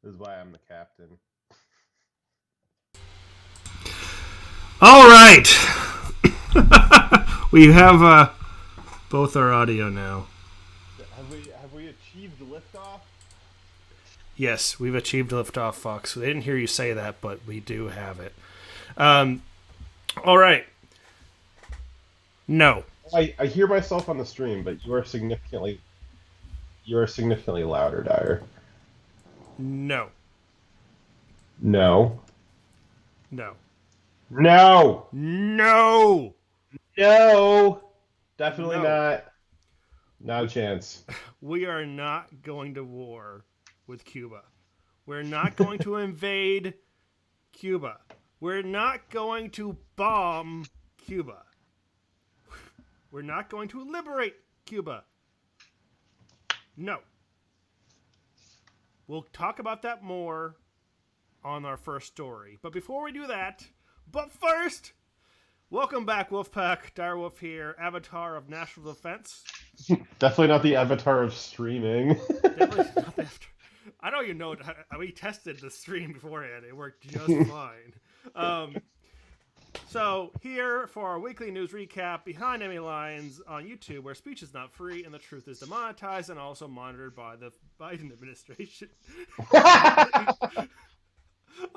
is why I'm the captain. All right. We have both our audio now. Have we achieved liftoff? Yes, we've achieved liftoff, Fox. They didn't hear you say that, but we do have it. Um, all right. No. I hear myself on the stream, but you are significantly louder, Dyer. No. No. No. No. No. No. Definitely No. not. Not a chance. We are not going to war with Cuba. We're not going to invade Cuba. We're not going to bomb Cuba. We're not going to liberate Cuba. No. We'll talk about that more on our first story. But before we do that, first, welcome back, Wolfpack. Direwolf here, Avatar of National Defense. Definitely not the avatar of streaming. Definitely not the after. I don't even know. We tested the stream beforehand. It worked just fine. So here for our weekly news recap, behind enemy lines on YouTube, where speech is not free and the truth is demonetized and also monitored by the Biden administration.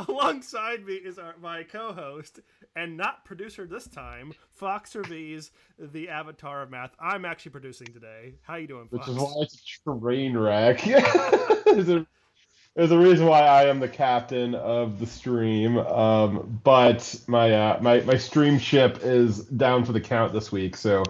Alongside me is my co-host and not producer this time, Fox Revies, the Avatar of Math. I'm actually producing today. How you doing, Fox? Which is why it's a train wreck. There's a reason why I am the captain of the stream. But my stream ship is down for the count this week, so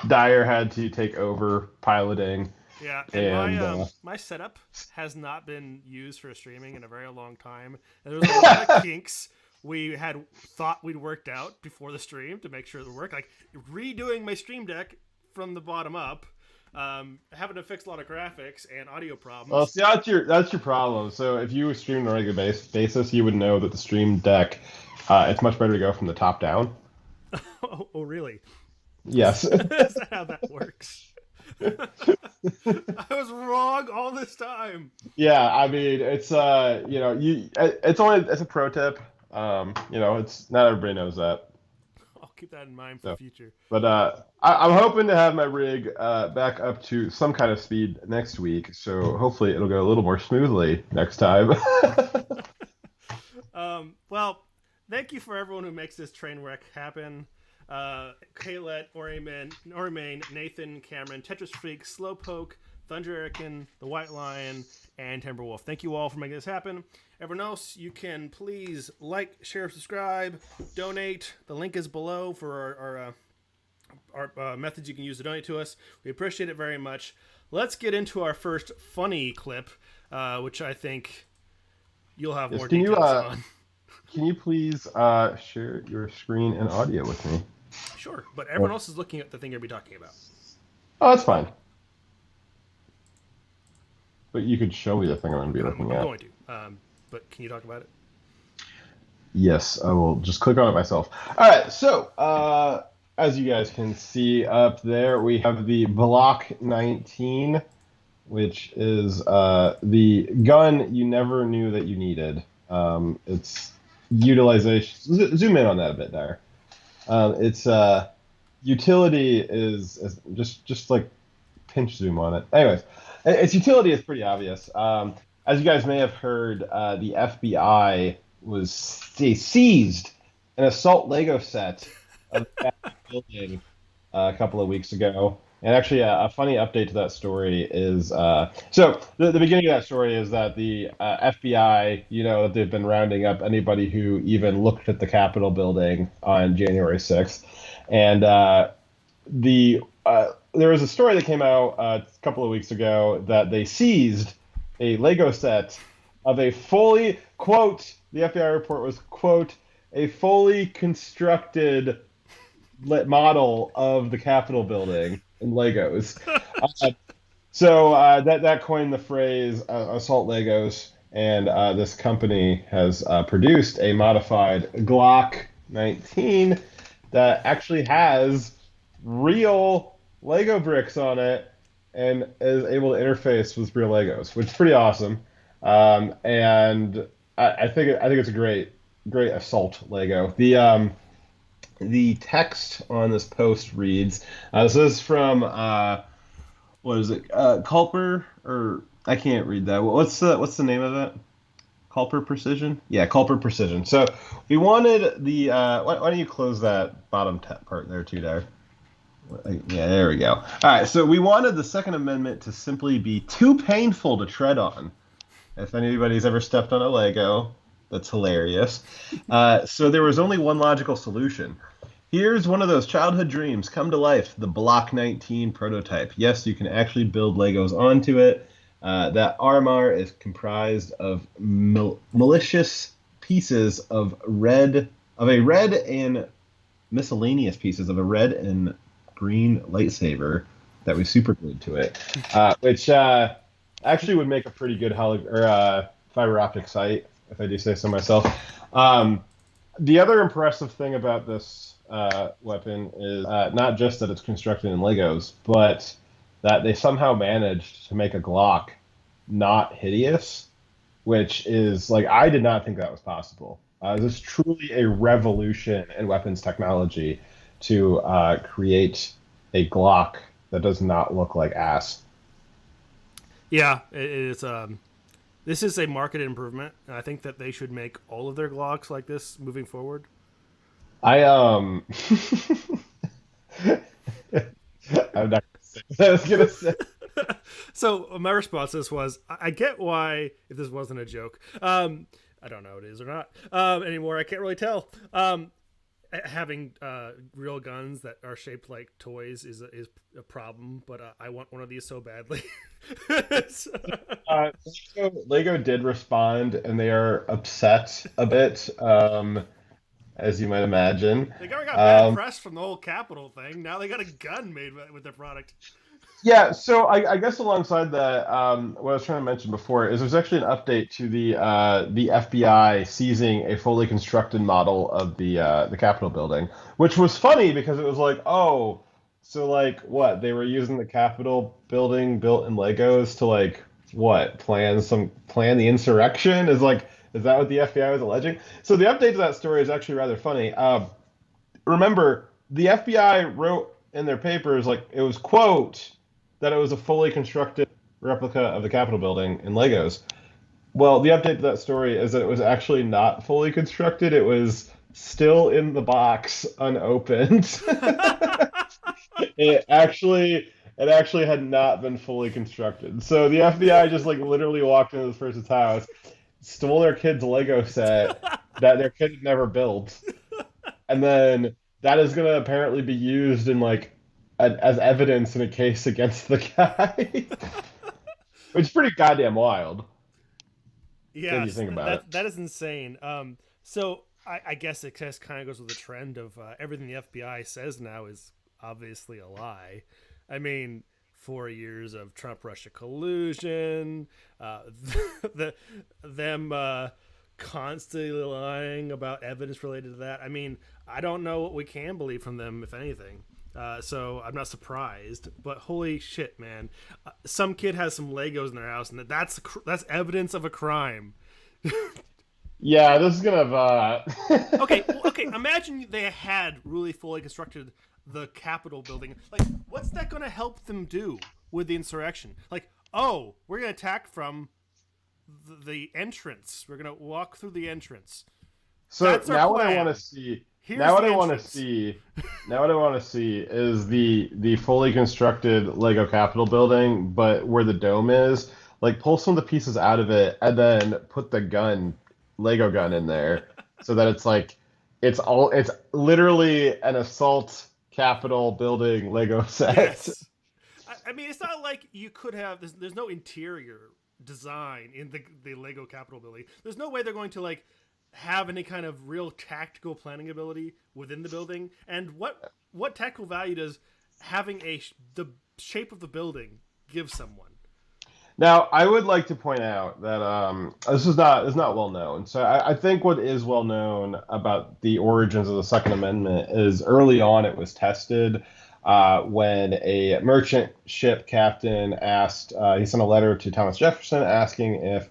Dyer had to take over piloting. Yeah, and my setup has not been used for streaming in a very long time. And there was a lot of kinks we had thought we'd worked out before the stream to make sure it would work. Like redoing my stream deck from the bottom up, having to fix a lot of graphics and audio problems. Well, see, that's your problem. So if you stream on a regular basis, you would know that the stream deck, it's much better to go from the top down. Oh, really? Yes. Is that how that works? I was wrong all this time. Yeah, I mean, it's it's a pro tip. It's not everybody knows that. I'll keep that in mind for the future. But I'm hoping to have my rig back up to some kind of speed next week, so hopefully it'll go a little more smoothly next time. Well, thank you for everyone who makes this train wreck happen. Kaylet, Orimain, Nathan, Cameron, Tetris Freak, Slowpoke, Thunder Erican, The White Lion, and Timberwolf. Thank you all for making this happen. Everyone else, you can please like, share, subscribe, donate. The link is below for our methods you can use to donate to us. We appreciate it very much. Let's get into our first funny clip, which I think you'll have more details on. Can you please share your screen and audio with me? Sure, but everyone else is looking at the thing you're going to be talking about. Oh, that's fine. But you could show me the thing I'm going to be looking at. I'm going to. But can you talk about it? Yes, I will just click on it myself. All right, so as you guys can see up there, we have the Glock 19, which is the gun you never knew that you needed. It's utilization. Zoom in on that a bit, Dyer. Its utility is just like pinch zoom on it. Anyways, its utility is pretty obvious. As you guys may have heard, the FBI seized an assault Lego set of the building a couple of weeks ago. And actually, a funny update to that story is so the beginning of that story is that the FBI, that they've been rounding up anybody who even looked at the Capitol building on January 6th. And there was a story that came out a couple of weeks ago that they seized a Lego set of a fully, quote, the FBI report was, quote, a fully constructed model of the Capitol building in Legos. So that coined the phrase assault Legos, and this company has produced a modified Glock 19 that actually has real Lego bricks on it and is able to interface with real Legos, which is pretty awesome. And I think it's a great assault Lego. The text on this post reads, this is from what is it? Culper, or I can't read that. What's the name of it? Culper Precision? Yeah, Culper Precision. So we wanted the why don't you close that bottom part there too, there? Yeah, there we go. All right, so we wanted the Second Amendment to simply be too painful to tread on. If anybody's ever stepped on a Lego, that's hilarious. So there was only one logical solution. Here's one of those childhood dreams come to life, the Block 19 prototype. Yes, you can actually build Legos onto it. That armor is comprised of malicious pieces of a red and miscellaneous pieces of a red and green lightsaber that we superglued to it, which actually would make a pretty good fiber optic sight, if I do say so myself. The other impressive thing about this weapon is not just that it's constructed in Legos, but that they somehow managed to make a Glock not hideous, which is like I did not think that was possible. This is truly a revolution in weapons technology to create a Glock that does not look like ass. Yeah, it is. This is a market improvement, and I think that they should make all of their Glocks like this moving forward. I I'm not gonna say what I was gonna say. So my response to this was, I get why, if this wasn't a joke, I don't know if it is or not anymore. I can't really tell. Having real guns that are shaped like toys is a problem, but I want one of these so badly. So- Lego did respond, and they are upset a bit, as you might imagine. They got bad press from the whole Capitol thing. Now they got a gun made with their product. Yeah, so I guess alongside that, what I was trying to mention before is there's actually an update to the FBI seizing a fully constructed model of the Capitol building, which was funny because it was like, oh, so like what they were using the Capitol building built in Legos to like what plan the insurrection is that what the FBI was alleging? So the update to that story is actually rather funny. Remember, the FBI wrote in their papers like it was quote that it was a fully constructed replica of the Capitol building in Legos. Well, the update to that story is that it was actually not fully constructed. It was still in the box, unopened. It actually had not been fully constructed. So the FBI just like literally walked into this person's house, stole their kid's Lego set that their kid had never built, and then that is going to apparently be used in like as evidence in a case against the guy. Which is pretty goddamn wild. If you Yes, think about it. that is insane. So I guess it just kind of goes with the trend of everything the FBI says now is obviously a lie. I mean, 4 years of Trump-Russia collusion, them constantly lying about evidence related to that. I mean, I don't know what we can believe from them, if anything. So I'm not surprised, but holy shit, man! Some kid has some Legos in their house, and that's evidence of a crime. Yeah, this is gonna. Okay. Imagine they had really fully constructed the Capitol building. Like, what's that going to help them do with the insurrection? Like, oh, we're going to attack from the entrance. We're going to walk through the entrance. So That's our now what I plan. want to see. Here's Now what the I want to entrance. see. Now what I want to see is the fully constructed Lego Capitol building, but where the dome is. Like pull some of the pieces out of it, and then put the Lego gun in there, so that it's like it's literally an assault Capitol building Lego set. Yes. I mean, it's not like you could have. There's no interior design in the Lego Capitol building. There's no way they're going to like have any kind of real tactical planning ability within the building. And what tactical value does having the shape of the building give someone? Now, I would like to point out that this is not well known. So I think what is well known about the origins of the Second Amendment is early on it was tested when a merchant ship captain he sent a letter to Thomas Jefferson asking if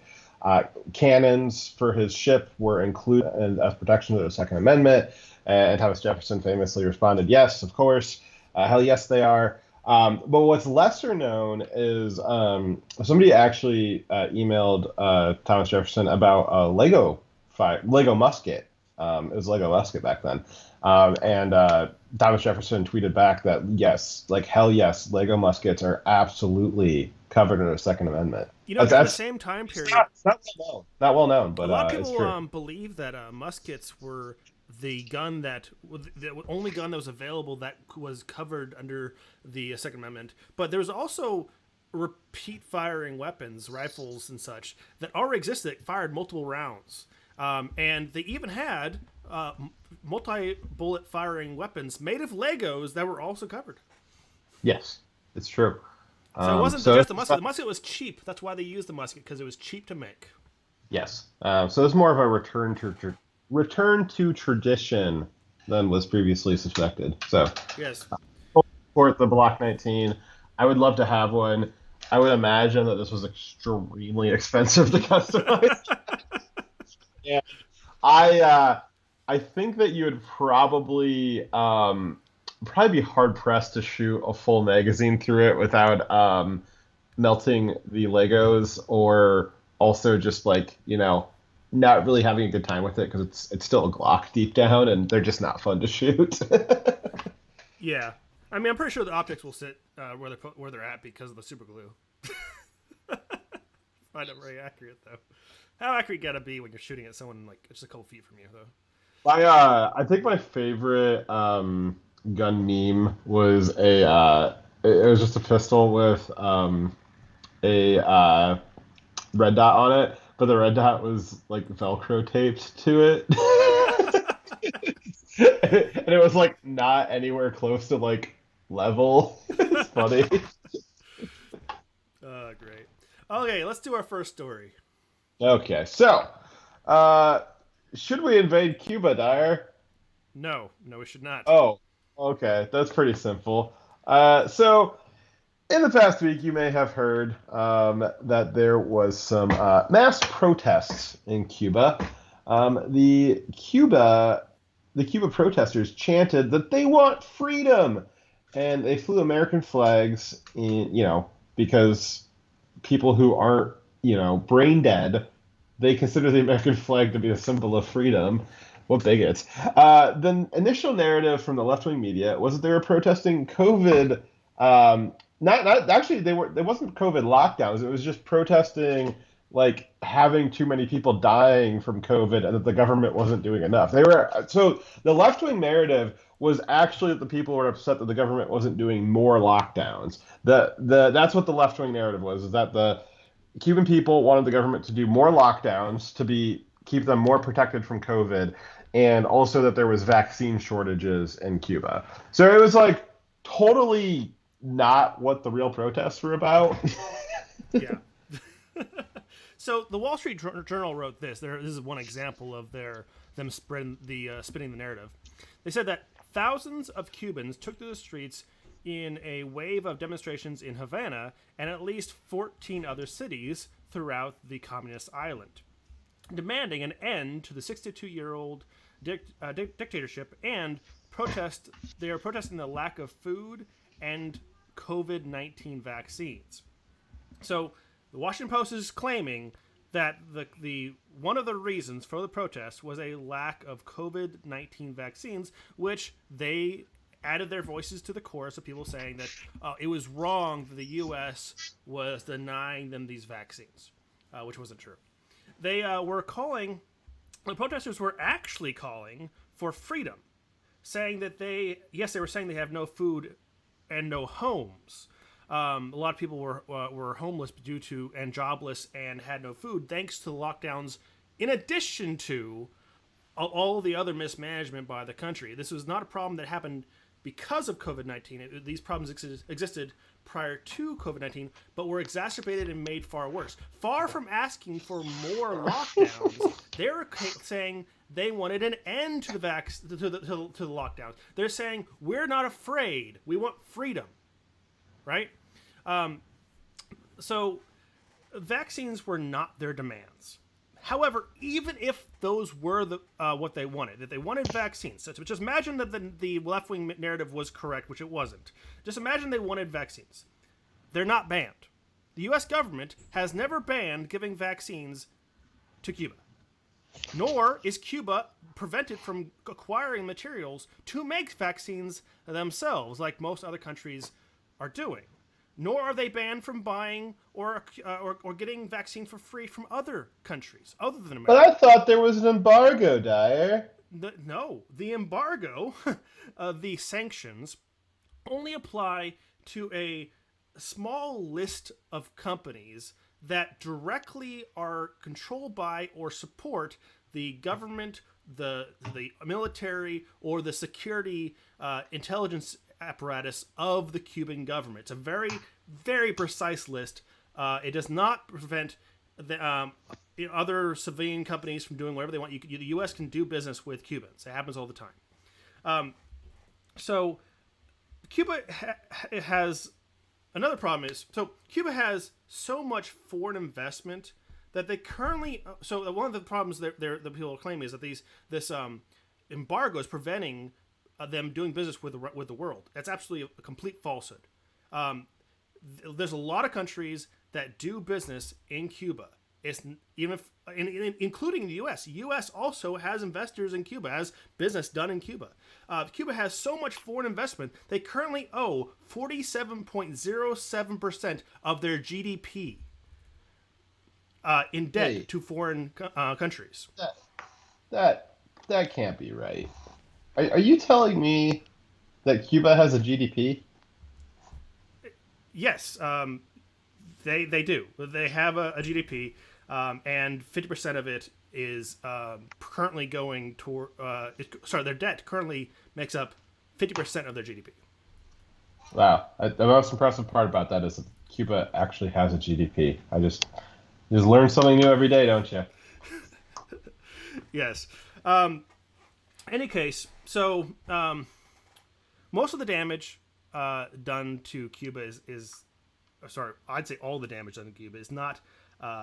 Cannons for his ship were included as protection of the Second Amendment. And Thomas Jefferson famously responded, yes, of course. Hell yes, they are. But what's lesser known is somebody actually emailed Thomas Jefferson about a Lego musket. It was Lego musket back then. And Thomas Jefferson tweeted back that yes, like hell yes, Lego muskets are absolutely covered in the Second Amendment. You know, during the same time period, not well known, but a lot of it's people true. believe that muskets were the gun the only gun that was available that was covered under the Second Amendment. But there's also repeat firing weapons, rifles and such, that already existed that fired multiple rounds. And they even had multi-bullet firing weapons made of Legos that were also covered. Yes, it's true. So it wasn't just the musket. The musket was cheap. That's why they used the musket, because it was cheap to make. Yes. So it's more of a return to tradition than was previously suspected. So yes, for the Block 19, I would love to have one. I would imagine that this was extremely expensive to customize. Yeah, I think that you would probably be hard pressed to shoot a full magazine through it without melting the Legos, or also just like not really having a good time with it because it's still a Glock deep down and they're just not fun to shoot. Yeah, I mean, I'm pretty sure the optics will sit where they're at because of the super glue. Find it very accurate though. How accurate you gotta be when you're shooting at someone like just a couple feet from you though? I think my favorite gun meme was it was just a pistol with a red dot on it, but the red dot was like Velcro taped to it. And it was like not anywhere close to like level. It's funny. Great. Okay, let's do our first story. Okay, so should we invade Cuba, Dyer? No, we should not. Oh, okay, that's pretty simple. So in the past week, you may have heard that there was some mass protests in Cuba. The Cuba protesters chanted that they want freedom, and they flew American flags because people who aren't, brain dead, they consider the American flag to be a symbol of freedom. What bigots. The initial narrative from the left-wing media was that they were protesting COVID. Not actually, there wasn't COVID lockdowns. It was just protesting like having too many people dying from COVID and that the government wasn't doing enough. So the left-wing narrative was actually that the people were upset that the government wasn't doing more lockdowns. That's what the left-wing narrative was, is that the Cuban people wanted the government to do more lockdowns to keep them more protected from COVID, and also that there was vaccine shortages in Cuba. So it was like totally not what the real protests were about. Yeah. So the Wall Street Journal wrote this. This is one example of them spinning the narrative. They said that thousands of Cubans took to the streets in a wave of demonstrations in Havana and at least 14 other cities throughout the communist island, demanding an end to the 62-year-old dictatorship and they are protesting the lack of food and COVID-19 vaccines. So the Washington Post is claiming that the one of the reasons for the protest was a lack of COVID-19 vaccines, which they added their voices to the chorus of people saying that it was wrong that the U.S. was denying them these vaccines, which wasn't true. The protesters were actually calling for freedom, saying that they were saying they have no food and no homes. A lot of people were homeless and jobless and had no food thanks to the lockdowns, in addition to all the other mismanagement by the country. This was not a problem that happened because of COVID-19. These problems existed prior to COVID-19, but were exacerbated and made far worse. Far from asking for more lockdowns, they were saying they wanted an end to the lockdowns. They're saying, we're not afraid. We want freedom. Right? So vaccines were not their demands. However, even if those were what they wanted, if they wanted vaccines, so just imagine that the left-wing narrative was correct, which it wasn't. Just imagine they wanted vaccines. They're not banned. The U.S. government has never banned giving vaccines to Cuba. Nor is Cuba prevented from acquiring materials to make vaccines themselves, like most other countries are doing. Nor are they banned from buying or getting vaccines for free from other countries other than America. But I thought there was an embargo, Dyer. No, the embargo, the sanctions, only apply to a small list of companies that directly are controlled by or support the government, the military, or the security intelligence apparatus of the Cuban government. It's a very, very precise list. It does not prevent the other civilian companies from doing whatever they want. The U.S. can do business with Cubans. It happens all the time. So Cuba has another problem is, so Cuba has so much foreign investment that they currently, so one of the problems that people are claiming is that this embargo is preventing them doing business with the world. That's absolutely a complete falsehood. There's a lot of countries that do business in Cuba. It's even if, including the U.S. The U.S. also has investors in Cuba, has business done in Cuba. Cuba has so much foreign investment, they currently owe 47.07% of their GDP in debt to foreign countries. That can't be right. Are you telling me that Cuba has a GDP? Yes, they do. They have a GDP, and 50% of it is currently going toward. Their debt currently makes up 50% of their GDP. Wow, the most impressive part about that is that Cuba actually has a GDP. You just learn something new every day, don't you? Yes. Any case, so most of the damage done to Cuba I'd say all the damage done to Cuba is not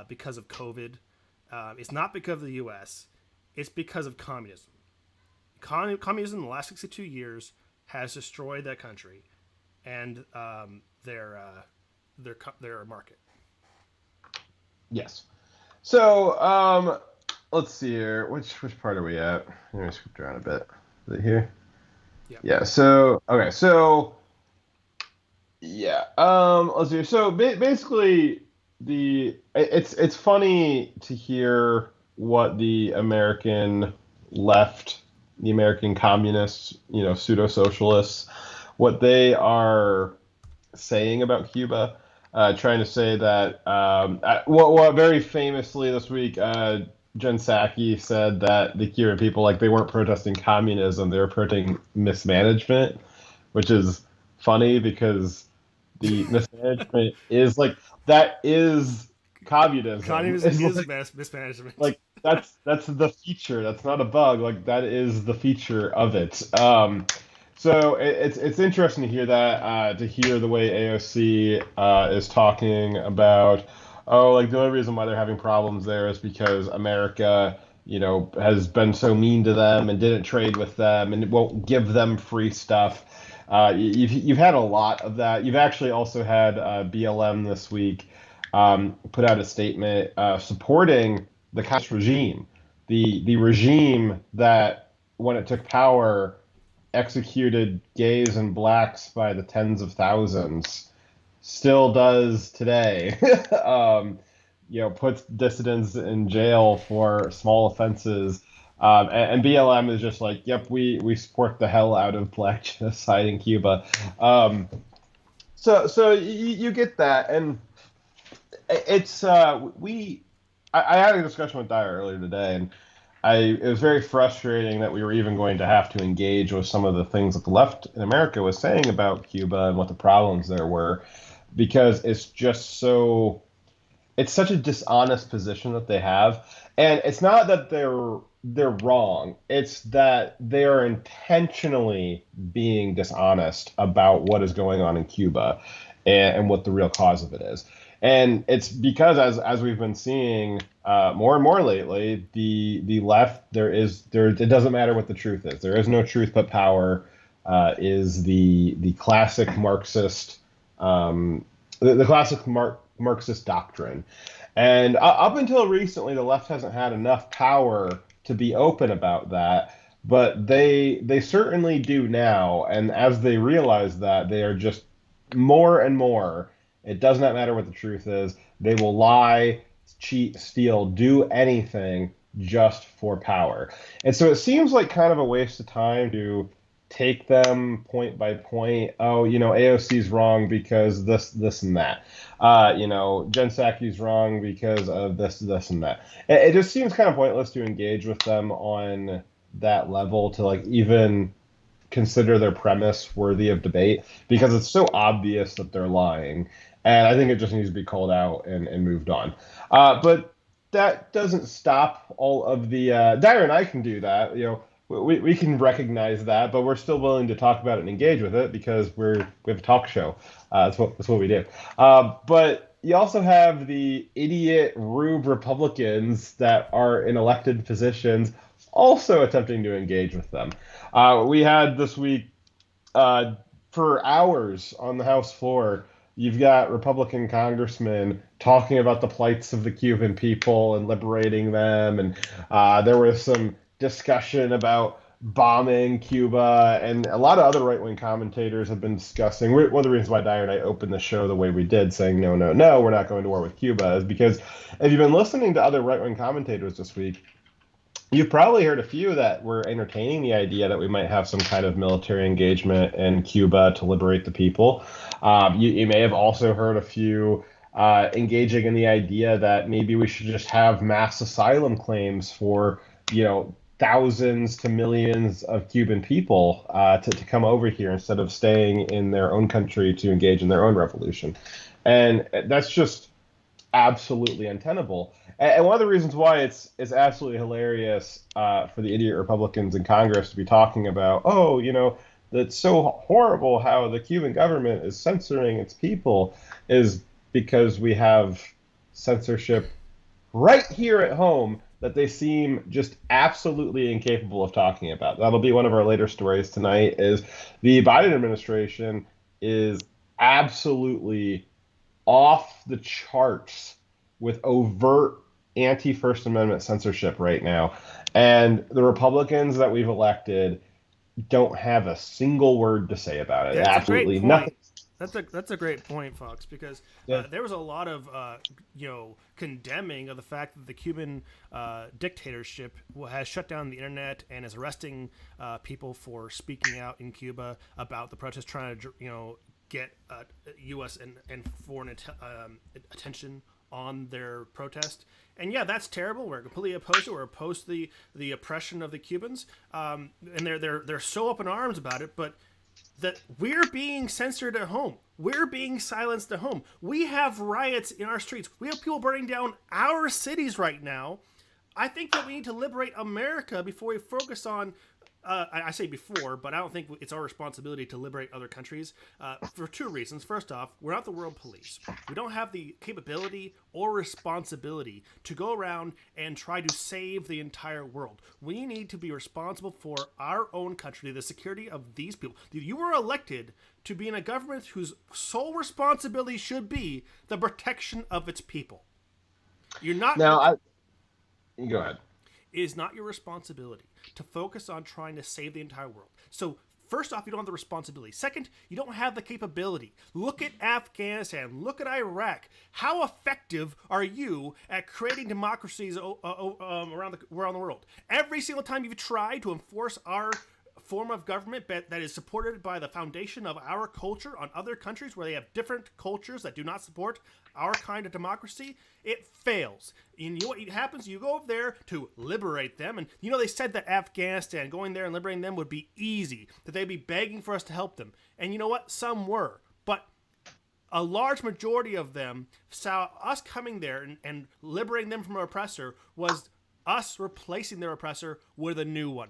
because of COVID. It's not because of the U.S. It's because of communism. Communism in the last 62 years has destroyed that country and their market. Yes. So let's see here. Which part are we at? Let me scoot around a bit. Is it here? Yeah. So okay. So yeah. Let's see. So basically, it's funny to hear what the American left, the American communists, pseudo socialists, what they are saying about Cuba. Trying to say that, well, very famously this week, Jen Psaki said that the Cuban people, they weren't protesting communism, they were protesting mismanagement, which is funny because the mismanagement is that is communism. Communism is mismanagement. That's the feature. That's not a bug. That is the feature of it. So it's interesting to hear that, to hear the way AOC is talking about, the only reason why they're having problems there is because America, has been so mean to them and didn't trade with them and won't give them free stuff. You've had a lot of that. You've actually also had BLM this week put out a statement supporting the communist regime, the regime that, when it took power, executed gays and blacks by the tens of thousands, still does today. Puts dissidents in jail for small offenses. And BLM is just yep, we support the hell out of black genocide in Cuba. So you get that, and it's I had a discussion with Dyer earlier today, and it was very frustrating that we were even going to have to engage with some of the things that the left in America was saying about Cuba and what the problems there were, because it's such a dishonest position that they have. And it's not that they're wrong. It's that they are intentionally being dishonest about what is going on in Cuba and what the real cause of it is. And it's because as we've been seeing more and more lately, the left it doesn't matter what the truth is. There is no truth but power. Is the classic Marxist the classic Marxist doctrine. And up until recently, the left hasn't had enough power to be open about that. But they certainly do now. And as they realize that, they are just more and more. It does not matter what the truth is. They will lie, cheat, steal, do anything just for power. And so it seems like kind of a waste of time to take them point by point. Oh, AOC's wrong because this, and that. Jen Psaki's wrong because of this, and that. It just seems kind of pointless to engage with them on that level to like even consider their premise worthy of debate because it's so obvious that they're lying. And I think it just needs to be called out and moved on. But that doesn't stop all of the Dyer and I can do that. We can recognize that, but we're still willing to talk about it and engage with it because we have a talk show. That's what we do. But you also have the idiot rube Republicans that are in elected positions also attempting to engage with them. We had this week for hours on the House floor. You've got Republican congressmen talking about the plights of the Cuban people and liberating them, and there was some discussion about bombing Cuba, and a lot of other right-wing commentators have been discussing. One of the reasons why Dyer and I opened the show the way we did, saying no, we're not going to war with Cuba, is because if you've been listening to other right-wing commentators this week, you've probably heard a few that were entertaining the idea that we might have some kind of military engagement in Cuba to liberate the people. You may have also heard a few engaging in the idea that maybe we should just have mass asylum claims for, thousands to millions of Cuban people to come over here instead of staying in their own country to engage in their own revolution. And that's just absolutely untenable. And one of the reasons why it's absolutely hilarious for the idiot Republicans in Congress to be talking about, that's so horrible how the Cuban government is censoring its people is because we have censorship right here at home that they seem just absolutely incapable of talking about. That'll be one of our later stories tonight, is the Biden administration is absolutely off the charts with overt anti-First Amendment censorship right now. And the Republicans that we've elected don't have a single word to say about it. That's absolutely nothing. That's a great point, Fox, because there was a lot of condemning of the fact that the Cuban dictatorship has shut down the internet and is arresting people for speaking out in Cuba about the protests, trying to get U.S. and foreign attention on their protest. And yeah, that's terrible. We're completely opposed to it. We're opposed to the oppression of the Cubans, and they're so up in arms about it. But that we're being censored at home. We're being silenced at home. We have riots in our streets. We have people burning down our cities right now. I think that we need to liberate America before we focus on I say before, but I don't think it's our responsibility to liberate other countries for two reasons. First off, we're not the world police. We don't have the capability or responsibility to go around and try to save the entire world. We need to be responsible for our own country, the security of these people. You were elected to be in a government whose sole responsibility should be the protection of its people. You're not... Now, go ahead. It is not your responsibility to focus on trying to save the entire world. So first off, you don't have the responsibility. Second, you don't have the capability. Look at Afghanistan. Look at Iraq. How effective are you at creating democracies around the world? Every single time you've tried to enforce our form of government that is supported by the foundation of our culture on other countries where they have different cultures that do not support our kind of democracy, it fails. And you know what happens? You go over there to liberate them, and they said that Afghanistan, going there and liberating them would be easy, that they'd be begging for us to help them. And you know what? Some were. But a large majority of them saw us coming there and liberating them from our oppressor was us replacing their oppressor with a new one.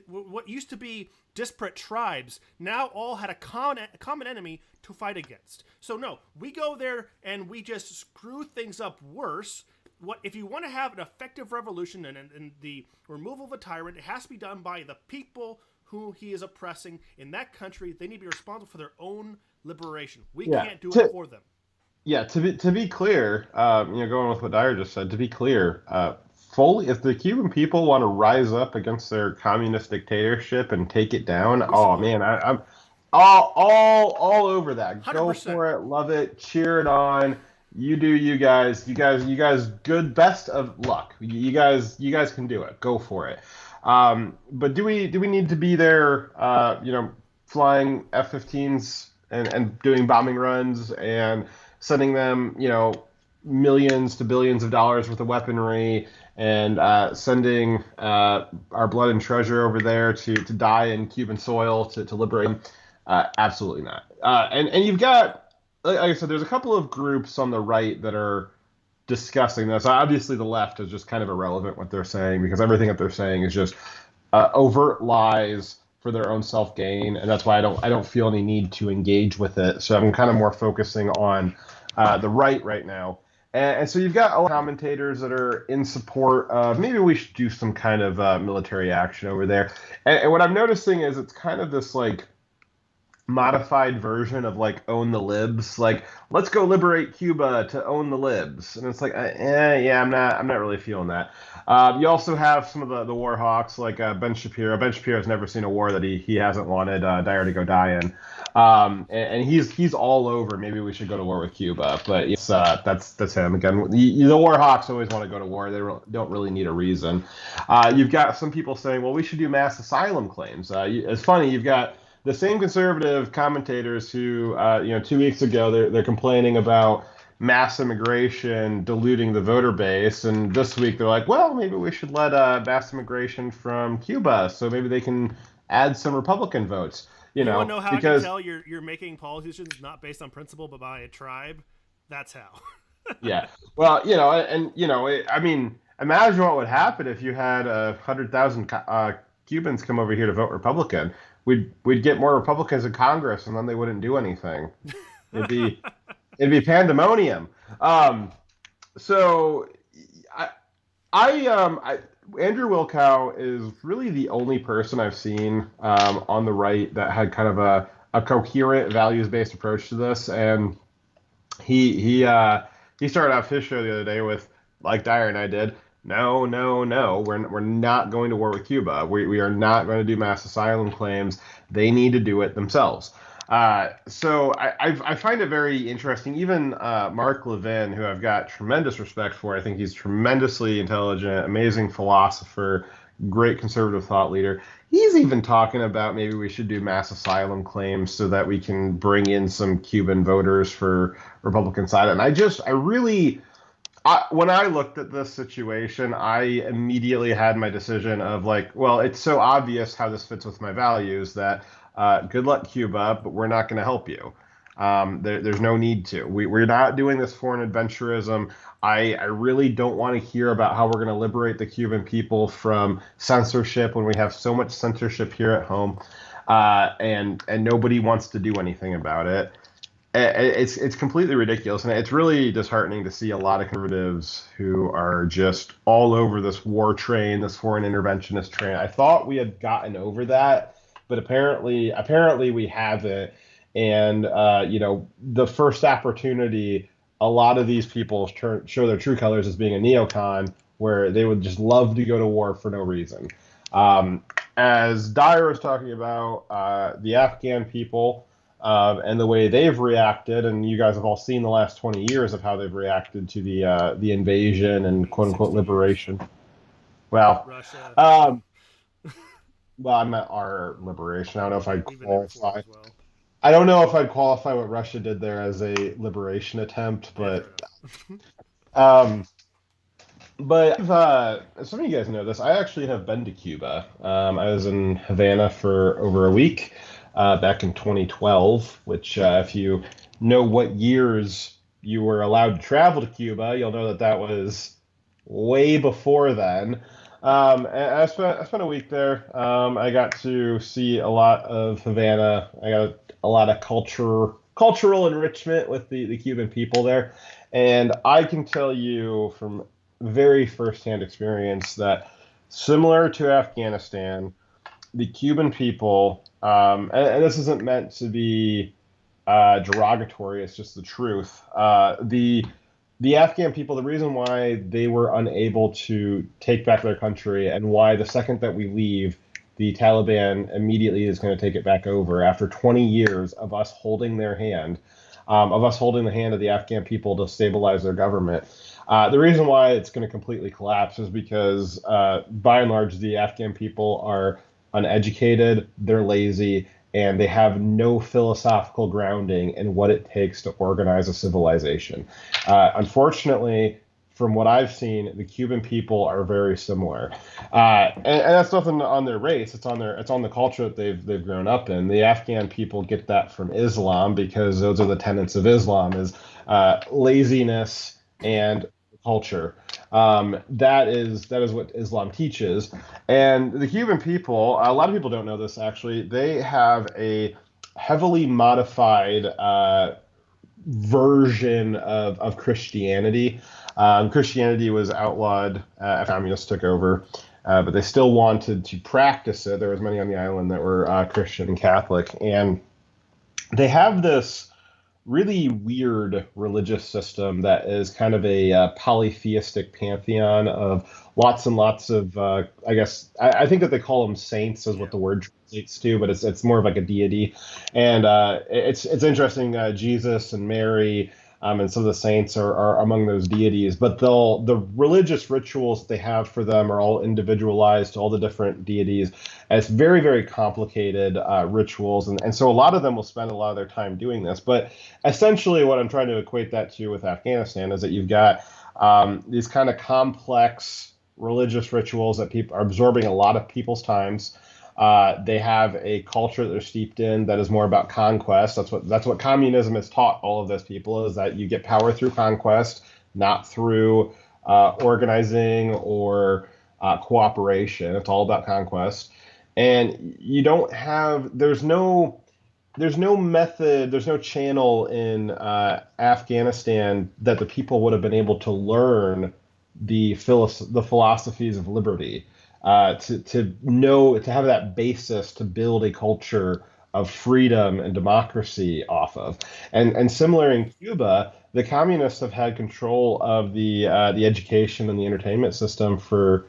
What used to be disparate tribes now all had a common enemy to fight against. So no, we go there and we just screw things up worse. What if you want to have an effective revolution and the removal of a tyrant? It has to be done by the people who he is oppressing in that country. They need to be responsible for their own liberation. We can't do it for them. Yeah, to be clear, going with what Dyer just said, to be clear, fully, if the Cuban people want to rise up against their communist dictatorship and take it down, oh man, I'm all over that. 100%. Go for it, love it, cheer it on. You do, you guys. Good, best of luck. You guys can do it. Go for it. But do we need to be there? Flying F-15s and doing bombing runs and sending them, millions to billions of dollars worth of weaponry and sending our blood and treasure over there to die in Cuban soil to liberate them? Absolutely not. And you've got, like I said, there's a couple of groups on the right that are discussing this. Obviously, the left is just kind of irrelevant what they're saying because everything that they're saying is just overt lies for their own self-gain, and that's why I don't feel any need to engage with it. So I'm kind of more focusing on the right now. And so you've got a lot of commentators that are in support of maybe we should do some kind of military action over there. And what I'm noticing is it's kind of this like modified version of like own the libs, like let's go liberate Cuba to own the libs, and it's like I'm not really feeling that. You also have some of the war hawks like Ben Shapiro. Ben Shapiro's never seen a war that he hasn't wanted Dyer to go die in, and he's all over maybe we should go to war with Cuba, but it's that's him again. The war hawks always want to go to war. They don't really need a reason. You've got some people saying, well, we should do mass asylum claims. It's funny, you've got the same conservative commentators who, 2 weeks ago, they're complaining about mass immigration diluting the voter base, and this week they're like, well, maybe we should let mass immigration from Cuba, so maybe they can add some Republican votes. You want to know how because, I can tell you're making policy decisions not based on principle but by a tribe? That's how. Yeah. Well, I mean, imagine what would happen if you had 100,000 Cubans come over here to vote Republican. We'd get more Republicans in Congress, and then they wouldn't do anything. It'd be pandemonium. So Andrew Wilkow is really the only person I've seen on the right that had kind of a coherent values-based approach to this, and he started off his show the other day with, like Dyer and I did, no, we're not going to war with Cuba. We are not going to do mass asylum claims. They need to do it themselves. So I find it very interesting. Even Mark Levin, who I've got tremendous respect for, I think he's tremendously intelligent, amazing philosopher, great conservative thought leader. He's even talking about maybe we should do mass asylum claims so that we can bring in some Cuban voters for Republican side. And when I looked at this situation, I immediately had my decision of like, well, it's so obvious how this fits with my values that good luck, Cuba, but we're not going to help you. There's no need to. We're not doing this foreign adventurism. I really don't want to hear about how we're going to liberate the Cuban people from censorship when we have so much censorship here at home, and nobody wants to do anything about it. It's completely ridiculous, and it's really disheartening to see a lot of conservatives who are just all over this war train, this foreign interventionist train. I thought we had gotten over that, but apparently we haven't. And the first opportunity, a lot of these people show their true colors as being a neocon, where they would just love to go to war for no reason. As Dyer was talking about, the Afghan people. And the way they've reacted, and you guys have all seen the last 20 years of how they've reacted to the invasion and quote unquote liberation. Well, Russia. Well, I meant our liberation. I don't know if I'd qualify. Well. I don't know if I'd qualify what Russia did there as a liberation attempt, but but some of you guys know this. I actually have been to Cuba. I was in Havana for over a week. Back in 2012, which if you know what years you were allowed to travel to Cuba, you'll know that was way before then. And I spent a week there. I got to see a lot of Havana. I got a lot of cultural enrichment with the Cuban people there, and I can tell you from very firsthand experience that similar to Afghanistan, the Cuban people, and this isn't meant to be derogatory. It's just the truth. The Afghan people, the reason why they were unable to take back their country, and why the second that we leave, the Taliban immediately is going to take it back over after 20 years of us holding their hand, of us holding the hand of the Afghan people to stabilize their government. The reason why it's going to completely collapse is because, by and large, the Afghan people are uneducated, they're lazy, and they have no philosophical grounding in what it takes to organize a civilization. Unfortunately, from what I've seen, the Cuban people are very similar, and that's nothing on their race. It's on the culture that they've grown up in. The Afghan people get that from Islam because those are the tenets of Islam: is laziness and culture. That is what Islam teaches. And the Cuban people, a lot of people don't know this actually. They have a heavily modified version of Christianity. Christianity was outlawed after communists took over, but they still wanted to practice it. There was many on the island that were Christian and Catholic, and they have this really weird religious system that is kind of a polytheistic pantheon of lots and lots of I think that they call them saints is Yeah. what the word translates to, but it's more of like a deity. And it's interesting. Jesus and Mary, and some of the saints are among those deities, but the religious rituals that they have for them are all individualized to all the different deities. And it's very, very complicated rituals, and so a lot of them will spend a lot of their time doing this. But essentially, what I'm trying to equate that to with Afghanistan is that you've got these kind of complex religious rituals that people are absorbing a lot of people's times. They have a culture that they're steeped in that is more about conquest. That's what communism has taught all of those people, is that you get power through conquest, not through organizing or cooperation. It's all about conquest, and you don't have there's no method, there's no channel in Afghanistan that the people would have been able to learn the philosophies of liberty, to know, to have that basis to build a culture of freedom and democracy off of. And similar in Cuba, the communists have had control of the education and the entertainment system for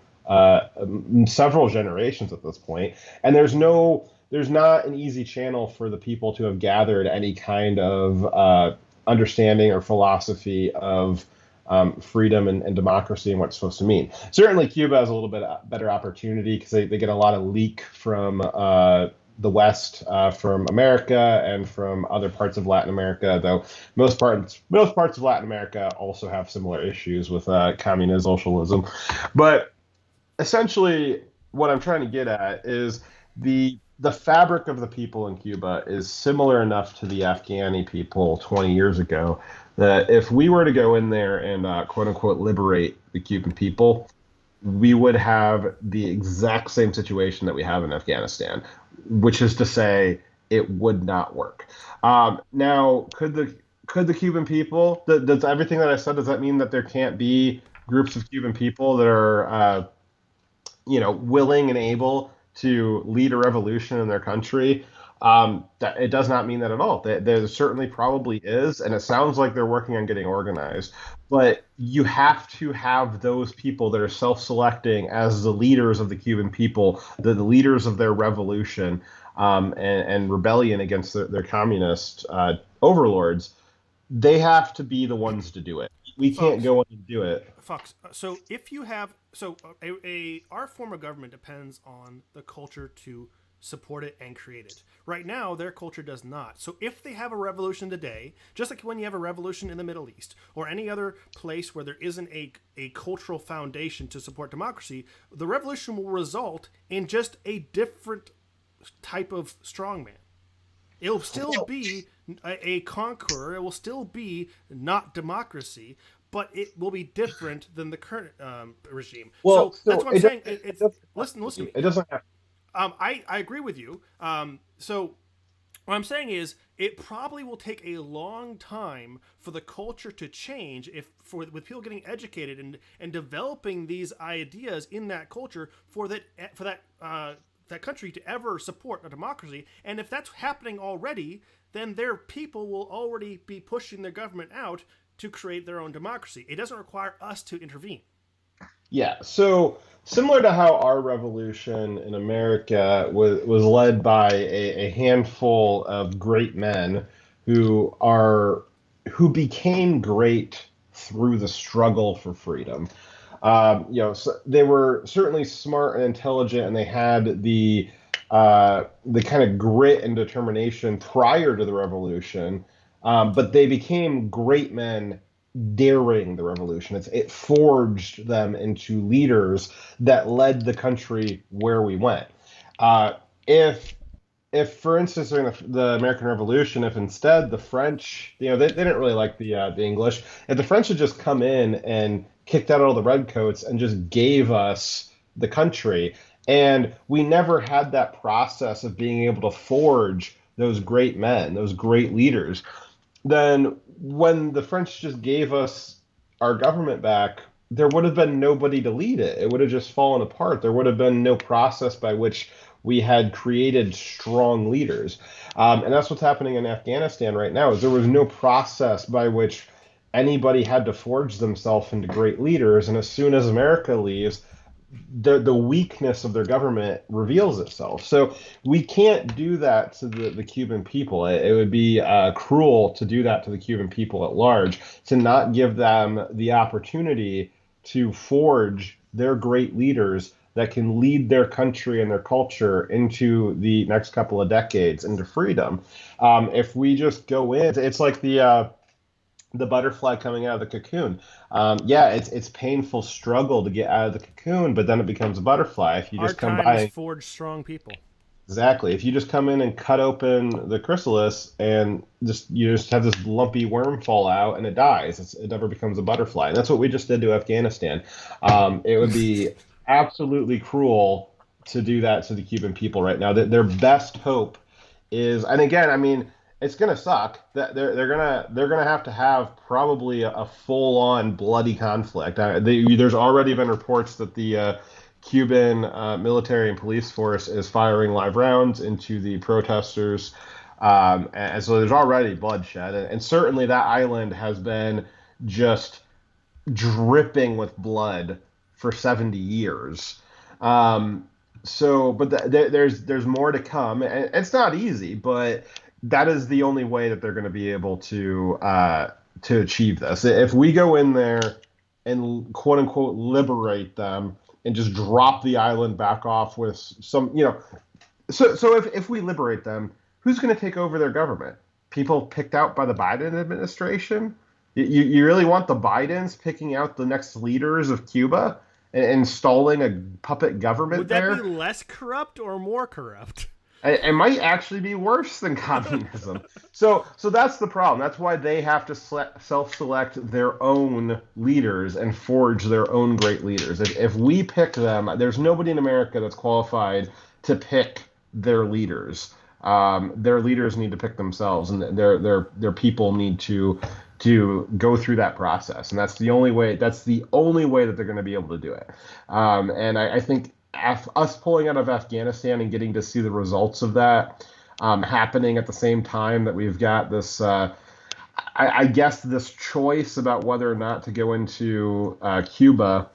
several generations at this point, and there's not an easy channel for the people to have gathered any kind of understanding or philosophy of freedom and democracy and what it's supposed to mean. Certainly, Cuba has a little bit better opportunity because they get a lot of leak from the West, from America and from other parts of Latin America. Though most parts of Latin America also have similar issues with communism, socialism. But essentially, what I'm trying to get at is the fabric of the people in Cuba is similar enough to the Afghani people 20 years ago that if we were to go in there and quote unquote liberate the Cuban people, we would have the exact same situation that we have in Afghanistan, which is to say, it would not work. Now, could the Cuban people? Does everything that I said, does that mean that there can't be groups of Cuban people that are willing and able to lead a revolution in their country? That it does not mean that at all. There certainly probably is, and it sounds like they're working on getting organized. But you have to have those people that are self-selecting as the leaders of the Cuban people, the leaders of their revolution, and rebellion against their communist overlords. They have to be the ones to do it. We can't Folks, go in and do it. Fox. So if you have, so our form of government depends on the culture to support it and create it. Right now, their culture does not. So if they have a revolution today, just like when you have a revolution in the Middle East or any other place where there isn't a cultural foundation to support democracy, the revolution will result in just a different type of strongman. It'll still be a conqueror. It will still be not democracy, but it will be different than the current regime. Well, So that's so what I'm saying. Listen to me. it doesn't have. I agree with you. So what I'm saying is, it probably will take a long time for the culture to change with people getting educated and developing these ideas in that culture for that country to ever support a democracy. And if that's happening already, then their people will already be pushing their government out to create their own democracy. It doesn't require us to intervene. Yeah, so similar to how our revolution in America was led by a handful of great men who are who became great through the struggle for freedom. So they were certainly smart and intelligent, and they had the kind of grit and determination prior to the revolution. But they became great men during the revolution. It forged them into leaders that led the country where we went. Uh, if for instance, during the American Revolution, if instead the French, they didn't really like the English, if the French had just come in and kicked out all the redcoats and just gave us the country, and we never had that process of being able to forge those great men, those great leaders, then when the French just gave us our government back, there would have been nobody to lead it. It would have just fallen apart. There would have been no process by which we had created strong leaders. And that's what's happening in Afghanistan right now, is there was no process by which anybody had to forge themselves into great leaders. And as soon as America leaves, the weakness of their government reveals itself. So we can't do that to the Cuban people. It would be cruel to do that to the Cuban people at large, to not give them the opportunity to forge their great leaders that can lead their country and their culture into the next couple of decades into freedom. If we just go in, it's like the butterfly coming out of the cocoon. Yeah, it's painful struggle to get out of the cocoon, but then it becomes a butterfly. If you just Hard come times by, forge strong people. exactly. If you just come in and cut open the chrysalis and you just have this lumpy worm fall out and it dies, it never becomes a butterfly. And that's what we just did to Afghanistan. It would be absolutely cruel to do that to the Cuban people right now. Their best hope is, and again, I mean, it's gonna suck. That they're gonna have probably a full on bloody conflict. There's already been reports that the Cuban military and police force is firing live rounds into the protesters, and so there's already bloodshed, and certainly that island has been just dripping with blood for 70 years. But there's more to come, and it's not easy, but that is the only way that they're going to be able to achieve this. If we go in there and quote unquote liberate them and just drop the island back off with so if we liberate them, who's going to take over their government? People picked out by the Biden administration? You really want the Bidens picking out the next leaders of Cuba and installing a puppet government Would that there? be less corrupt or more corrupt? It might actually be worse than communism. So that's the problem. That's why they have to self-select their own leaders and forge their own great leaders. If we pick them, there's nobody in America that's qualified to pick their leaders. Their leaders need to pick themselves, and their people need to go through that process. And that's the only way. That's the only way that they're going to be able to do it. And I think us pulling out of Afghanistan and getting to see the results of that happening at the same time that we've got this, I guess, this choice about whether or not to go into Cuba.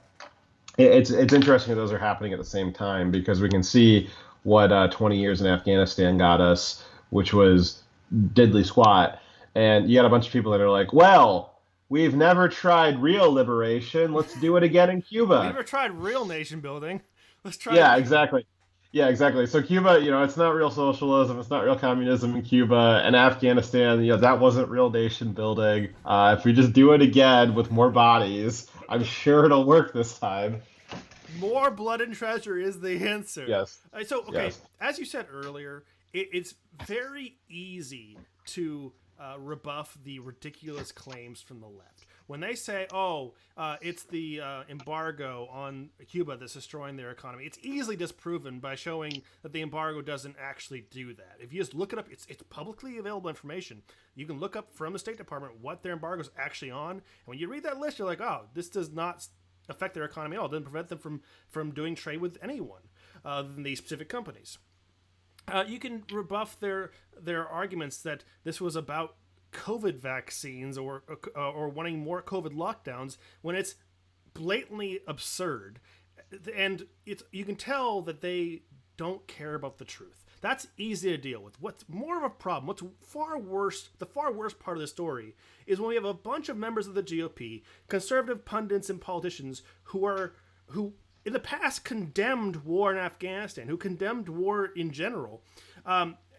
It's interesting that those are happening at the same time, because we can see what 20 years in Afghanistan got us, which was diddly squat. And you got a bunch of people that are like, well, we've never tried real liberation. Let's do it again in Cuba. We've never tried real nation building. Let's try. Yeah, exactly. Yeah, exactly. So Cuba, it's not real socialism, it's not real communism in Cuba. And Afghanistan, that wasn't real nation building. If we just do it again with more bodies, I'm sure it'll work this time. More blood and treasure is the answer. Yes. Yes. As you said earlier, it's very easy to rebuff the ridiculous claims from the left. when they say, "Oh, it's the embargo on Cuba that's destroying their economy," it's easily disproven by showing that the embargo doesn't actually do that. If you just look it up, it's publicly available information. You can look up from the State Department what their embargo is actually on, and when you read that list, you're like, "Oh, this does not affect their economy at all. It doesn't prevent them from doing trade with anyone other than these specific companies." You can rebuff their arguments that this was about COVID vaccines or wanting more COVID lockdowns when it's blatantly absurd, and you can tell that they don't care about the truth. That's easy to deal with. What's more of a problem, what's far worse, the far worse part of the story is when we have a bunch of members of the GOP, conservative pundits and politicians who in the past condemned war in Afghanistan, who condemned war in general,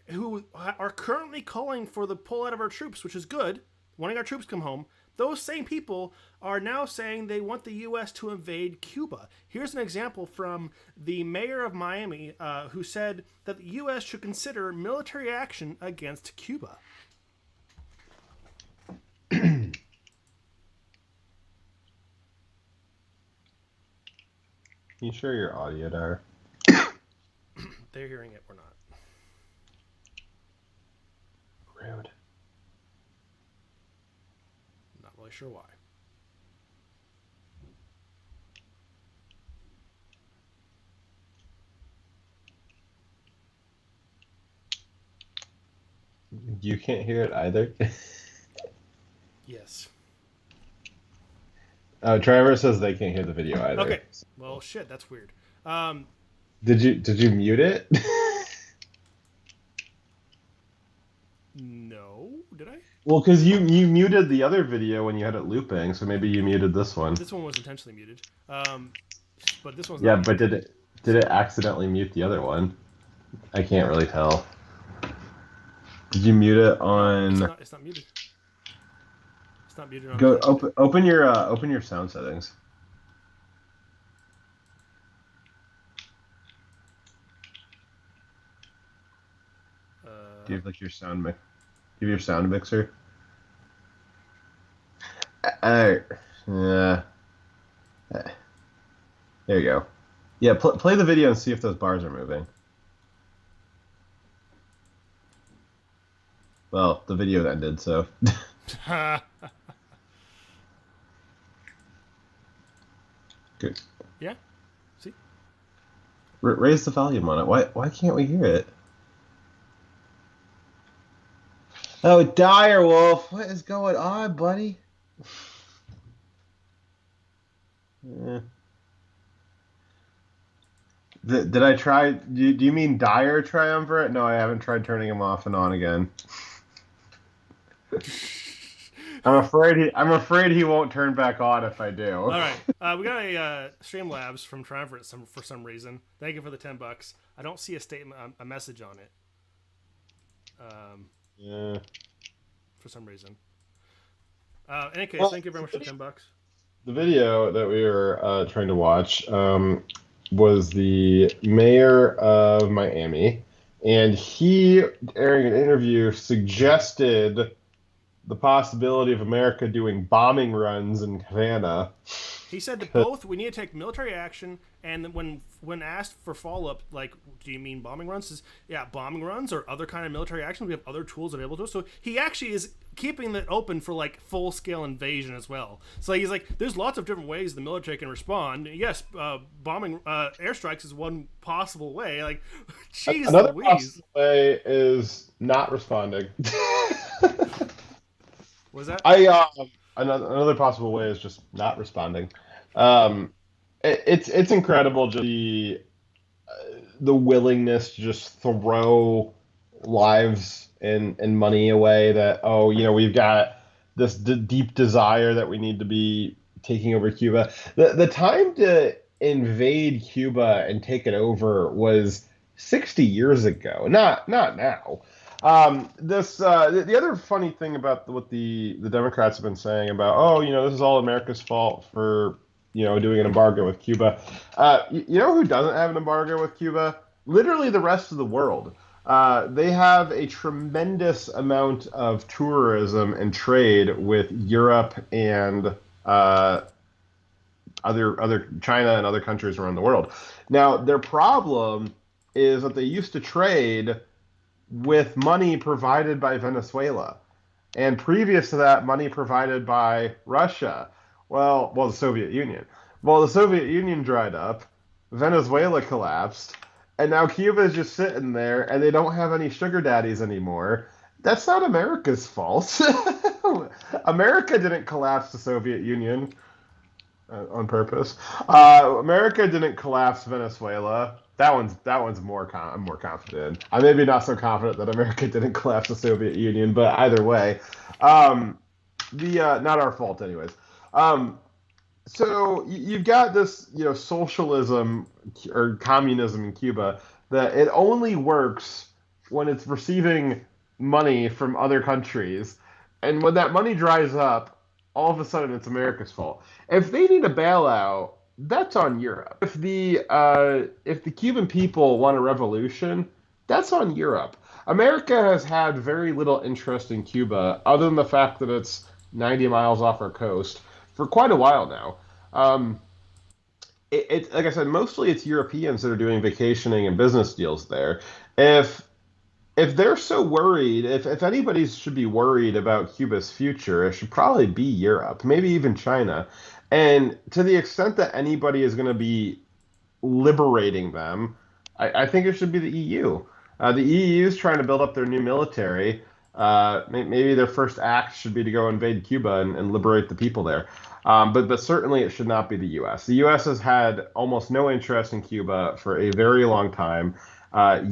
who are currently calling for the pullout of our troops, which is good, wanting our troops to come home. Those same people are now saying they want the U.S. to invade Cuba. Here's an example from the mayor of Miami, who said that the U.S. should consider military action against Cuba. You sure your audio there? They're hearing it, we're not. Rude. Not really sure why. You can't hear it either? Yes. Trevor says they can't hear the video either. Okay. Well, shit, that's weird. Did you mute it? No, did I? Well, because you muted the other video when you had it looping, so maybe you muted this one. This one was intentionally muted. But this one's yeah, not but did it accidentally mute the other one? I can't really tell. Did you mute it on? It's not muted. It's not muted on. Go open your sound settings. Do you have like your sound mix? Do you have your sound mixer? There you go. Yeah, play the video and see if those bars are moving. Well, the video ended, so. Good. Yeah. See. Raise the volume on it. Why can't we hear it? Oh, Direwolf, what is going on, buddy? Did I try? Do you mean Dire Triumvirate? No, I haven't tried turning him off and on again. I'm afraid he won't turn back on if I do. All right, we got a Streamlabs from Triumvirate for some reason. Thank you for the $10. I don't see a statement, a message on it. Yeah. For some reason. In any case, thank you very much for $10. The video that we were trying to watch was the mayor of Miami, and he, during an interview, suggested the possibility of America doing bombing runs in Havana. He said that both we need to take military action, and when asked for follow-up, like, do you mean bombing runs? Says, yeah, bombing runs or other kind of military action. We have other tools available to us. So he actually is keeping it open for like full-scale invasion as well. So he's like, there's lots of different ways the military can respond. Yes, bombing airstrikes is one possible way. Like, jeez, another Louise. possible way is not responding. Was that? Another possible way is just not responding. It's incredible, just the willingness to just throw lives and money away. That we've got this deep desire that we need to be taking over Cuba. The time to invade Cuba and take it over was 60 years ago, not now. The other funny thing about what the Democrats have been saying about, this is all America's fault for, doing an embargo with Cuba. You know who doesn't have an embargo with Cuba? Literally the rest of the world. They have a tremendous amount of tourism and trade with Europe and other China and other countries around the world. Now, their problem is that they used to trade with money provided by Venezuela, and previous to that, money provided by Russia. Well, the Soviet Union. Well, the Soviet Union dried up, Venezuela collapsed, and now Cuba is just sitting there, and they don't have any sugar daddies anymore. That's not America's fault. America didn't collapse the Soviet Union on purpose. America didn't collapse Venezuela. That one's I'm more confident. I'm maybe not so confident that America didn't collapse the Soviet Union, but either way, the not our fault anyways. So you've got this, socialism or communism in Cuba that it only works when it's receiving money from other countries, and when that money dries up, all of a sudden it's America's fault. If they need a bailout, that's on Europe. If the Cuban people want a revolution, that's on Europe. America has had very little interest in Cuba, other than the fact that it's 90 miles off our coast for quite a while now. It's like I said, mostly it's Europeans that are doing vacationing and business deals there. If if they're so worried, if anybody should be worried about Cuba's future, it should probably be Europe, maybe even China. And to the extent that anybody is going to be liberating them, I think it should be the EU. The EU is trying to build up their new military. Maybe their first act should be to go invade Cuba and liberate the people there. But certainly it should not be the U.S. The U.S. has had almost no interest in Cuba for a very long time.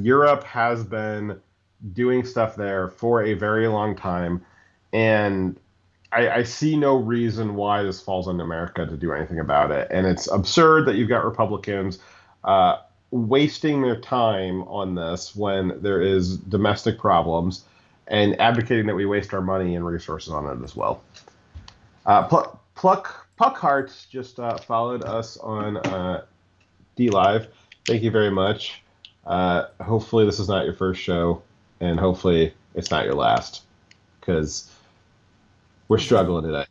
Europe has been doing stuff there for a very long time, and I see no reason why this falls on America to do anything about it. And it's absurd that you've got Republicans wasting their time on this when there is domestic problems, and advocating that we waste our money and resources on it as well. Puck Hearts just followed us on D Live. Thank you very much. Hopefully this is not your first show, and hopefully it's not your last, because we're struggling today.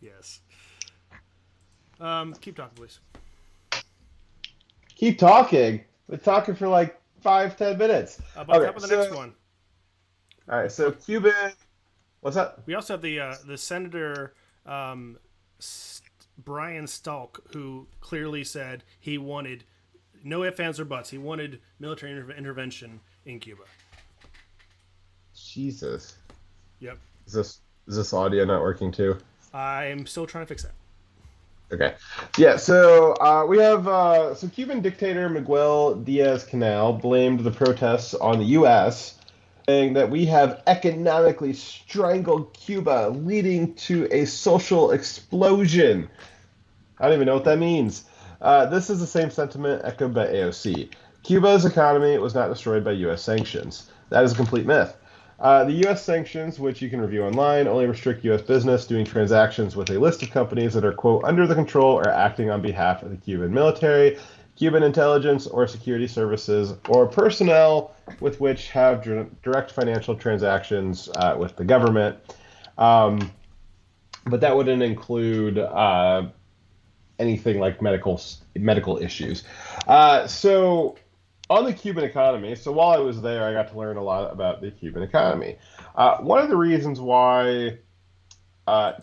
Yes. Keep talking, please. Keep talking. We're talking for like 5-10 minutes. About okay, the next one. All right, so Cuban. What's that? We also have the Senator Brian Stalk, who clearly said he wanted no ifs, ands, or buts. He wanted military intervention in Cuba. Jesus. Yep. Is this audio not working too? I'm still trying to fix that. Okay. Yeah, so we have Cuban dictator Miguel Diaz-Canel blamed the protests on the U.S., saying that we have economically strangled Cuba, leading to a social explosion. I don't even know what that means. This is the same sentiment echoed by AOC. Cuba's economy was not destroyed by U.S. sanctions. That is a complete myth. The U.S. sanctions, which you can review online, only restrict U.S. business doing transactions with a list of companies that are, quote, under the control or acting on behalf of the Cuban military, Cuban intelligence or security services, or personnel with which have direct financial transactions with the government. But that wouldn't include anything like medical issues. So on the Cuban economy, so while I was there, I got to learn a lot about the Cuban economy. One of the reasons why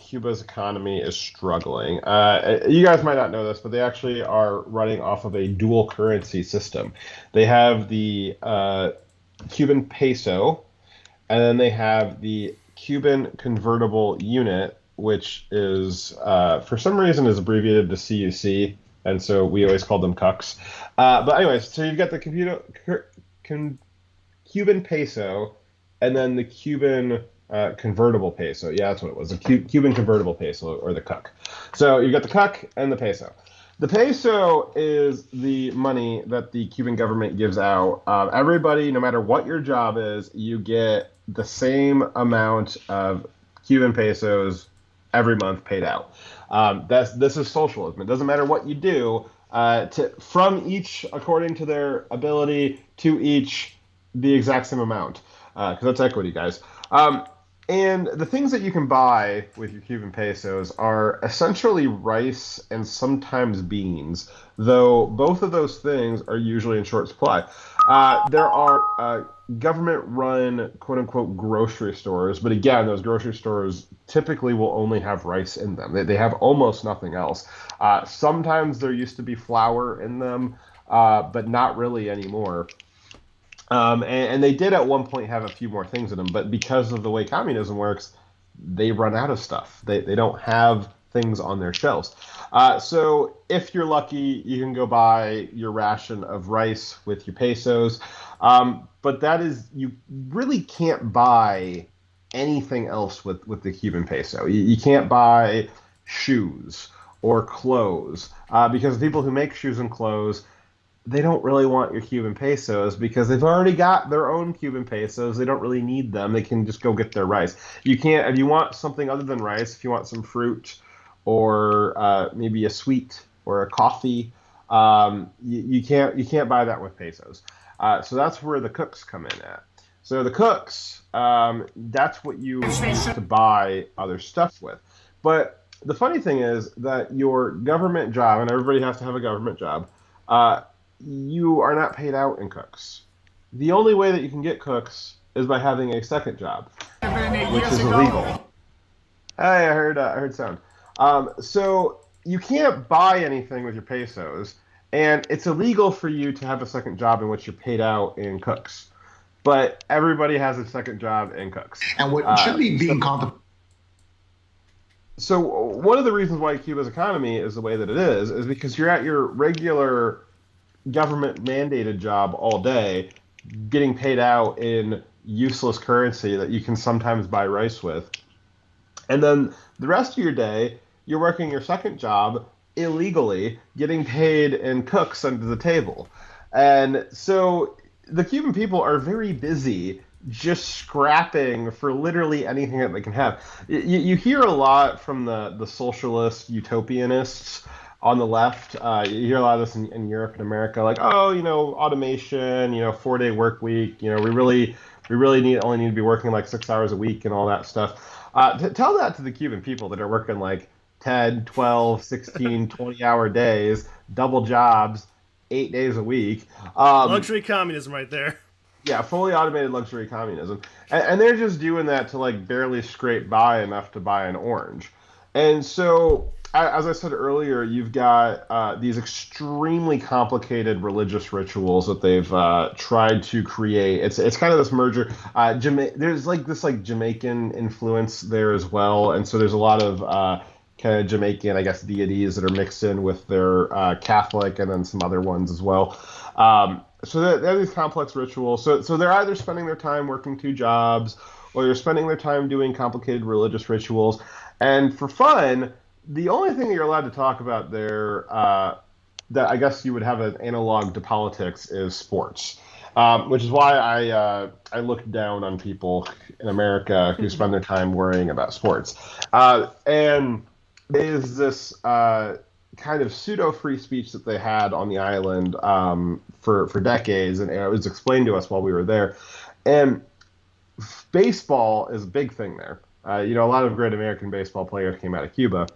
Cuba's economy is struggling, you guys might not know this, but they actually are running off of a dual currency system. They have the Cuban peso, and then they have the Cuban convertible unit, which is, for some reason, is abbreviated to CUC. And so we always call them cucks. But anyways, so you've got the Cuban peso, and then the Cuban convertible peso. Yeah, that's what it was. The Cuban convertible peso, or the cuck. So you've got the cuck and the peso. The peso is the money that the Cuban government gives out. Everybody, no matter what your job is, you get the same amount of Cuban pesos every month paid out. This is socialism. It doesn't matter what you do. from each according to their ability to each the exact same amount, because that's equity, guys. And the things that you can buy with your Cuban pesos are essentially rice and sometimes beans, though both of those things are usually in short supply. There are government-run quote-unquote grocery stores, but again, those grocery stores typically will only have rice in them. They have almost nothing else. Sometimes there used to be flour in them, but not really anymore. And they did at one point have a few more things in them, but because of the way communism works, they run out of stuff. They don't have things on their shelves. So if you're lucky, you can go buy your ration of rice with your pesos. But that is, you really can't buy anything else with the Cuban peso. You can't buy shoes or clothes because the people who make shoes and clothes, they don't really want your Cuban pesos because they've already got their own Cuban pesos. They don't really need them. They can just go get their rice. You can't, if you want something other than rice, if you want some fruit or maybe a sweet or a coffee, you can't buy that with pesos. So that's where the cooks come in at. So the cooks, that's what you use to buy other stuff with. But the funny thing is that your government job, and everybody has to have a government job, you are not paid out in cooks. The only way that you can get cooks is by having a second job, which is illegal. Hey, I heard sound. So you can't buy anything with your pesos, and it's illegal for you to have a second job in which you're paid out in cooks. But everybody has a second job in cooks. And what should be being contemplated. So one of the reasons why Cuba's economy is the way that it is because you're at your regular government mandated job all day, getting paid out in useless currency that you can sometimes buy rice with. And then the rest of your day, you're working your second job illegally, getting paid in cooks under the table. And so the Cuban people are very busy just scrapping for literally anything that they can have. You hear a lot from the socialist utopianists on the left. You hear a lot of this in Europe and America, like, oh, automation, 4-day work week, we really only need to be working like 6 hours a week and all that stuff. Tell that to the Cuban people that are working like 10, 12, 16, 20-hour days, double jobs, 8 days a week. Luxury communism right there. Yeah, fully automated luxury communism. And they're just doing that to like barely scrape by enough to buy an orange. And so, as I said earlier, you've got these extremely complicated religious rituals that they've tried to create. It's kind of this merger. There's like this like Jamaican influence there as well, and so there's a lot of kind of Jamaican, I guess, deities that are mixed in with their Catholic and then some other ones as well. So they have these complex rituals. So they're either spending their time working 2 jobs, or they're spending their time doing complicated religious rituals. And for fun, the only thing that you're allowed to talk about there that I guess you would have an analog to politics is sports, which is why I look down on people in America who spend their time worrying about sports. And there's this kind of pseudo-free speech that they had on the island for decades, and it was explained to us while we were there. And baseball is a big thing there. A lot of great American baseball players came out of Cuba.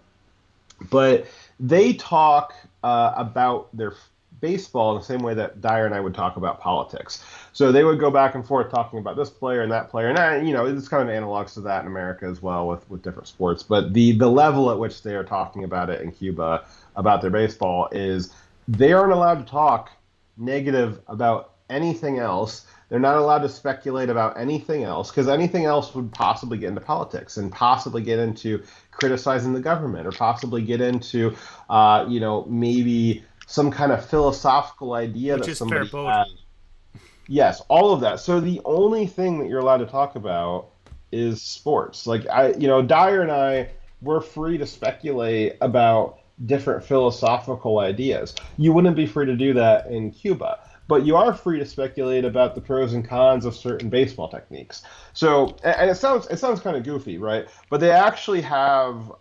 But they talk about their baseball in the same way that Dyer and I would talk about politics. So they would go back and forth talking about this player and that player. And, it's kind of analogs to that in America as well with different sports. But the level at which they are talking about it in Cuba, about their baseball, is they aren't allowed to talk negative about anything else. They're not allowed to speculate about anything else, because anything else would possibly get into politics and possibly get into criticizing the government, or possibly get into, maybe some kind of philosophical idea which that is somebody fair has. Yes, all of that. So the only thing that you're allowed to talk about is sports. Like Dyer and I, we're free to speculate about different philosophical ideas. You wouldn't be free to do that in Cuba. But you are free to speculate about the pros and cons of certain baseball techniques. So, and it sounds kind of goofy, right? But they actually have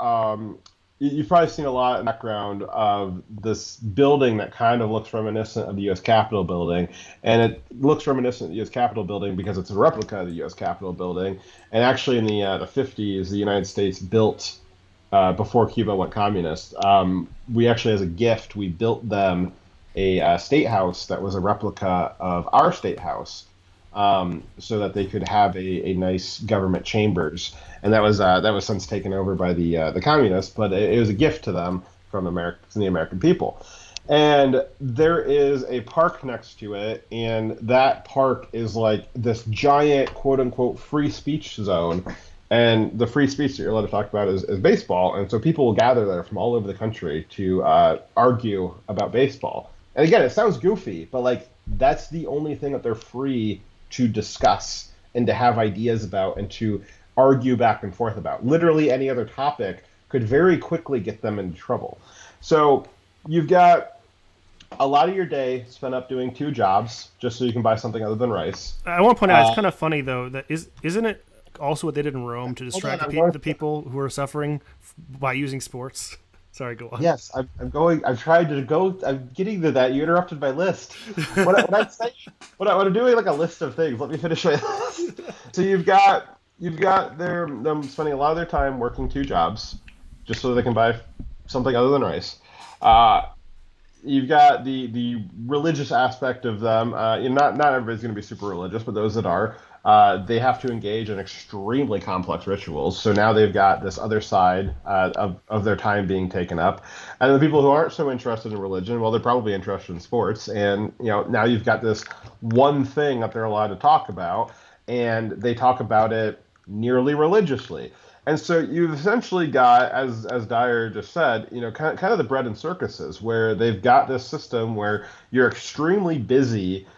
you've probably seen a lot in the background of this building that kind of looks reminiscent of the U.S. Capitol building, and it looks reminiscent of the U.S. Capitol building because it's a replica of the U.S. Capitol building. And actually, in the 50s, the United States built before Cuba went communist. We actually, as a gift, we built them a state house that was a replica of our state house, so that they could have a nice government chambers. And that was since taken over by the communists, but it was a gift to them from America, from the American people. And there is a park next to it, and that park is like this giant quote unquote free speech zone. And the free speech that you're allowed to talk about is baseball. And so people will gather there from all over the country to argue about baseball. And again, it sounds goofy, but like that's the only thing that they're free to discuss and to have ideas about and to argue back and forth about. Literally any other topic could very quickly get them into trouble. So you've got a lot of your day spent up doing two jobs just so you can buy something other than rice. I want to point out it's kind of funny though that isn't it also what they did in Rome to distract the people who are suffering by using sports? Sorry, go on. Yes, I'm going. I'm trying to go. I'm getting to that. You interrupted my list. When I'm doing like a list of things, let me finish my list. So you've got them spending a lot of their time working two jobs, just so they can buy something other than rice. You've got the religious aspect of them. Not everybody's going to be super religious, but those that are, they have to engage in extremely complex rituals. So now they've got this other side of their time being taken up. And the people who aren't so interested in religion, well, they're probably interested in sports. And now you've got this one thing that they're allowed to talk about, and they talk about it nearly religiously. And so you've essentially got, as Dyer just said, kind of the bread and circuses, where they've got this system where you're extremely busy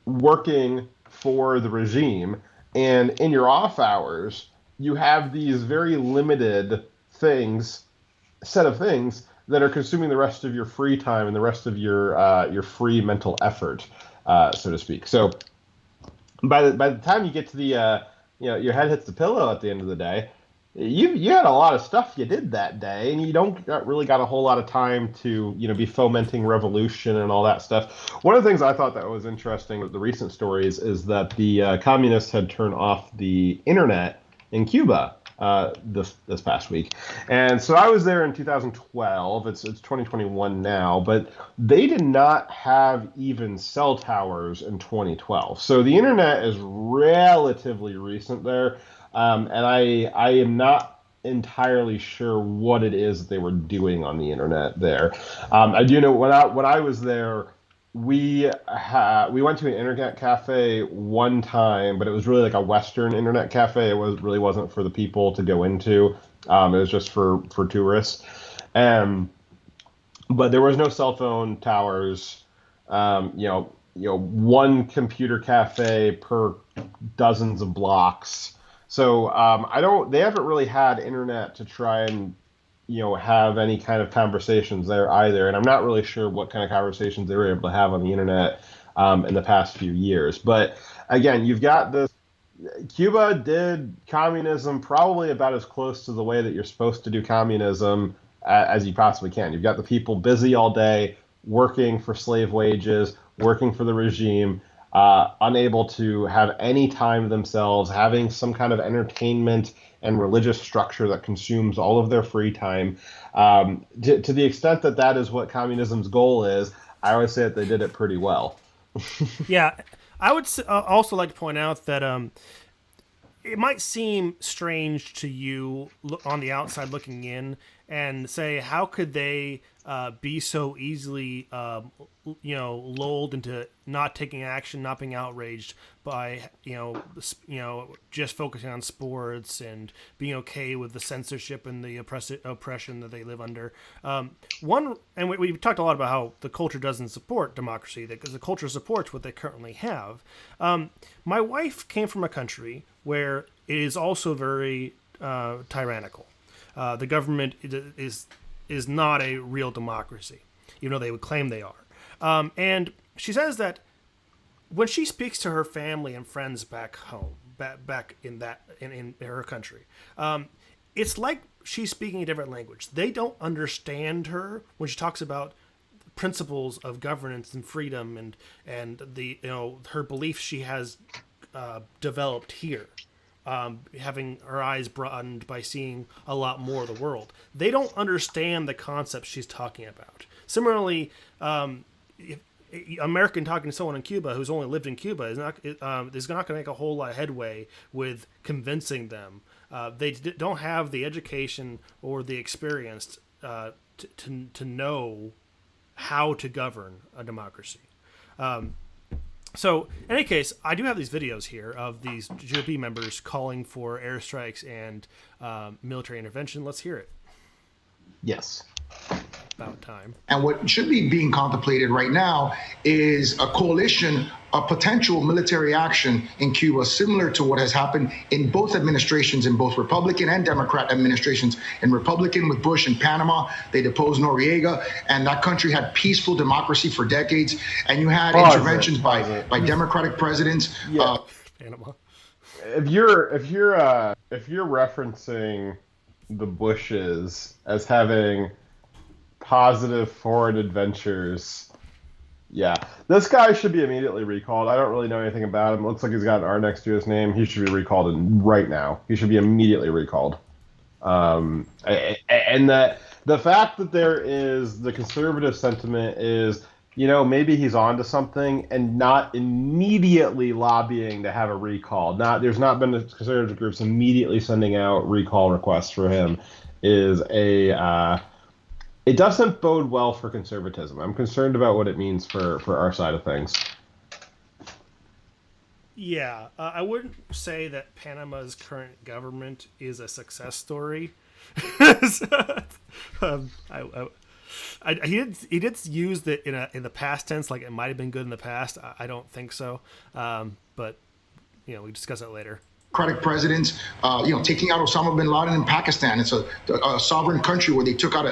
working for the regime, and in your off hours, you have these very limited set of things that are consuming the rest of your free time and the rest of your free mental effort, so to speak. So by the time you get to the your head hits the pillow at the end of the day, you had a lot of stuff you did that day, and you don't really got a whole lot of time to be fomenting revolution and all that stuff. One of the things I thought that was interesting with the recent stories is that the communists had turned off the internet in Cuba this past week, and so I was there in 2012. It's 2021 now, but they did not have even cell towers in 2012. So the internet is relatively recent there. And I am not entirely sure what it is that they were doing on the internet there. I do know when I was there, we went to an internet cafe one time, but it was really like a Western internet cafe. It really wasn't for the people to go into. It was just for tourists. But there was no cell phone towers. One computer cafe per dozens of blocks. So they haven't really had internet to try and have any kind of conversations there either, and I'm not really sure what kind of conversations they were able to have on the internet in the past few years. But again, you've got this. Cuba did communism probably about as close to the way that you're supposed to do communism as you possibly can. You've got the people busy all day, working for slave wages, working for the regime. Unable to have any time themselves, having some kind of entertainment and religious structure that consumes all of their free time. To the extent that is what communism's goal is, I would say that they did it pretty well. Yeah, I would also like to point out that it might seem strange to you on the outside looking in and say, how could they be so easily, lulled into not taking action, not being outraged by, just focusing on sports and being okay with the censorship and the oppression that they live under. We've talked a lot about how the culture doesn't support democracy, because the culture supports what they currently have. My wife came from a country where it is also very tyrannical. The government is not a real democracy, even though they would claim they are. And she says that when she speaks to her family and friends back home, back in her country, it's like she's speaking a different language. They don't understand her when she talks about principles of governance and freedom and the her beliefs she has developed here, having her eyes broadened by seeing a lot more of the world. They don't understand the concepts she's talking about. Similarly, American talking to someone in Cuba who's only lived in Cuba is not going to make a whole lot of headway with convincing them. They don't have the education or the experience to know how to govern a democracy. So, in any case, I do have these videos here of these GOP members calling for airstrikes and military intervention. Let's hear it. Yes. About time. And what should be being contemplated right now is a coalition of potential military action in Cuba, similar to what has happened in both administrations, in both Republican and Democrat administrations. In Republican with Bush in Panama, they deposed Noriega, and that country had peaceful democracy for decades. And you had interventions by Democratic presidents. Yeah. Panama. If you're referencing the Bushes as having positive foreign adventures, yeah, this guy should be immediately recalled. I don't really know anything about him. Looks like he's got an R next to his name. He should be recalled right now. He should be immediately recalled. And that the fact that there is the conservative sentiment is, maybe he's onto something, and not immediately lobbying to have a recall. There's not been conservative groups immediately sending out recall requests for him. It doesn't bode well for conservatism. I'm concerned about what it means for our side of things. Yeah, I wouldn't say that Panama's current government is a success story. He did use it in the past tense, like it might have been good in the past. I don't think so, but we discuss that later. Democratic presidents, taking out Osama bin Laden in Pakistan. It's a sovereign country where they took out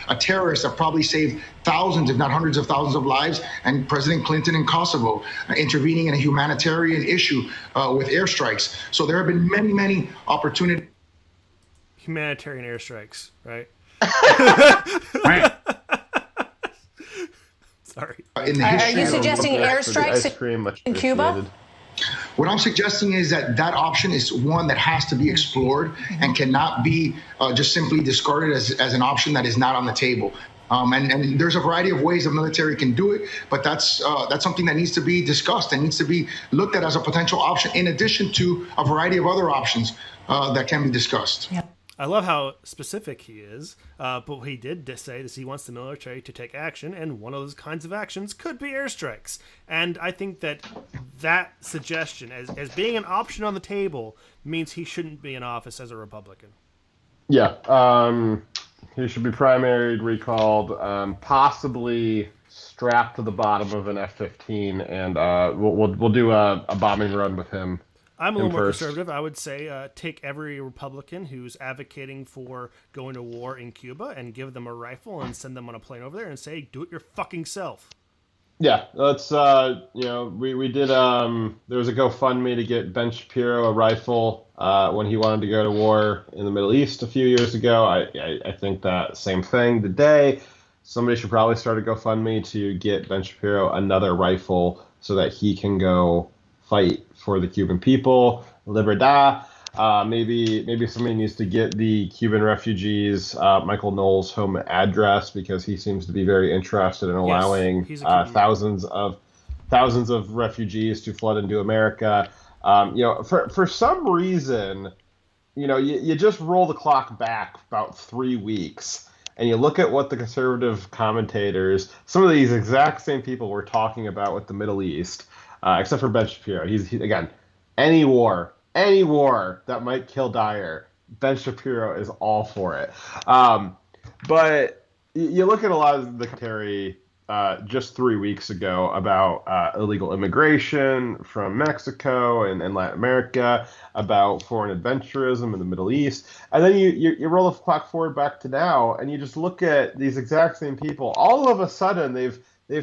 a terrorist that probably saved thousands, if not hundreds of thousands of lives. And President Clinton in Kosovo, intervening in a humanitarian issue with airstrikes. So there have been many, many opportunities. Humanitarian airstrikes, right? Sorry. Are you suggesting airstrikes in Cuba? What I'm suggesting is that option is one that has to be explored and cannot be just simply discarded as an option that is not on the table. And there's a variety of ways the military can do it, but that's something that needs to be discussed and needs to be looked at as a potential option, in addition to a variety of other options that can be discussed. Yeah. I love how specific he is, but what he did say is he wants the military to take action, and one of those kinds of actions could be airstrikes. And I think that suggestion, as being an option on the table, means he shouldn't be in office as a Republican. Yeah, he should be primaried, recalled, possibly strapped to the bottom of an F-15, and we'll do a bombing run with him. I'm a little more conservative. I would say take every Republican who's advocating for going to war in Cuba and give them a rifle and send them on a plane over there and say, do it your fucking self. Yeah, that's, we did, there was a GoFundMe to get Ben Shapiro a rifle when he wanted to go to war in the Middle East a few years ago. I think that same thing today. Somebody should probably start a GoFundMe to get Ben Shapiro another rifle so that he can go fight for the Cuban people. Libertad. Maybe somebody needs to get the Cuban refugees Michael Knowles' home address, because he seems to be very interested in allowing thousands of refugees to flood into America. For some reason, you just roll the clock back about 3 weeks, and you look at what the conservative commentators, some of these exact same people we're talking about with the Middle East, except for Ben Shapiro. He's again, any war that might kill Dyer, Ben Shapiro is all for it. But you look at a lot of the commentary just 3 weeks ago about illegal immigration from Mexico and Latin America, about foreign adventurism in the Middle East, and then you roll the clock forward back to now, and you just look at these exact same people. All of a sudden, they've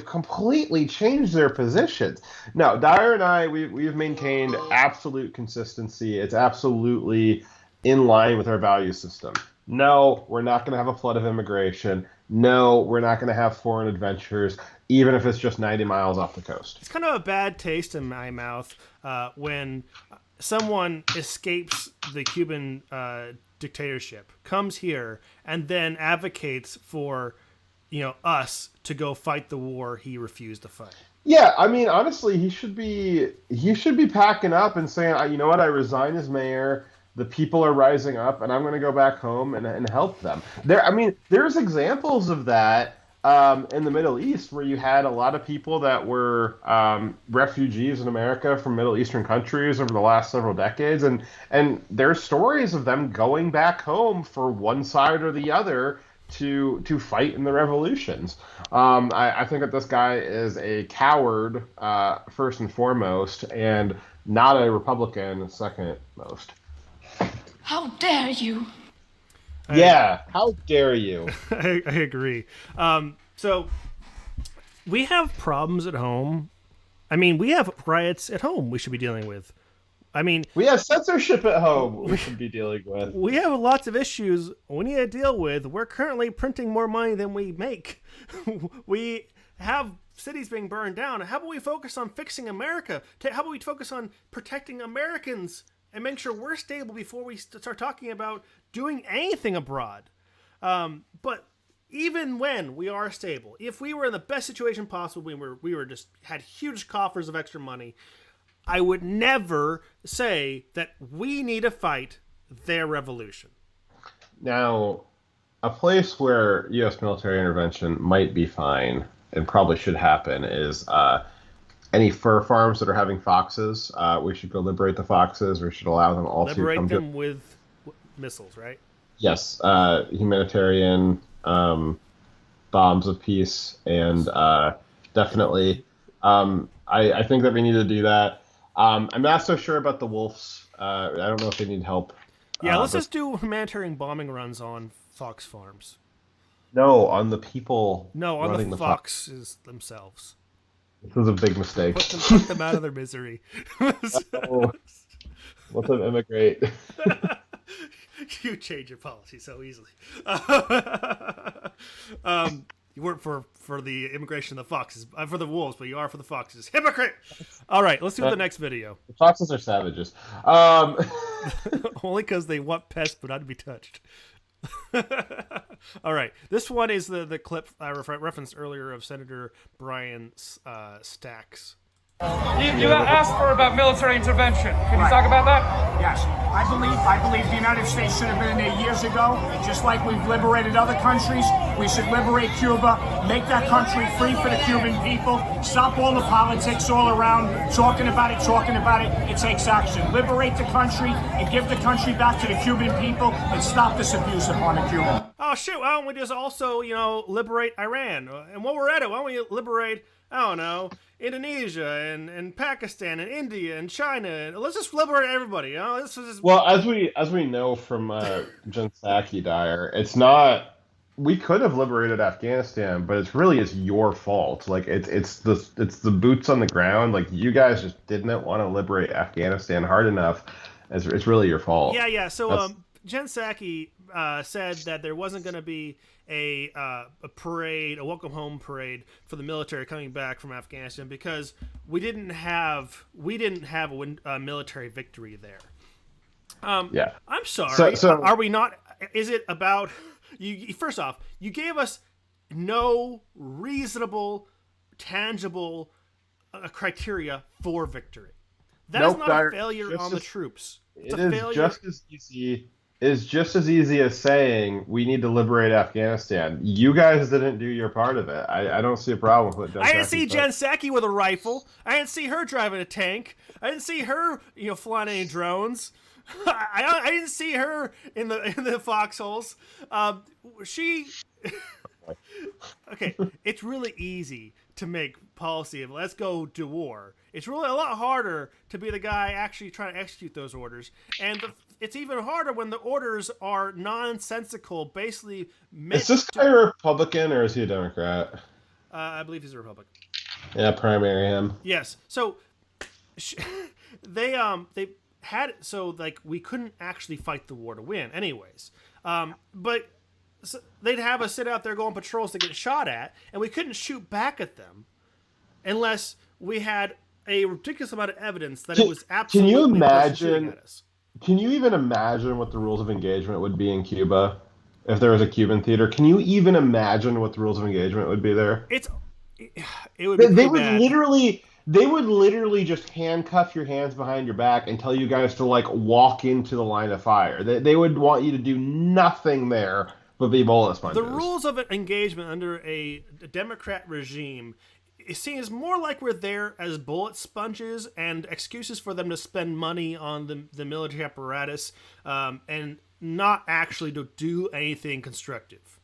completely changed their positions. No, Dyer and I, we've maintained absolute consistency. It's absolutely in line with our value system. No, we're not going to have a flood of immigration. No, we're not going to have foreign adventures, even if it's just 90 miles off the coast. It's kind of a bad taste in my mouth when someone escapes the Cuban dictatorship, comes here, and then advocates for, us to go fight the war he refused to fight. Yeah, I mean, honestly, he should be packing up and saying, you know what, I resign as mayor. The people are rising up, and I'm going to go back home and help them. There's examples of that in the Middle East where you had a lot of people that were refugees in America from Middle Eastern countries over the last several decades, and there's stories of them going back home for one side or the other to fight in the revolutions. I think that this guy is a coward first and foremost, and not a Republican second most. How dare you? Yeah, how dare you? I agree. So we have problems at home. I mean, we have riots at home we should be dealing with. I mean, we have censorship at home we should be dealing with. We have lots of issues we need to deal with. We're currently printing more money than we make. We have cities being burned down. How about we focus on fixing America? How about we focus on protecting Americans and make sure we're stable before we start talking about doing anything abroad? But even when we are stable, if we were in the best situation possible, we were just had huge coffers of extra money, I would never say that we need to fight their revolution. Now, a place where U.S. military intervention might be fine and probably should happen is any fur farms that are having foxes. We should go liberate the foxes. We should allow them all to come liberate them with missiles, right? Yes, humanitarian bombs of peace, and definitely, I think that we need to do that. I'm not so sure about the wolves. I don't know if they need help. Yeah, let's just do humanitarian bombing runs on fox farms. No, on the people. No, on the foxes themselves. This was a big mistake. Put them out of their misery. Oh, let them immigrate. You change your policy so easily. You weren't for the immigration of the foxes, for the wolves, but you are for the foxes. Hypocrite! All right, let's do the next video. The foxes are savages. Only because they want pests but not to be touched. All right, this one is the clip I referenced earlier of Senator Brian Stacks. You asked for about military intervention. Can you talk about that? Yes. I believe the United States should have been there years ago. Just like we've liberated other countries, we should liberate Cuba, make that country free for the Cuban people, stop all the politics all around, talking about it. It takes action. Liberate the country and give the country back to the Cuban people and stop this abuse upon the Cubans. Oh, shoot. Why don't we just also, liberate Iran? And while we're at it, why don't we liberate, I don't know, Indonesia and Pakistan and India and China? Let's just liberate everybody. Well, as we know from Jen Psaki Dyer, it's not. We could have liberated Afghanistan, but it's your fault. Like it's the boots on the ground. Like you guys just didn't want to liberate Afghanistan hard enough. It's really your fault. Yeah. So Jen Psaki said that there wasn't going to be a parade, a welcome home parade for the military coming back from Afghanistan because we didn't have a military victory there. Yeah. I'm sorry. So are we not? Is it about you? First off, you gave us no reasonable, tangible criteria for victory. That's not a failure on the troops. It's a failure. Is just as easy as saying we need to liberate Afghanistan. You guys didn't do your part of it. I don't see a problem with it. I didn't see Jen Psaki with a rifle. I didn't see her driving a tank. I didn't see her, flying any drones. I didn't see her in the foxholes. Okay, it's really easy to make policy of let's go to war. It's really a lot harder to be the guy actually trying to execute those orders. And it's even harder when the orders are nonsensical, basically. Is this guy a Republican or is he a Democrat? I believe he's a Republican. Yeah, primary him. Yes. So they had it so like we couldn't actually fight the war to win, anyways. But so they'd have us sit out there go on patrols to get shot at, and we couldn't shoot back at them unless we had a ridiculous amount of evidence that it was absolutely. Can you imagine? Can you even imagine what the rules of engagement would be in Cuba if there was a Cuban theater? Can you even imagine what the rules of engagement would be there? It would be they would bad. They would literally just handcuff your hands behind your back and tell you guys to like walk into the line of fire. They would want you to do nothing there but be bullet sponges. The rules of engagement under a Democrat regime, it seems more like we're there as bullet sponges and excuses for them to spend money on the military apparatus, and not actually to do anything constructive.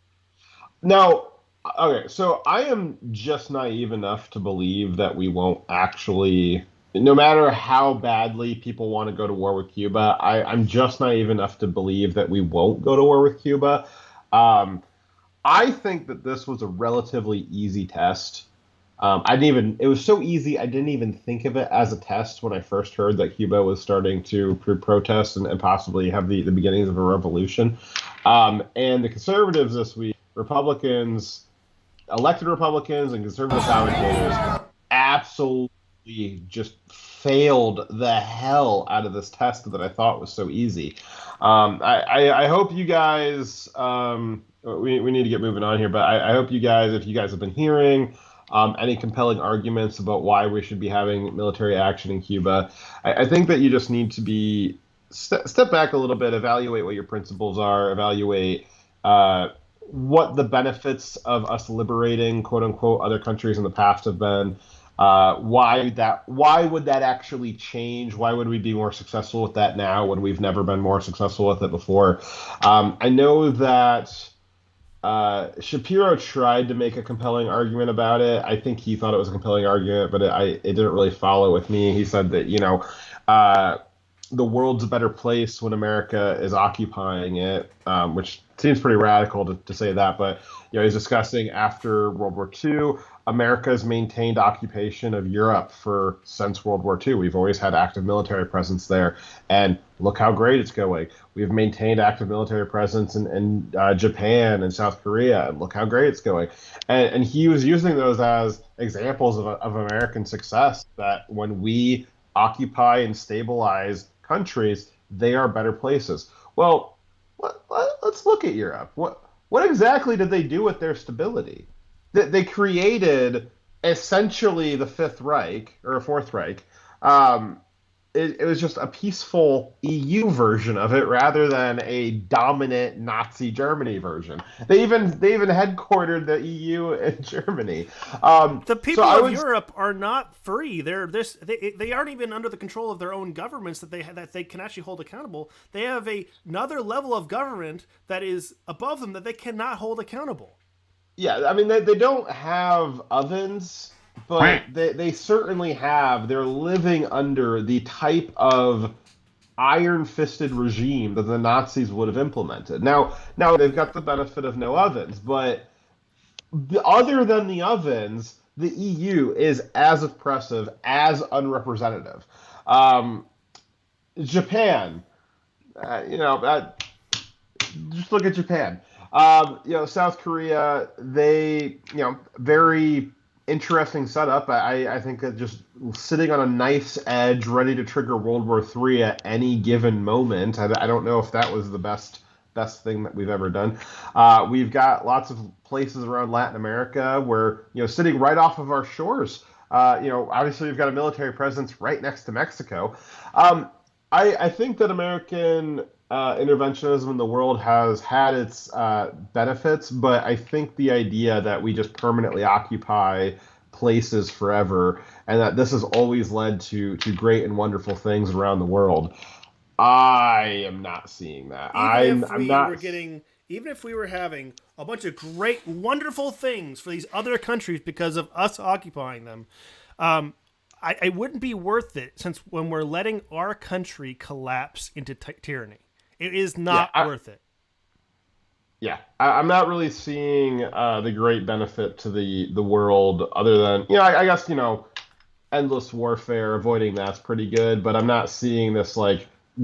Now, okay, so I am just naive enough to believe that we won't actually, no matter how badly people want to go to war with Cuba, I'm just naive enough to believe that we won't go to war with Cuba. I think that this was a relatively easy test. It was so easy, I didn't even think of it as a test when I first heard that Cuba was starting to protest and possibly have the beginnings of a revolution. And the conservatives this week, elected Republicans and conservative commentators absolutely just failed the hell out of this test that I thought was so easy. I hope you guys, we need to get moving on here, but I hope you guys, if you guys have been hearing any compelling arguments about why we should be having military action in Cuba, I think that you just need to be step back a little bit, evaluate what your principles are, evaluate what the benefits of us liberating, quote unquote, other countries in the past have been. Why would that actually change? Why would we be more successful with that now when we've never been more successful with it before? I know that Shapiro tried to make a compelling argument about it. I think he thought it was a compelling argument, but it didn't really follow with me. He said that, the world's a better place when America is occupying it, which seems pretty radical to say that. But he's discussing after World War II, America's maintained occupation of Europe since World War II. We've always had active military presence there, and look how great it's going. We've maintained active military presence in Japan and South Korea, and look how great it's going. And he was using those as examples of American success, that when we occupy and stabilize countries, they are better places. Well, let's look at Europe. What exactly did they do with their stability? They created essentially the Fifth Reich or a Fourth Reich. It was just a peaceful EU version of it rather than a dominant Nazi Germany version. They even headquartered the EU in Germany. The people of Europe are not free. They aren't even under the control of their own governments that they can actually hold accountable. They have another level of government that is above them that they cannot hold accountable. Yeah, I mean they don't have ovens. But they certainly have. They're living under the type of iron-fisted regime that the Nazis would have implemented. Now they've got the benefit of no ovens, but other than the ovens, the EU is as oppressive, as unrepresentative. Japan, just look at Japan. South Korea, they, very interesting setup. I think that just sitting on a knife's edge, ready to trigger World War III at any given moment. I don't know if that was the best thing that we've ever done. We've got lots of places around Latin America where, sitting right off of our shores, obviously we've got a military presence right next to Mexico. I think that American interventionism in the world has had its benefits, but I think the idea that we just permanently occupy places forever and that this has always led to great and wonderful things around the world, I am not seeing that. Even if we were having a bunch of great, wonderful things for these other countries because of us occupying them, I wouldn't be worth it, since when we're letting our country collapse into tyranny. It is not worth it. Yeah, I'm not really seeing the great benefit to the world other than, I guess, endless warfare, avoiding that's pretty good, but I'm not seeing this,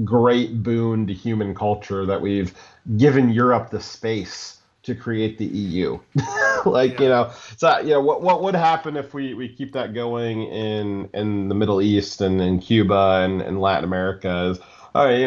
great boon to human culture that we've given Europe the space to create the EU. What would happen if we keep that going in the Middle East and in Cuba and Latin America is,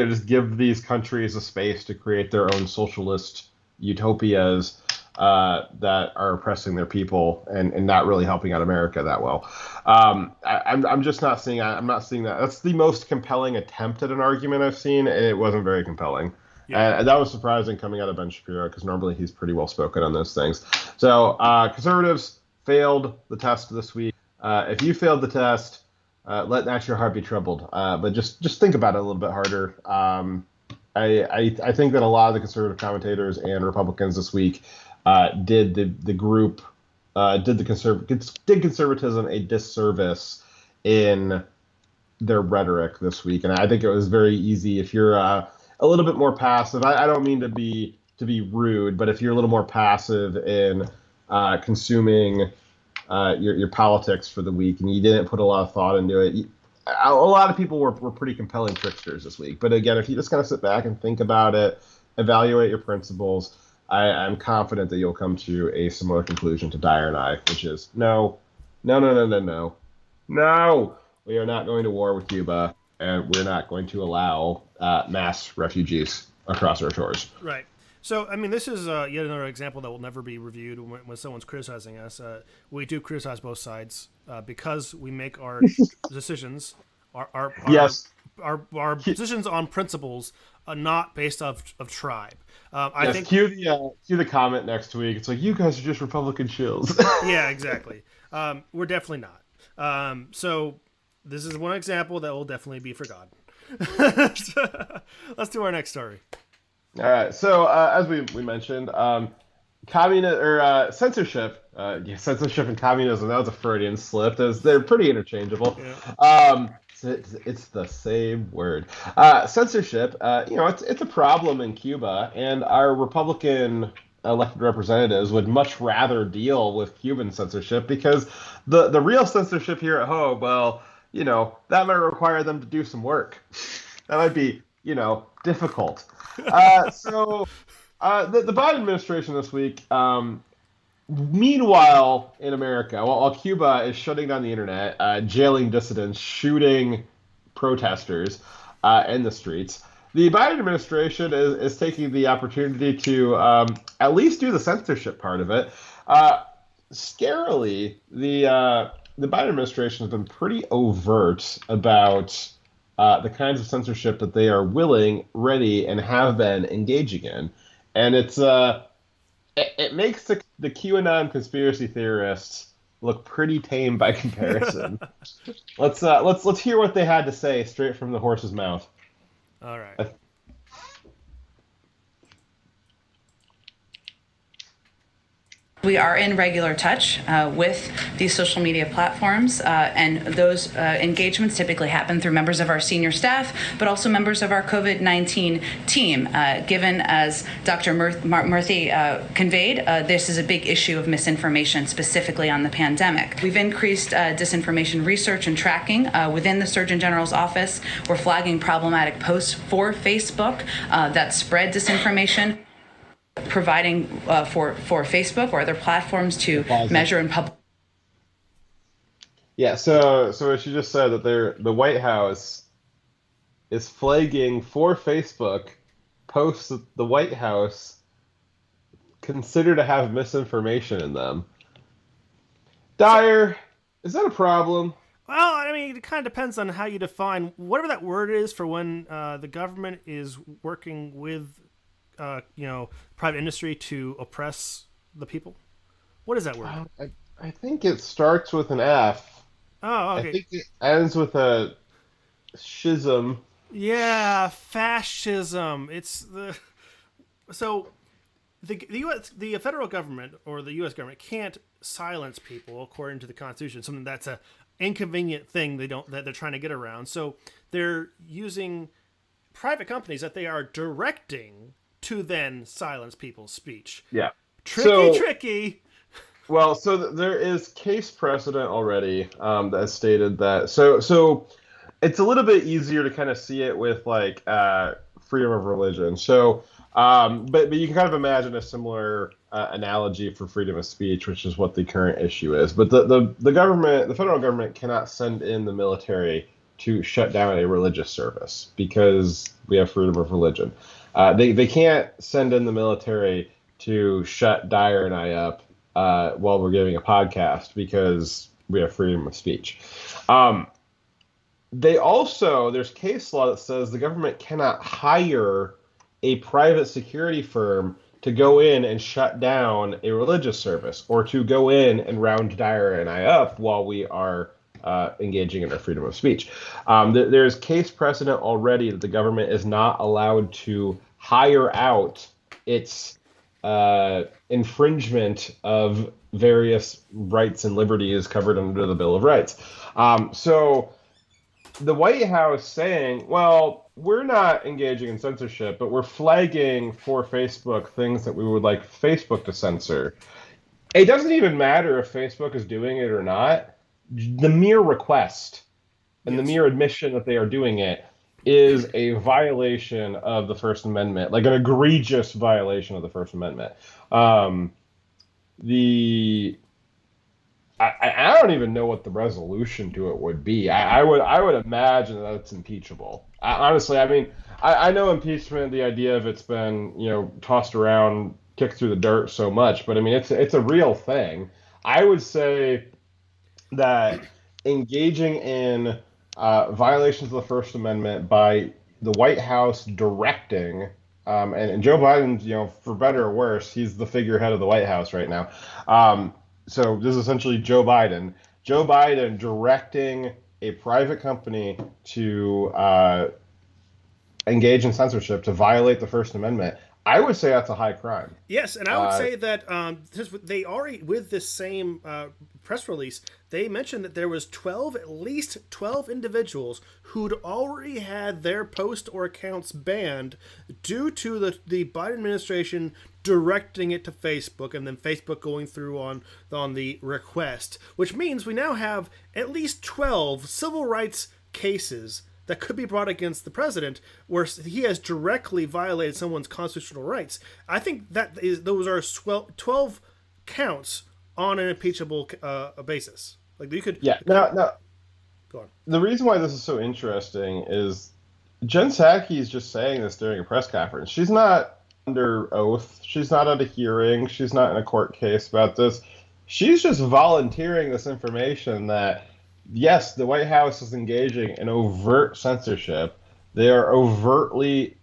just give these countries a space to create their own socialist utopias that are oppressing their people and not really helping out America that well. I'm just not seeing. I'm not seeing that. That's the most compelling attempt at an argument I've seen, and it wasn't very compelling. Yeah. And that was surprising coming out of Ben Shapiro because normally he's pretty well spoken on those things. So conservatives failed the test this week. If you failed the test, let not your heart be troubled. But just think about it a little bit harder. I think that a lot of the conservative commentators and Republicans this week did conservatism a disservice in their rhetoric this week, and I think it was very easy if you're a little bit more passive. I don't mean to be rude, but if you're a little more passive in consuming your politics for the week and you didn't put a lot of thought into it, a lot of people were pretty compelling tricksters this week. But again, if you just kind of sit back and think about it, evaluate your principles, I'm confident that you'll come to a similar conclusion to Dyer and I, which is no. We are not going to war with Cuba, and we're not going to allow mass refugees across our shores. Right. So, I mean, this is yet another example that will never be reviewed when someone's criticizing us. We do criticize both sides because we make our decisions, our decisions on principles, not based off of tribe. I think cue the comment next week. It's like, you guys are just Republican shills. Yeah, exactly. We're definitely not. So this is one example that will definitely be forgotten. Let's do our next story. All right. So as we mentioned, censorship. Censorship and communism. That was a Freudian slip. They're pretty interchangeable. Yeah. It's the same word. Censorship, it's a problem in Cuba, and our Republican elected representatives would much rather deal with Cuban censorship because the real censorship here at home, well, that might require them to do some work. That might be, difficult. So the Biden administration this week, meanwhile, in America, while Cuba is shutting down the internet, jailing dissidents, shooting protesters in the streets, the Biden administration is taking the opportunity to at least do the censorship part of it. Scarily, the Biden administration has been pretty overt about the kinds of censorship that they are willing, ready, and have been engaging in, and it makes the QAnon conspiracy theorists look pretty tame by comparison. Let's hear what they had to say straight from the horse's mouth. All right. We are in regular touch with these social media platforms, and those engagements typically happen through members of our senior staff, but also members of our COVID-19 team. Given, as Dr. Murthy conveyed, this is a big issue of misinformation, specifically on the pandemic. We've increased disinformation research and tracking within the Surgeon General's office. We're flagging problematic posts for Facebook that spread disinformation, providing for Facebook or other platforms to measure and publish. Yeah, so she just said that the White House is flagging for Facebook posts that the White House consider to have misinformation in them. Dyer, is that a problem? Well, I mean, it kind of depends on how you define whatever that word is for when the government is working with private industry to oppress the people. What is that word? I think it starts with an F. Oh, okay. I think it ends with a schism. Yeah, fascism. The federal government or the U.S. government can't silence people according to the Constitution. Something that's a inconvenient thing that they're trying to get around. So they're using private companies that they are directing to then silence people's speech. Yeah. Tricky. Well, so there is case precedent already that has stated that. So it's a little bit easier to kind of see it with like freedom of religion. So, but you can kind of imagine a similar analogy for freedom of speech, which is what the current issue is. But the government, the federal government, cannot send in the military to shut down a religious service because we have freedom of religion. They can't send in the military to shut Dyer and I up while we're giving a podcast because we have freedom of speech. There's case law that says the government cannot hire a private security firm to go in and shut down a religious service or to go in and round Dyer and I up while we are engaging in our freedom of speech. There's case precedent already that the government is not allowed to hire out its infringement of various rights and liberties covered under the Bill of Rights. So the White House saying, well, we're not engaging in censorship, but we're flagging for Facebook things that we would like Facebook to censor. It doesn't even matter if Facebook is doing it or not. The mere request and the mere admission that they are doing it is a violation of the First Amendment, like an egregious violation of the First Amendment. I don't even know what the resolution to it would be. I would imagine that it's impeachable. Honestly, I mean, I know impeachment, the idea of it's been, tossed around, kicked through the dirt so much, but I mean, it's a real thing. I would say that engaging in violations of the First Amendment by the White House directing, and Joe Biden, for better or worse, he's the figurehead of the White House right now. So this is essentially Joe Biden directing a private company to engage in censorship, to violate the First Amendment. I would say that's a high crime. Yes, and I would say that they already, with this same press release, they mentioned that there was at least 12 individuals who'd already had their post or accounts banned due to the Biden administration directing it to Facebook and then Facebook going through on the request, which means we now have at least 12 civil rights cases that could be brought against the president where he has directly violated someone's constitutional rights. I think those are 12 counts on an impeachable basis. Like you could. Yeah. Now, go on. The reason why this is so interesting is Jen Psaki is just saying this during a press conference. She's not under oath. She's not at a hearing. She's not in a court case about this. She's just volunteering this information that, yes, the White House is engaging in overt censorship. They are overtly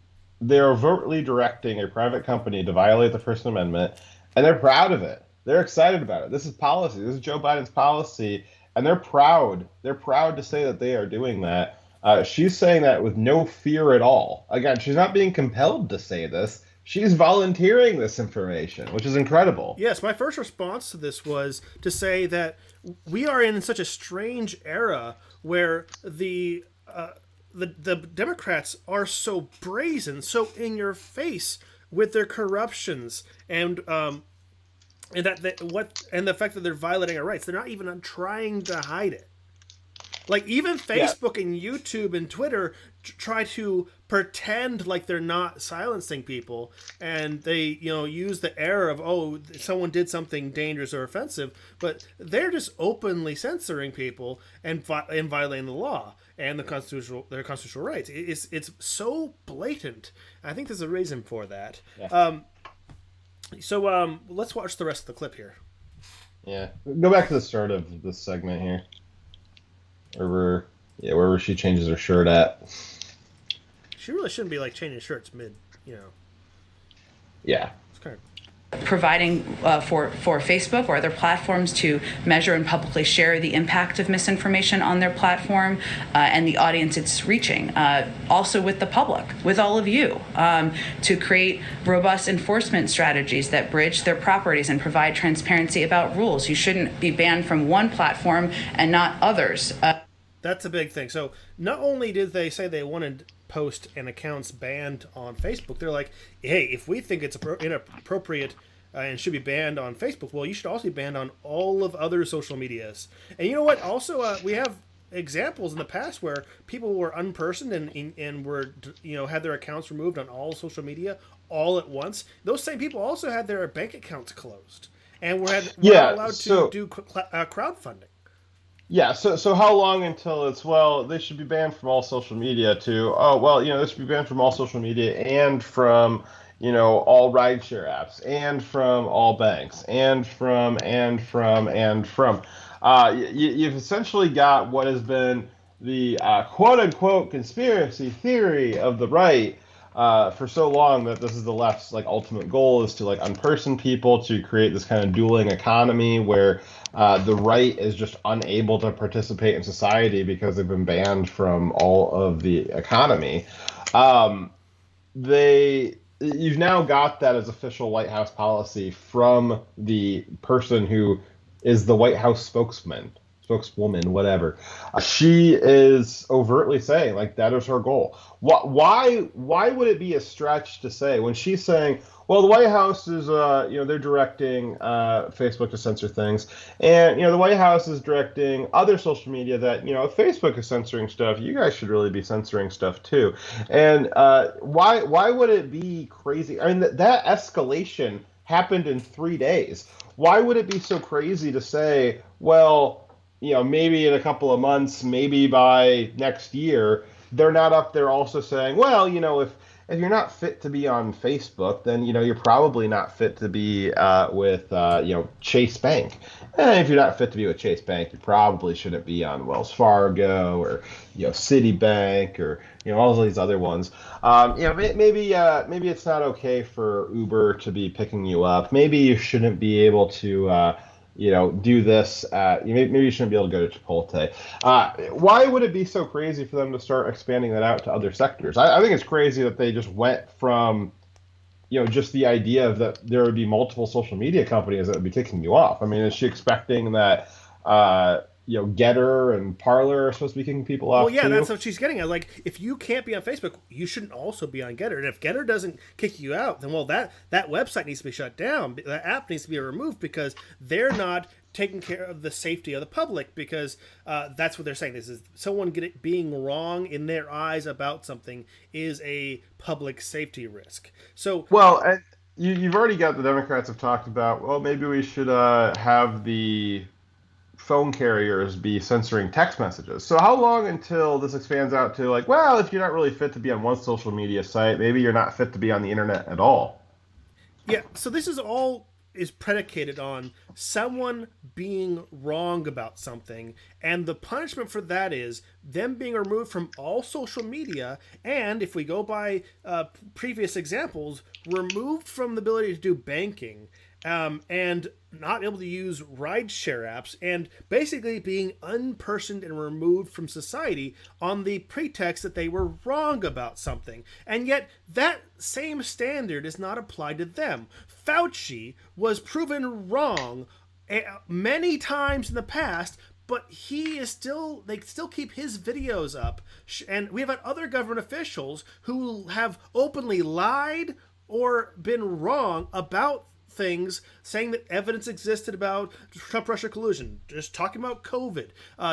directing a private company to violate the First Amendment, and they're proud of it. They're excited about it. This is policy. This is Joe Biden's policy, and they're proud. They're proud to say that they are doing that. She's saying that with no fear at all. Again, she's not being compelled to say this. She's volunteering this information, which is incredible. Yes, my first response to this was to say that we are in such a strange era where the Democrats are so brazen, so in your face with their corruptions and the fact that they're violating our rights. They're not even trying to hide it. Like even Facebook and YouTube and Twitter try to pretend like they're not silencing people, and they use the air of someone did something dangerous or offensive, but they're just openly censoring people and violating the law and their constitutional rights. It's so blatant. I think there's a reason for that. Yeah. So let's watch the rest of the clip here. Yeah, go back to the start of this segment here. Wherever she changes her shirt at. She really shouldn't be changing shirts mid, Yeah. It's kind of providing for Facebook or other platforms to measure and publicly share the impact of misinformation on their platform and the audience it's reaching. Also with the public, with all of you, to create robust enforcement strategies that bridge their properties and provide transparency about rules. You shouldn't be banned from one platform and not others. That's a big thing. So not only did they say they wanted post and accounts banned on Facebook, they're like, hey, if we think it's inappropriate and should be banned on Facebook, well, you should also be banned on all of other social medias. And you know what? Also, we have examples in the past where people were unpersoned and were, had their accounts removed on all social media all at once. Those same people also had their bank accounts closed and were allowed to do crowdfunding. Yeah, so how long until it's, well, they should be banned from all social media to, oh, well, they should be banned from all social media and from, all rideshare apps and from all banks and from. You've essentially got what has been the quote-unquote conspiracy theory of the right for so long that this is the left's ultimate goal, is to unperson people, to create this kind of dueling economy where the right is just unable to participate in society because they've been banned from all of the economy. You've now got that as official White House policy from the person who is the White House spokeswoman, whatever. She is overtly saying that is her goal. Why would it be a stretch to say, when she's saying, well, the White House is, they're directing Facebook to censor things, and the White House is directing other social media that, if Facebook is censoring stuff, you guys should really be censoring stuff too. And why would it be crazy? I mean, that escalation happened in 3 days. Why would it be so crazy to say, well, maybe in a couple of months, maybe by next year, they're not up there also saying, well, if you're not fit to be on Facebook, then, you're probably not fit to be with, Chase Bank. And if you're not fit to be with Chase Bank, you probably shouldn't be on Wells Fargo or, Citibank or, all of these other ones. Maybe it's not okay for Uber to be picking you up. Maybe you shouldn't be able to, do this. Maybe you shouldn't be able to go to Chipotle. Why would it be so crazy for them to start expanding that out to other sectors? I think it's crazy that they just went from, just the idea of that there would be multiple social media companies that would be kicking you off. I mean, is she expecting that, Getter and Parler are supposed to be kicking people off? Well, yeah, too? That's what she's getting at. If you can't be on Facebook, you shouldn't also be on Getter. And if Getter doesn't kick you out, then, well, that website needs to be shut down. That app needs to be removed because they're not taking care of the safety of the public, because that's what they're saying. This is someone being wrong in their eyes about something is a public safety risk. So, well, and you've already got the Democrats have talked about, well, maybe we should have the phone carriers be censoring text messages. So how long until this expands out to well, if you're not really fit to be on one social media site, maybe you're not fit to be on the internet at all? Yeah, so this is predicated on someone being wrong about something, and the punishment for that is them being removed from all social media, and if we go by previous examples, removed from the ability to do banking, and not able to use rideshare apps, and basically being unpersoned and removed from society on the pretext that they were wrong about something. And yet that same standard is not applied to them. Fauci was proven wrong many times in the past, but they still keep his videos up. And we have had other government officials who have openly lied or been wrong about things, saying that evidence existed about Trump-Russia collusion, just talking about COVID,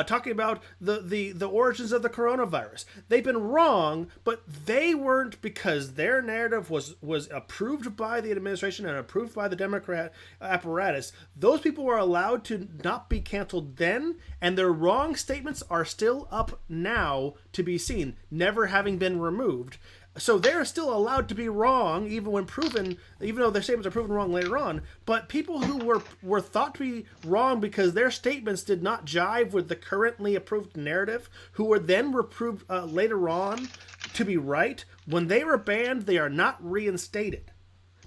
talking about the origins of the coronavirus. They've been wrong, but they weren't, because their narrative was approved by the administration and approved by the Democrat apparatus. Those people were allowed to not be canceled then, and their wrong statements are still up now to be seen, never having been removed. So they're still allowed to be wrong, even though their statements are proven wrong later on. But people who were thought to be wrong because their statements did not jive with the currently approved narrative, who were then reproved later on to be right, when they were banned, they are not reinstated.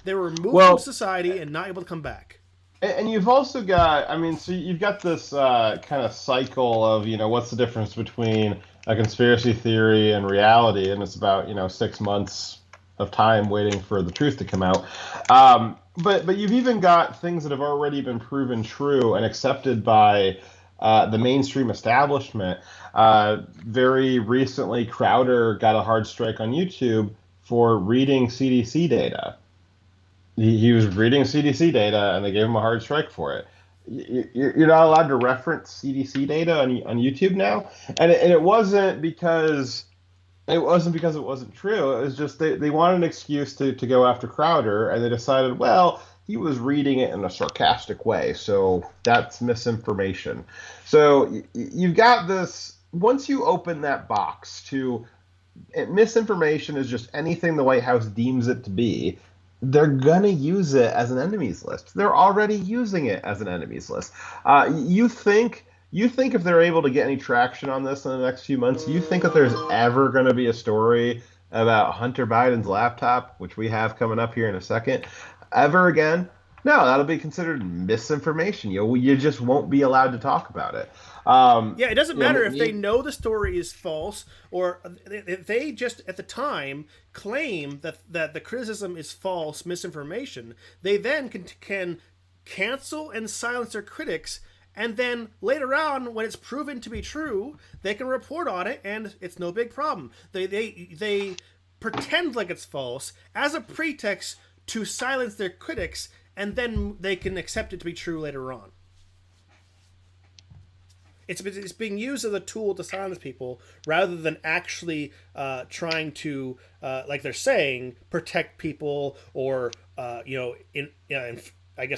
They were removed from society and not able to come back. And you've also got, so you've got this kind of cycle of, what's the difference between a conspiracy theory and reality, and it's about 6 months of time waiting for the truth to come out. But you've even got things that have already been proven true and accepted by the mainstream establishment. Very recently, Crowder got a hard strike on YouTube for reading CDC data. He was reading CDC data, and they gave him a hard strike for it. you're not allowed to reference CDC data on YouTube now, and it wasn't because it wasn't true. It was just they wanted an excuse to go after Crowder, and they decided, well, he was reading it in a sarcastic way, so that's misinformation. So you've got this. Once you open that box to misinformation is just anything the White House deems it to be, they're going to use it as an enemies list. They're already using it as an enemies list. You think if they're able to get any traction on this in the next few months, you think that there's ever going to be a story about Hunter Biden's laptop, which we have coming up here in a second, ever again? No, that'll be considered misinformation. You just won't be allowed to talk about it. It doesn't matter if they know the story is false, or if they just at the time claim that the criticism is false, misinformation. They then can cancel and silence their critics, and then later on, when it's proven to be true, they can report on it, and it's no big problem. They pretend like it's false as a pretext to silence their critics, and then they can accept it to be true later on. It's being used as a tool to silence people rather than actually trying to, like they're saying, protect people or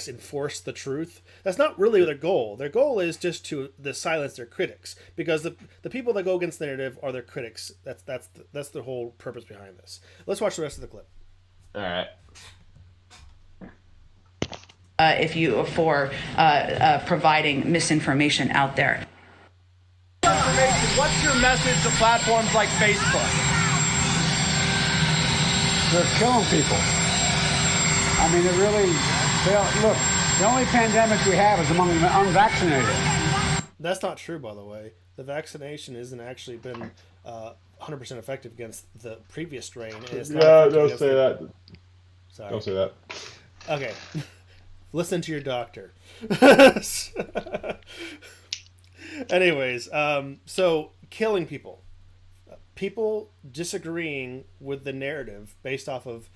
enforce the truth. That's not really their goal. Their goal is just to silence their critics, because the people that go against the narrative are their critics. That's the whole purpose behind this. Let's watch the rest of the clip. All right. For providing misinformation out there. What's your message to platforms like Facebook? They're killing people. I mean, look, the only pandemic we have is among the unvaccinated. That's not true, by the way. The vaccination hasn't actually been 100% effective against the previous strain. Don't say that. Sorry. Don't say that. Okay. Listen to your doctor. Anyways, so killing people. People disagreeing with the narrative based off of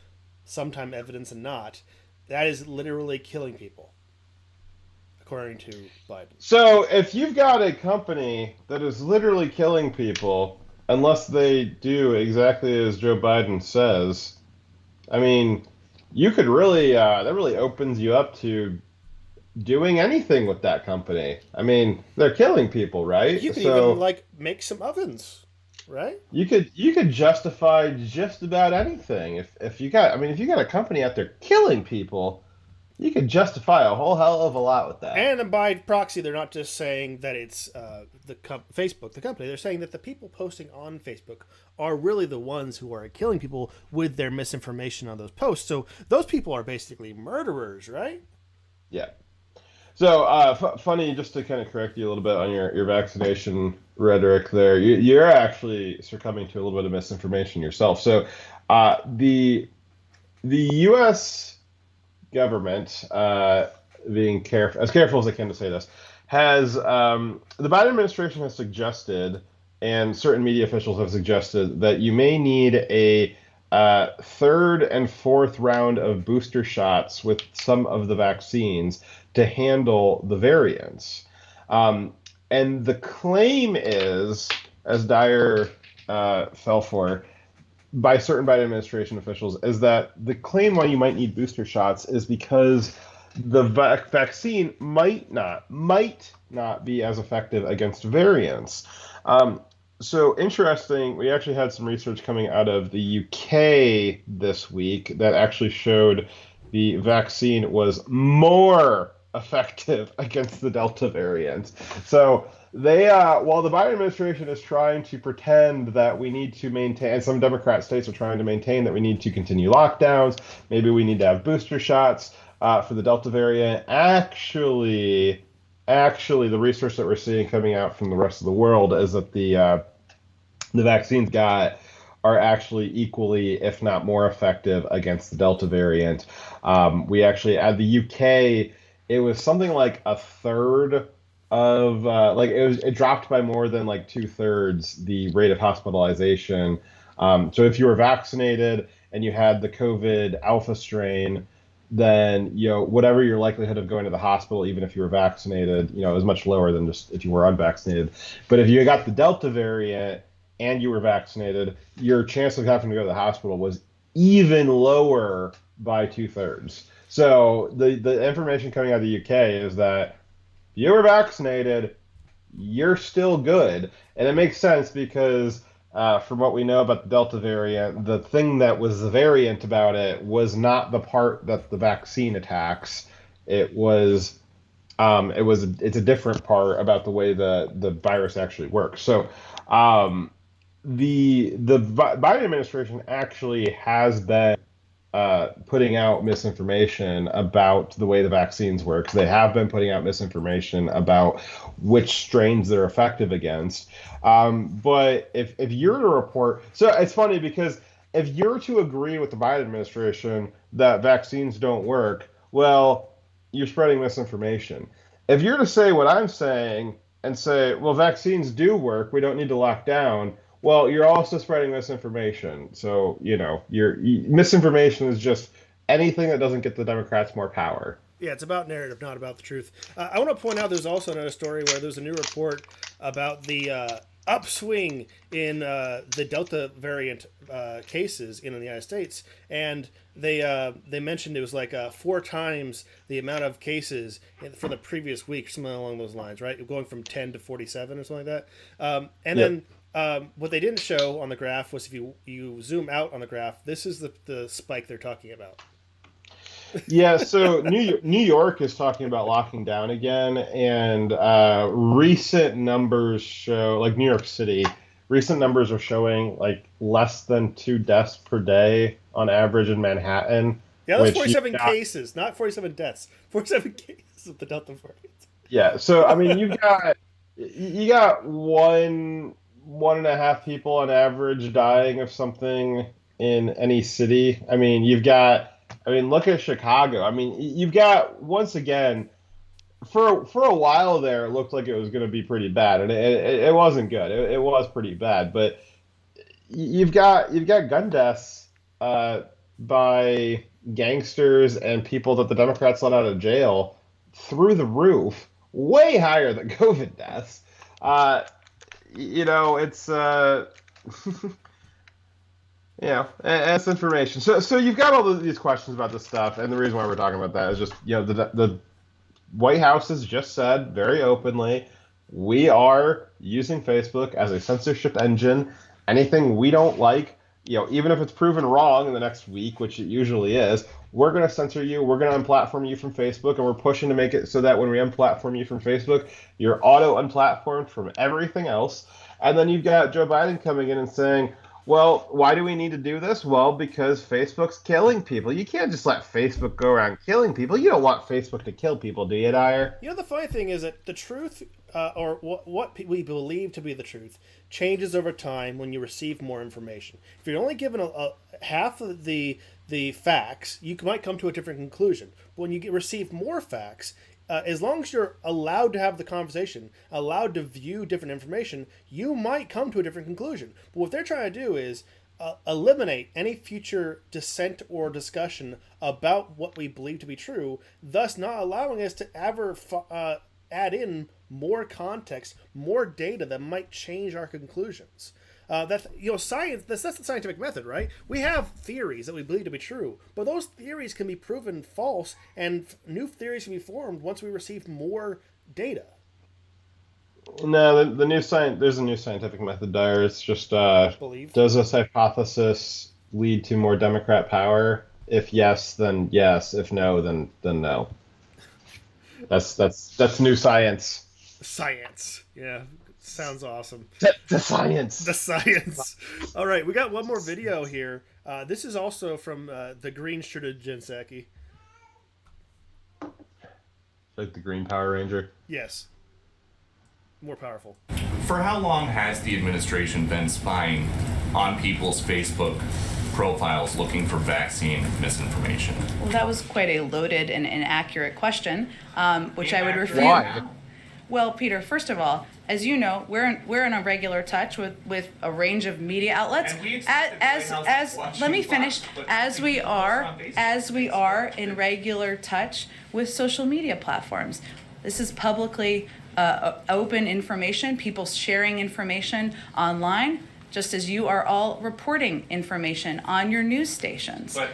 sometime evidence and not, that is literally killing people, according to Biden. So if you've got a company that is literally killing people, unless they do exactly as Joe Biden says, I mean, you could really, that really opens you up to doing anything with that company. I mean, they're killing people, right? You could even make some ovens, right? You could justify just about anything if you got a company out there killing people, you could justify a whole hell of a lot with that. And by proxy, they're not just saying that it's Facebook, the company. They're saying that the people posting on Facebook are really the ones who are killing people with their misinformation on those posts. So those people are basically murderers, right? Yeah. So, funny, just to kind of correct you a little bit on your vaccination rhetoric there, you're actually succumbing to a little bit of misinformation yourself. So, the U.S. government, being as careful as they can to say this, has the Biden administration has suggested, and certain media officials have suggested, that you may need a third and fourth round of booster shots with some of the vaccines to handle the variants. And the claim is, as Dyer fell for, by certain Biden administration officials, is that the claim why you might need booster shots is because the vaccine might not be as effective against variants. So interesting, we actually had some research coming out of the UK this week that actually showed the vaccine was more effective against the Delta variant. So they, while the Biden administration is trying to pretend that we need to maintain, and some Democrat states are trying to maintain that we need to continue lockdowns, maybe we need to have booster shots for the Delta variant. Actually, the research that we're seeing coming out from the rest of the world is that the vaccines are actually equally, if not more effective against the Delta variant. We actually, at the UK, it was something like a third of, it dropped by more than 2/3 the rate of hospitalization. So if you were vaccinated and you had the COVID alpha strain, then whatever your likelihood of going to the hospital, even if you were vaccinated, is much lower than just if you were unvaccinated. But if you got the Delta variant and you were vaccinated, your chance of having to go to the hospital was even lower by 2/3. So the information coming out of the UK is that you were vaccinated, you're still good. And it makes sense because from what we know about the Delta variant, the thing that was the variant about it was not the part that the vaccine attacks. It's a different part about the way the virus actually works. So the Biden administration actually has been putting out misinformation about the way the vaccines work. They have been putting out misinformation about which strains they're effective against. But if you're to report, so it's funny because if you're to agree with the Biden administration that vaccines don't work, well, you're spreading misinformation. If you're to say what I'm saying and say, well, vaccines do work, we don't need to lock down, well, you're also spreading misinformation. So, misinformation is just anything that doesn't get the Democrats more power. Yeah, it's about narrative, not about the truth. I want to point out there's also another story where there's a new report about the upswing in the Delta variant cases in the United States. And they mentioned it was like 4 times the amount of cases for the previous week, something along those lines, right? Going from 10 to 47 or something like that. Then what they didn't show on the graph was if you zoom out on the graph, this is the spike they're talking about. Yeah, so New York is talking about locking down again, and recent numbers show, like New York City, recent numbers are showing like less than 2 deaths per day on average in Manhattan. Yeah, that's 47 cases, not 47 deaths. 47 cases of the Delta variant. Yeah, so I mean, you got 1.5 people on average dying of something in any city. I mean, look at Chicago. I mean, you've got, once again, for a while there, it looked like it was going to be pretty bad, and it wasn't good. It was pretty bad, but you've got gun deaths by gangsters and people that the Democrats let out of jail through the roof, way higher than COVID deaths. It's it's information. So you've got all these questions about this stuff, and the reason why we're talking about that is just, the White House has just said very openly, we are using Facebook as a censorship engine. Anything we don't like, even if it's proven wrong in the next week, which it usually is, we're going to censor you, we're going to unplatform you from Facebook, and we're pushing to make it so that when we unplatform you from Facebook, you're auto-unplatformed from everything else. And then you've got Joe Biden coming in and saying, well, why do we need to do this? Well, because Facebook's killing people. You can't just let Facebook go around killing people. You don't want Facebook to kill people, do you, Dyer? The funny thing is that the truth, or what we believe to be the truth, changes over time when you receive more information. If you're only given a half of the facts, you might come to a different conclusion. But when you receive more facts, as long as you're allowed to have the conversation, allowed to view different information, you might come to a different conclusion. But what they're trying to do is eliminate any future dissent or discussion about what we believe to be true, thus not allowing us to ever add in more context, more data that might change our conclusions. Science, that's the scientific method, right? We have theories that we believe to be true, but those theories can be proven false, and new theories can be formed once we receive more data. No, there's a new scientific method, Dyer. It's just, does this hypothesis lead to more Democrat power? If yes, then yes. If no, then no. That's new science. Science, yeah. Sounds awesome. The science. The science. All right, we got one more video here. This is also from the Green Shirted Jinseki. Like the Green Power Ranger? Yes. More powerful. For how long has the administration been spying on people's Facebook profiles looking for vaccine misinformation? Well, that was quite a loaded and inaccurate question, which I would refer. Why? Well, Peter, first of all, as you know, we're in a regular touch with a range of media outlets. Let me finish. As we are in regular touch with social media platforms. This is publicly open information, people sharing information online, just as you are all reporting information on your news stations. But,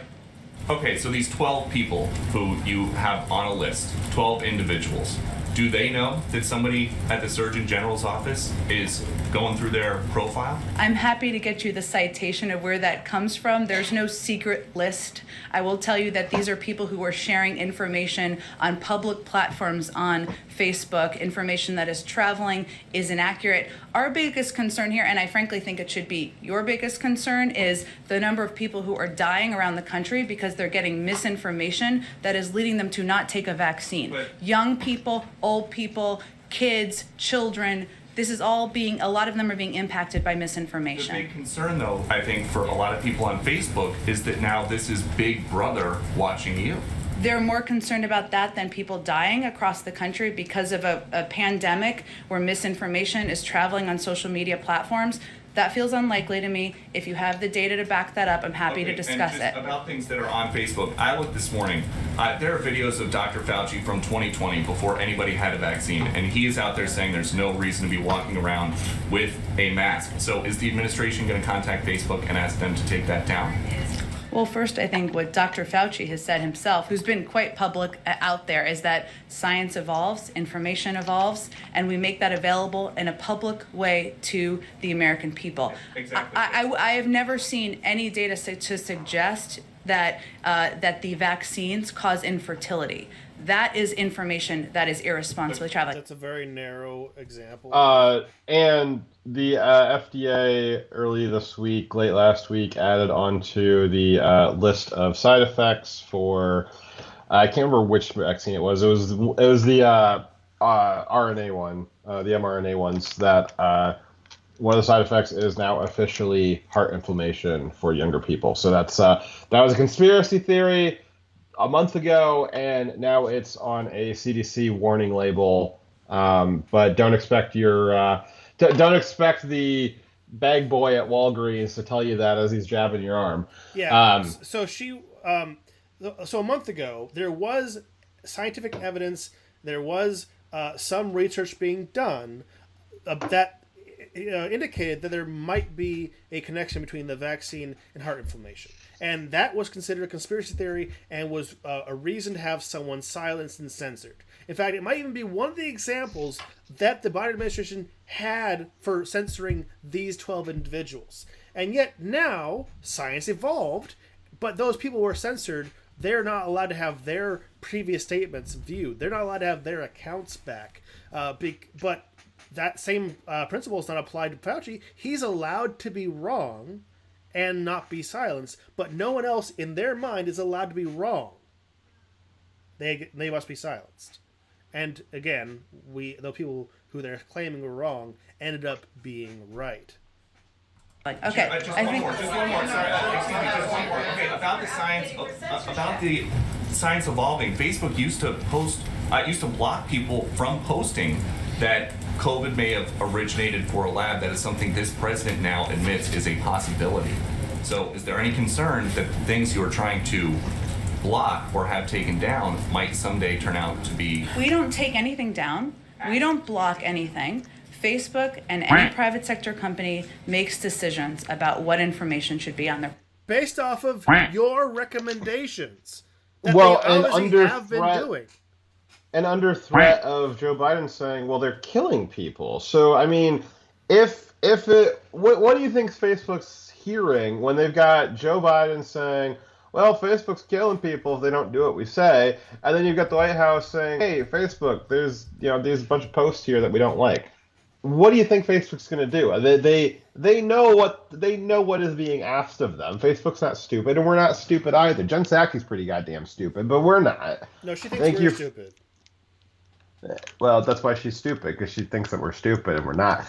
okay, so these 12 people who you have on a list, 12 individuals, do they know that somebody at the Surgeon General's office is going through their profile? I'm happy to get you the citation of where that comes from. There's no secret list. I will tell you that these are people who are sharing information on public platforms on Facebook, information that is traveling, is inaccurate. Our biggest concern here, and I frankly think it should be your biggest concern, is the number of people who are dying around the country because they're getting misinformation that is leading them to not take a vaccine. But young people, old people, kids, children, this is all a lot of them are being impacted by misinformation. The big concern, though, I think, for a lot of people on Facebook is that now this is Big Brother watching you. They're more concerned about that than people dying across the country because of a pandemic where misinformation is traveling on social media platforms. That feels unlikely to me. If you have the data to back that up, I'm happy to discuss it. About things that are on Facebook, I looked this morning. There are videos of Dr. Fauci from 2020 before anybody had a vaccine, and he is out there saying there's no reason to be walking around with a mask. So is the administration going to contact Facebook and ask them to take that down? Well, first, I think what Dr. Fauci has said himself, who's been quite public out there, is that science evolves, information evolves, and we make that available in a public way to the American people. Exactly. I have never seen any data to suggest that the vaccines cause infertility. That is information that is irresponsibly traveling. That's a very narrow example. And the FDA early this week, late last week, added onto the list of side effects for I can't remember which vaccine it was. It was the RNA one, the mRNA ones. That one of the side effects is now officially heart inflammation for younger people. So that was a conspiracy theory a month ago, and now it's on a CDC warning label. But don't expect don't expect the bag boy at Walgreens to tell you that as he's jabbing your arm. Yeah. So a month ago, there was scientific evidence. There was some research being done that indicated that there might be a connection between the vaccine and heart inflammation. And that was considered a conspiracy theory and was a reason to have someone silenced and censored. In fact, it might even be one of the examples that the Biden administration had for censoring these 12 individuals. And yet now, science evolved, but those people were censored. They're not allowed to have their previous statements viewed. They're not allowed to have their accounts back. But that same principle is not applied to Fauci. He's allowed to be wrong and not be silenced, but no one else in their mind is allowed to be wrong. They must be silenced. And again, the people who they're claiming were wrong ended up being right. Okay. Just one more. Sorry, excuse me. Just one more. Okay, about the science evolving. Facebook used to block people from posting that COVID may have originated for a lab. That is something this president now admits is a possibility. So is there any concern that things you are trying to block or have taken down might someday turn out to be... We don't take anything down. We don't block anything. Facebook and any private sector company makes decisions about what information should be on their... Based off of your recommendations that well, they and under have threat, been doing. And under threat of Joe Biden saying, well, they're killing people. So, I mean, what do you think Facebook's hearing when they've got Joe Biden saying, well, Facebook's killing people if they don't do what we say, and then you've got the White House saying, hey, Facebook, there's a bunch of posts here that we don't like. What do you think Facebook's going to do? They know what is being asked of them. Facebook's not stupid, and we're not stupid either. Jen Psaki's pretty goddamn stupid, but we're not. No, she thinks we're stupid. Well, that's why she's stupid, because she thinks that we're stupid and we're not.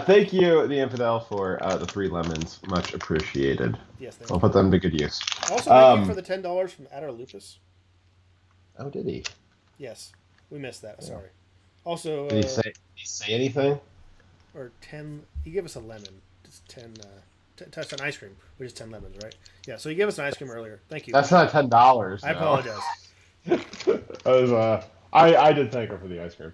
Thank you, The Infidel, for the 3 lemons. Much appreciated. Yes, I'll put them to good use. Also, thank you for the $10 from Adder Lupus. Oh, did he? Yes. We missed that. Sorry. Also, did he say anything? Or 10. He gave us a lemon. Just 10. Touched on ice cream, which is 10 lemons, right? Yeah. So he gave us an ice cream earlier. Thank you. That's not $10. I apologize. I did thank her for the ice cream.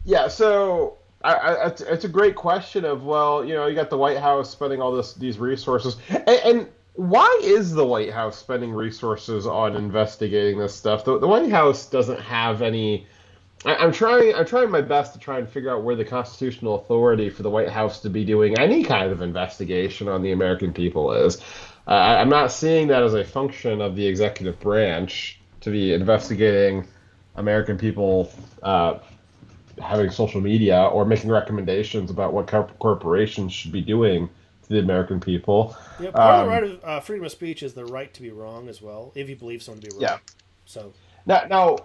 Yeah. So it's a great question of, well, you got the White House spending all these resources, and why is the White House spending resources on investigating this stuff? The White House doesn't have any. I'm trying my best to try and figure out where the constitutional authority for the White House to be doing any kind of investigation on the American people is. I'm not seeing that as a function of the executive branch to be investigating American people having social media or making recommendations about what corporations should be doing to the American people. Yeah, part of the right of freedom of speech is the right to be wrong as well, if you believe someone to be wrong. Yeah. So now,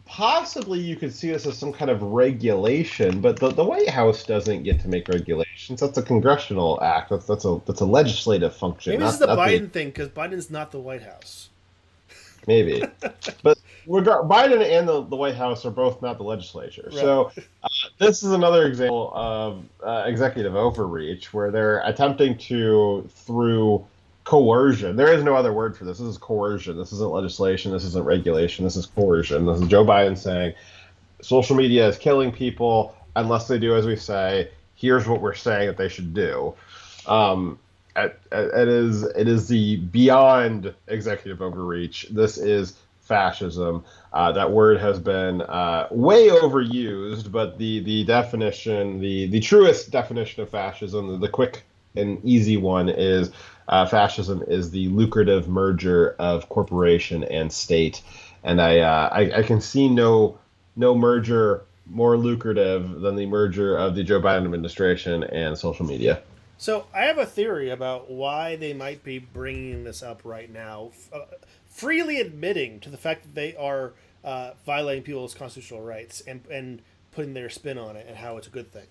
possibly you could see this as some kind of regulation, but the White House doesn't get to make regulations. That's a congressional act. That's a legislative function. Maybe this is the Biden thing, because Biden's not the White House. Maybe. But Biden and the White House are both not the legislature. Right. So this is another example of executive overreach, where they're attempting to, through coercion. There is no other word for this. This is coercion. This isn't legislation. This isn't regulation. This is coercion. This is Joe Biden saying social media is killing people unless they do as we say. Here's what we're saying that they should do. It is the beyond executive overreach. This is fascism. That word has been way overused, but the definition, the truest definition of fascism, the quick and easy one is fascism is the lucrative merger of corporation and state, and I can see no merger more lucrative than the merger of the Joe Biden administration and social media. So I have a theory about why they might be bringing this up right now, freely admitting to the fact that they are violating people's constitutional rights and putting their spin on it and how it's a good thing.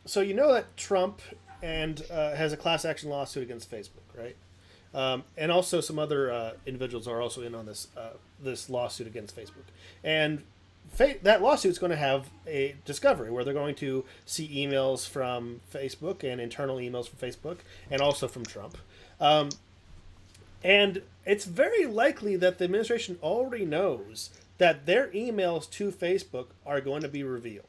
So you know that Trump has a class action lawsuit against Facebook, right? And also some other individuals are also in on this lawsuit against Facebook. And that lawsuit's going to have a discovery where they're going to see emails from Facebook and internal emails from Facebook and also from Trump. And it's very likely that the administration already knows that their emails to Facebook are going to be revealed.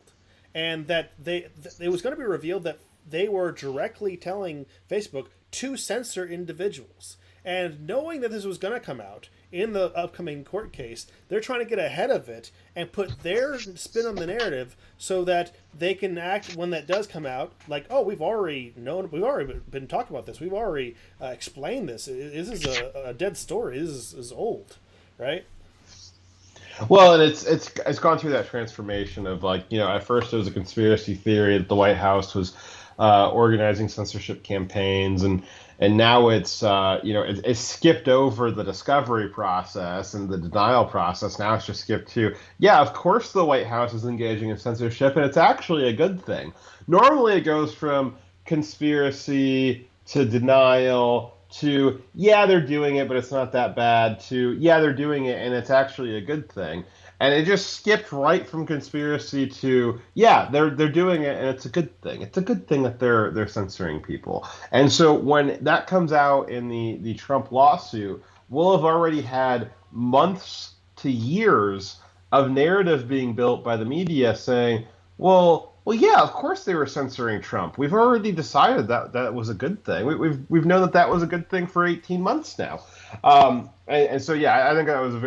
And that it was going to be revealed that they were directly telling Facebook to censor individuals. And knowing that this was going to come out in the upcoming court case, they're trying to get ahead of it and put their spin on the narrative so that they can act when that does come out like, oh, we've already been talking about this. We've already explained this. This is a dead story. This is old, right? Well, and it's gone through that transformation of, like, at first it was a conspiracy theory that the White House was organizing censorship campaigns, and now it's it's skipped over the discovery process and the denial process. Now it's just skipped to, of course the White House is engaging in censorship, and it's actually a good thing. Normally it goes from conspiracy to denial to, they're doing it, but it's not that bad, to, they're doing it, and it's actually a good thing. And it just skipped right from conspiracy to, they're doing it, and it's a good thing. It's a good thing that they're censoring people. And so when that comes out in the Trump lawsuit, we'll have already had months to years of narrative being built by the media saying, well, of course they were censoring Trump. We've already decided that was a good thing. We've known that was a good thing for 18 months now. And so, I think that was a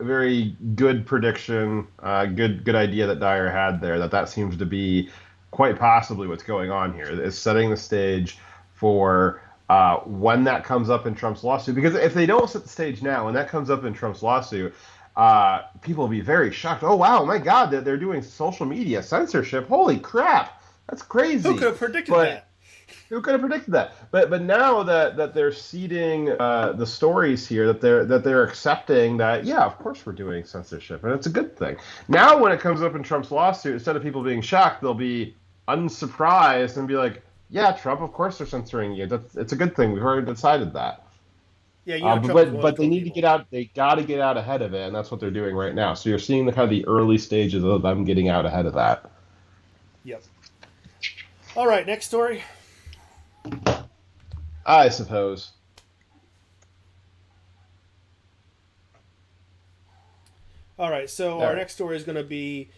very good prediction, good idea that Dyer had there, that seems to be quite possibly what's going on here, is setting the stage for when that comes up in Trump's lawsuit. Because if they don't set the stage now, when that comes up in Trump's lawsuit, people will be very shocked. Oh, wow, my God, they're doing social media censorship. Holy crap, that's crazy. Who could have predicted that? Who could have predicted that? But now that they're seeding the stories here, that they're accepting that, of course we're doing censorship, and it's a good thing. Now when it comes up in Trump's lawsuit, instead of people being shocked, they'll be unsurprised and be like, Trump, of course they're censoring you. It's a good thing. We've already decided that. Yeah, but they need to get out. They got to get out ahead of it, and that's what they're doing right now. So you're seeing the kind of the early stages of them getting out ahead of that. Yep. All right, next story. I suppose. All right, so our next story is going to be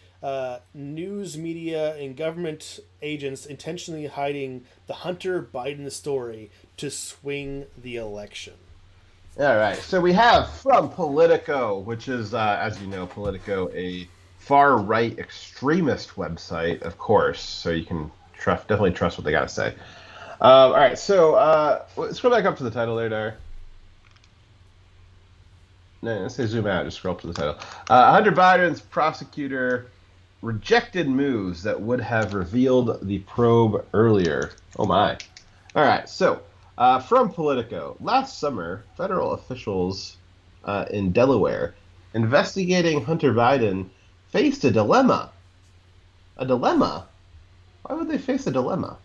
news media and government agents intentionally hiding the Hunter Biden story to swing the election. All right, so we have from Politico, which is, as you know, Politico, a far-right extremist website, of course, so you can definitely trust what they got to say. All right, so let's go back up to the title there, Dyer. No, let's say zoom out, just scroll up to the title. Hunter Biden's prosecutor rejected moves that would have revealed the probe earlier. Oh, my. All right, so... from Politico, last summer, federal officials in Delaware investigating Hunter Biden faced a dilemma. A dilemma? Why would they face a dilemma?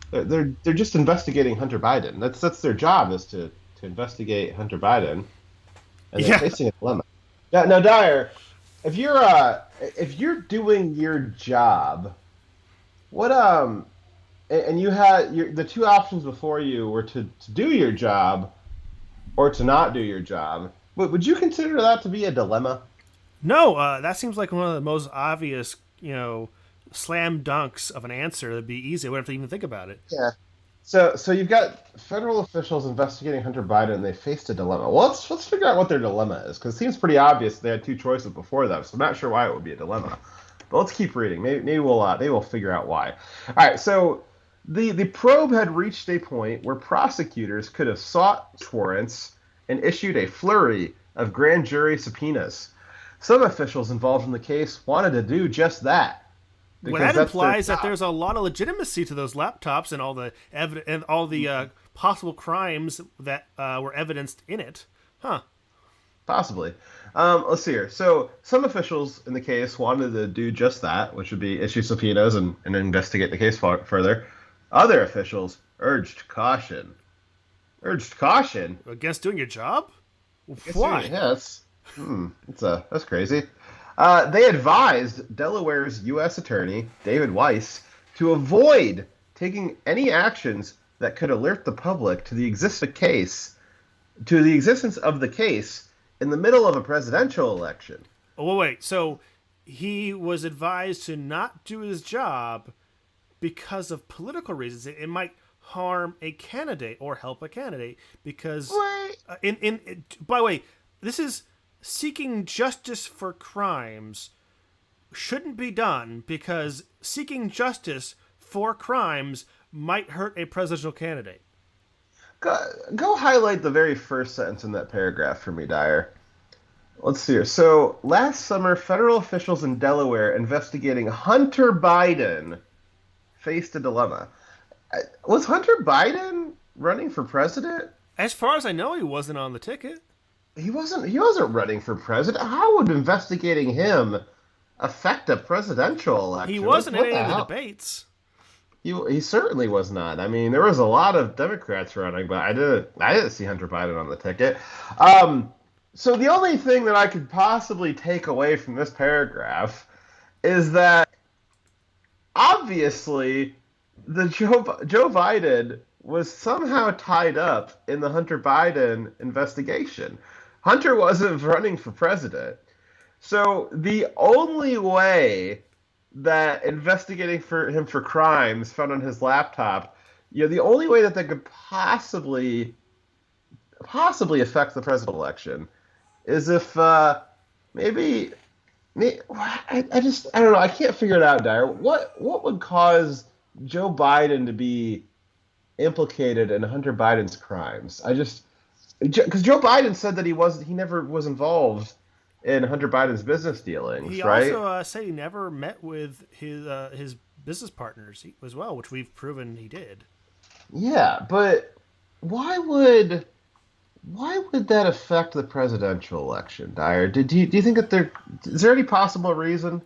They're just investigating Hunter Biden. That's their job, is to investigate Hunter Biden, and they're facing a dilemma. Now, Dyer, if you're doing your job, what and you had the two options before you were to do your job or to not do your job. Would you consider that to be a dilemma? No, that seems like one of the most obvious, slam dunks of an answer. That'd be easy. I wouldn't have to even think about it. Yeah. So you've got federal officials investigating Hunter Biden, and they faced a dilemma. Well, let's figure out what their dilemma is, because it seems pretty obvious they had two choices before them. So I'm not sure why it would be a dilemma. But let's keep reading. Maybe we'll figure out why. All right. So. The probe had reached a point where prosecutors could have sought warrants and issued a flurry of grand jury subpoenas. Some officials involved in the case wanted to do just that. Well, that implies that there's a lot of legitimacy to those laptops and all the and all the possible crimes that were evidenced in it. Huh. Possibly. Let's see here. So some officials in the case wanted to do just that, which would be issue subpoenas and investigate the case further. Other officials urged caution. Urged caution? Against doing your job? Why? Yes. That's crazy. They advised Delaware's U.S. Attorney, David Weiss, to avoid taking any actions that could alert the public to the existence of the case in the middle of a presidential election. Oh, wait. So he was advised to not do his job because of political reasons. It might harm a candidate or help a candidate because by the way, this is seeking justice for crimes shouldn't be done because seeking justice for crimes might hurt a presidential candidate. Go highlight the very first sentence in that paragraph for me, Dyer. Let's see here. So last summer, federal officials in Delaware investigating Hunter Biden faced a dilemma. Was Hunter Biden running for president? As far as I know, he wasn't on the ticket. He wasn't running for president. How would investigating him affect a presidential election? He wasn't in any of the debates. He certainly was not. I mean, there was a lot of Democrats running, but I didn't see Hunter Biden on the ticket. So the only thing that I could possibly take away from this paragraph is that obviously, the Joe Biden was somehow tied up in the Hunter Biden investigation. Hunter wasn't running for president. So the only way that investigating him for crimes found on his laptop, the only way that could possibly affect the presidential election is if maybe I don't know. I can't figure it out, Dyer. What would cause Joe Biden to be implicated in Hunter Biden's crimes? Because Joe Biden said that he never was involved in Hunter Biden's business dealings, right? He also said he never met with his business partners as well, which we've proven he did. Yeah, but why would that affect the presidential election, Dyer? Do you think that is there any possible reason?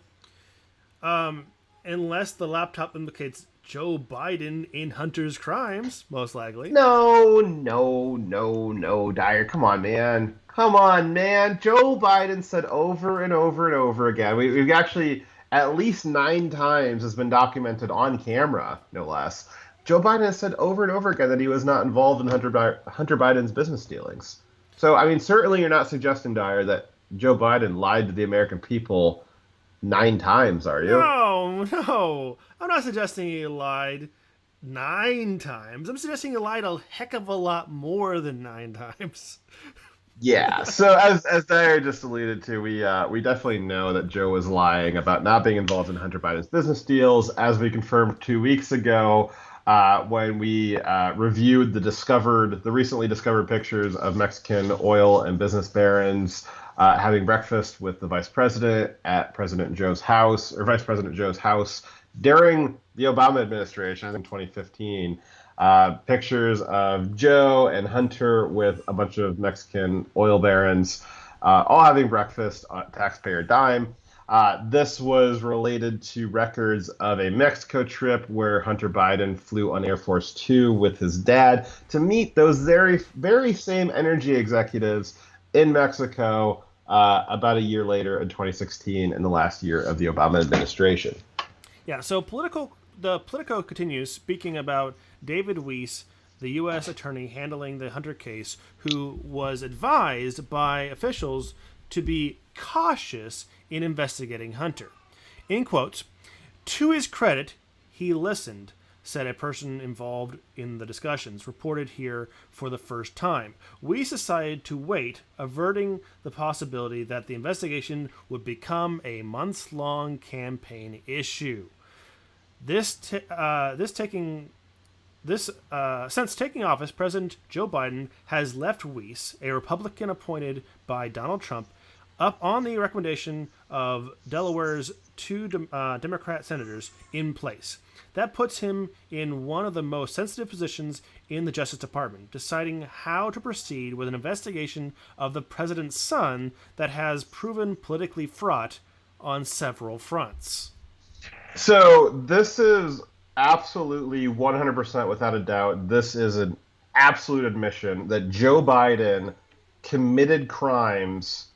Unless the laptop implicates Joe Biden in Hunter's crimes, most likely. No, Dyer. Come on, man. Joe Biden said over and over and over again. We've actually, at least 9 times, has been documented on camera, no less. Joe Biden has said over and over again that he was not involved in Hunter Biden's business dealings. So, I mean, certainly you're not suggesting, Dyer, that Joe Biden lied to the American people 9 times, are you? No. I'm not suggesting he lied 9 times. I'm suggesting he lied a heck of a lot more than 9 times. Yeah. So as Dyer just alluded to, we definitely know that Joe was lying about not being involved in Hunter Biden's business deals, as we confirmed 2 weeks ago when we reviewed the recently discovered pictures of Mexican oil and business barons having breakfast with the vice president at President Joe's house, or Vice President Joe's house, during the Obama administration in 2015. Pictures of Joe and Hunter with a bunch of Mexican oil barons all having breakfast on taxpayer dime. This was related to records of a Mexico trip where Hunter Biden flew on Air Force Two with his dad to meet those very, very same energy executives in Mexico about a year later in 2016, in the last year of the Obama administration. Yeah, so the Politico continues speaking about David Weiss, the U.S. attorney handling the Hunter case, who was advised by officials to be cautious in investigating Hunter. In quotes, "To his credit, he listened," said a person involved in the discussions, reported here for the first time. Weiss decided to wait, averting the possibility that the investigation would become a months-long campaign issue. Since taking office, President Joe Biden has left Weiss, a Republican appointed by Donald Trump, up on the recommendation of Delaware's 2 Democrat senators, in place. That puts him in one of the most sensitive positions in the Justice Department, deciding how to proceed with an investigation of the president's son that has proven politically fraught on several fronts. So this is absolutely 100% without a doubt. This is an absolute admission that Joe Biden committed crimes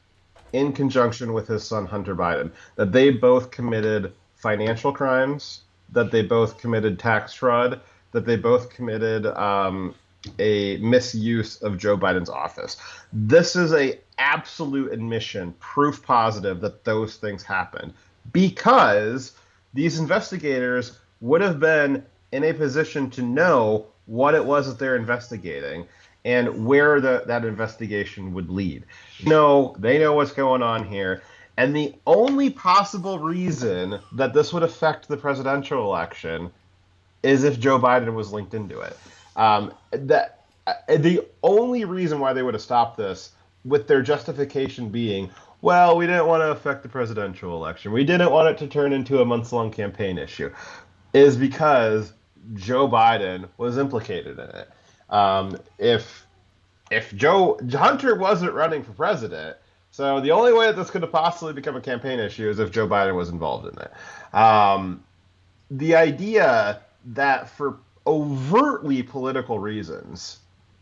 in conjunction with his son, Hunter Biden, that they both committed financial crimes, that they both committed tax fraud, that they both committed a misuse of Joe Biden's office. This is a absolute admission, proof positive that those things happened, because these investigators would have been in a position to know what it was that they're investigating and where that investigation would lead. They know what's going on here. And the only possible reason that this would affect the presidential election is if Joe Biden was linked into it. The only reason why they would have stopped this, with their justification being, well, we didn't want to affect the presidential election, we didn't want it to turn into a months-long campaign issue, is because Joe Biden was implicated in it. If Hunter wasn't running for president, so the only way that this could have possibly become a campaign issue is if Joe Biden was involved in it. The idea that for overtly political reasons,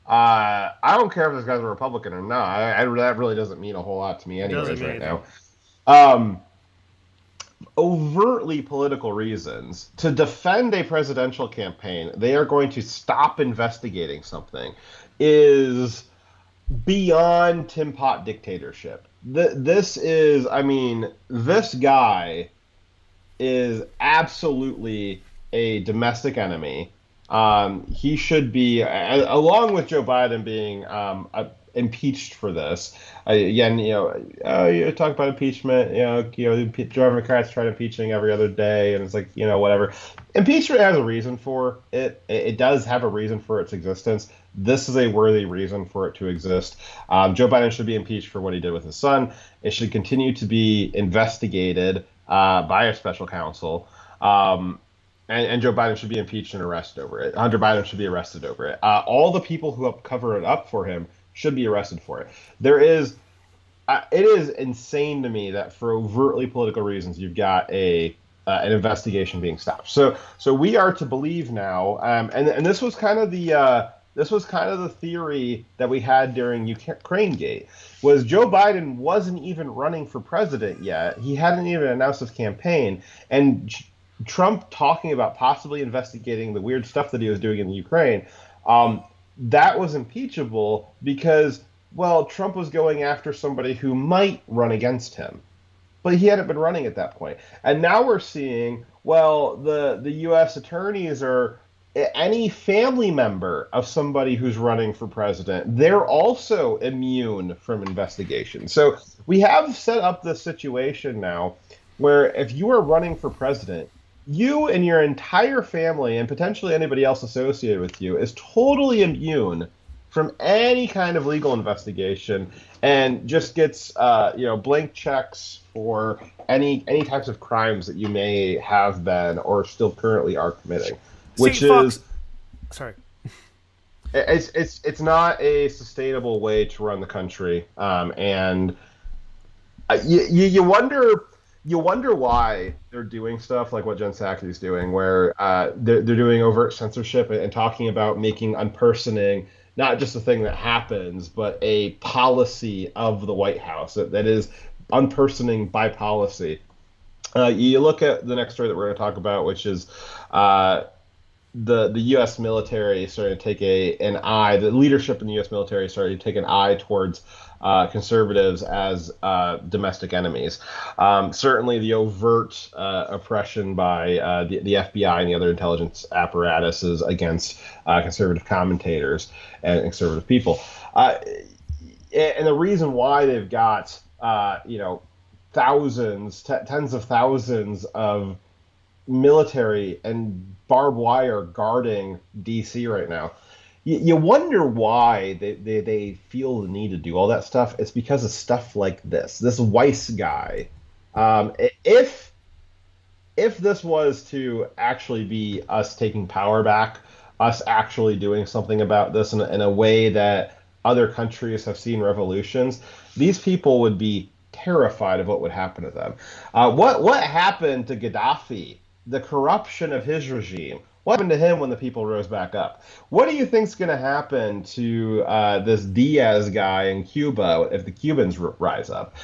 I don't care if this guy's a Republican or not. That really doesn't mean a whole lot to me anyways right now. Overtly political reasons, to defend a presidential campaign, they are going to stop investigating something, is beyond Tim Pot dictatorship. This guy is absolutely a domestic enemy. He should be, along with Joe Biden being impeached for this. Again, you talk about impeachment. Democrats try impeaching every other day, and it's like, whatever. Impeachment has a reason for it. It does have a reason for its existence. This is a worthy reason for it to exist. Joe Biden should be impeached for what he did with his son. It should continue to be investigated by a special counsel. And Joe Biden should be impeached and arrested over it. Hunter Biden should be arrested over it. All the people who helped cover it up for him should be arrested for it. It is insane to me that for overtly political reasons, you've got a an investigation being stopped. So we are to believe now, and this was kind of the theory that we had during Ukraine Gate, was Joe Biden wasn't even running for president yet. He hadn't even announced his campaign, and Trump talking about possibly investigating the weird stuff that he was doing in the Ukraine, that was impeachable because, well, Trump was going after somebody who might run against him. But he hadn't been running at that point. And now we're seeing, well, the U.S. attorneys are any family member of somebody who's running for president, they're also immune from investigation. So we have set up this situation now where if you are running for president, you and your entire family and potentially anybody else associated with you is totally immune from any kind of legal investigation and just gets blank checks for any types of crimes that you may have been or still currently are committing, which is sorry. It's not a sustainable way to run the country, and you wonder why they're doing stuff like what Jen Psaki's doing, where they're doing overt censorship and talking about making unpersoning not just a thing that happens, but a policy of the White House that is unpersoning by policy. You look at the next story that we're going to talk about, which is the U.S. military starting to take the leadership in the U.S. military starting to take an eye towards conservatives as domestic enemies. Certainly the overt oppression by the FBI and the other intelligence apparatuses against conservative commentators and conservative people. And the reason why they've got tens of thousands of military and barbed wire guarding D.C. right now, you wonder why they feel the need to do all that stuff. It's because of stuff like this Weiss guy. If this was to actually be us taking power back, us actually doing something about this in a way that other countries have seen revolutions, these people would be terrified of what would happen to them. What happened to Gaddafi? The corruption of his regime. What happened to him when the people rose back up? What do you think's going to happen to this Diaz guy in Cuba if the Cubans rise up?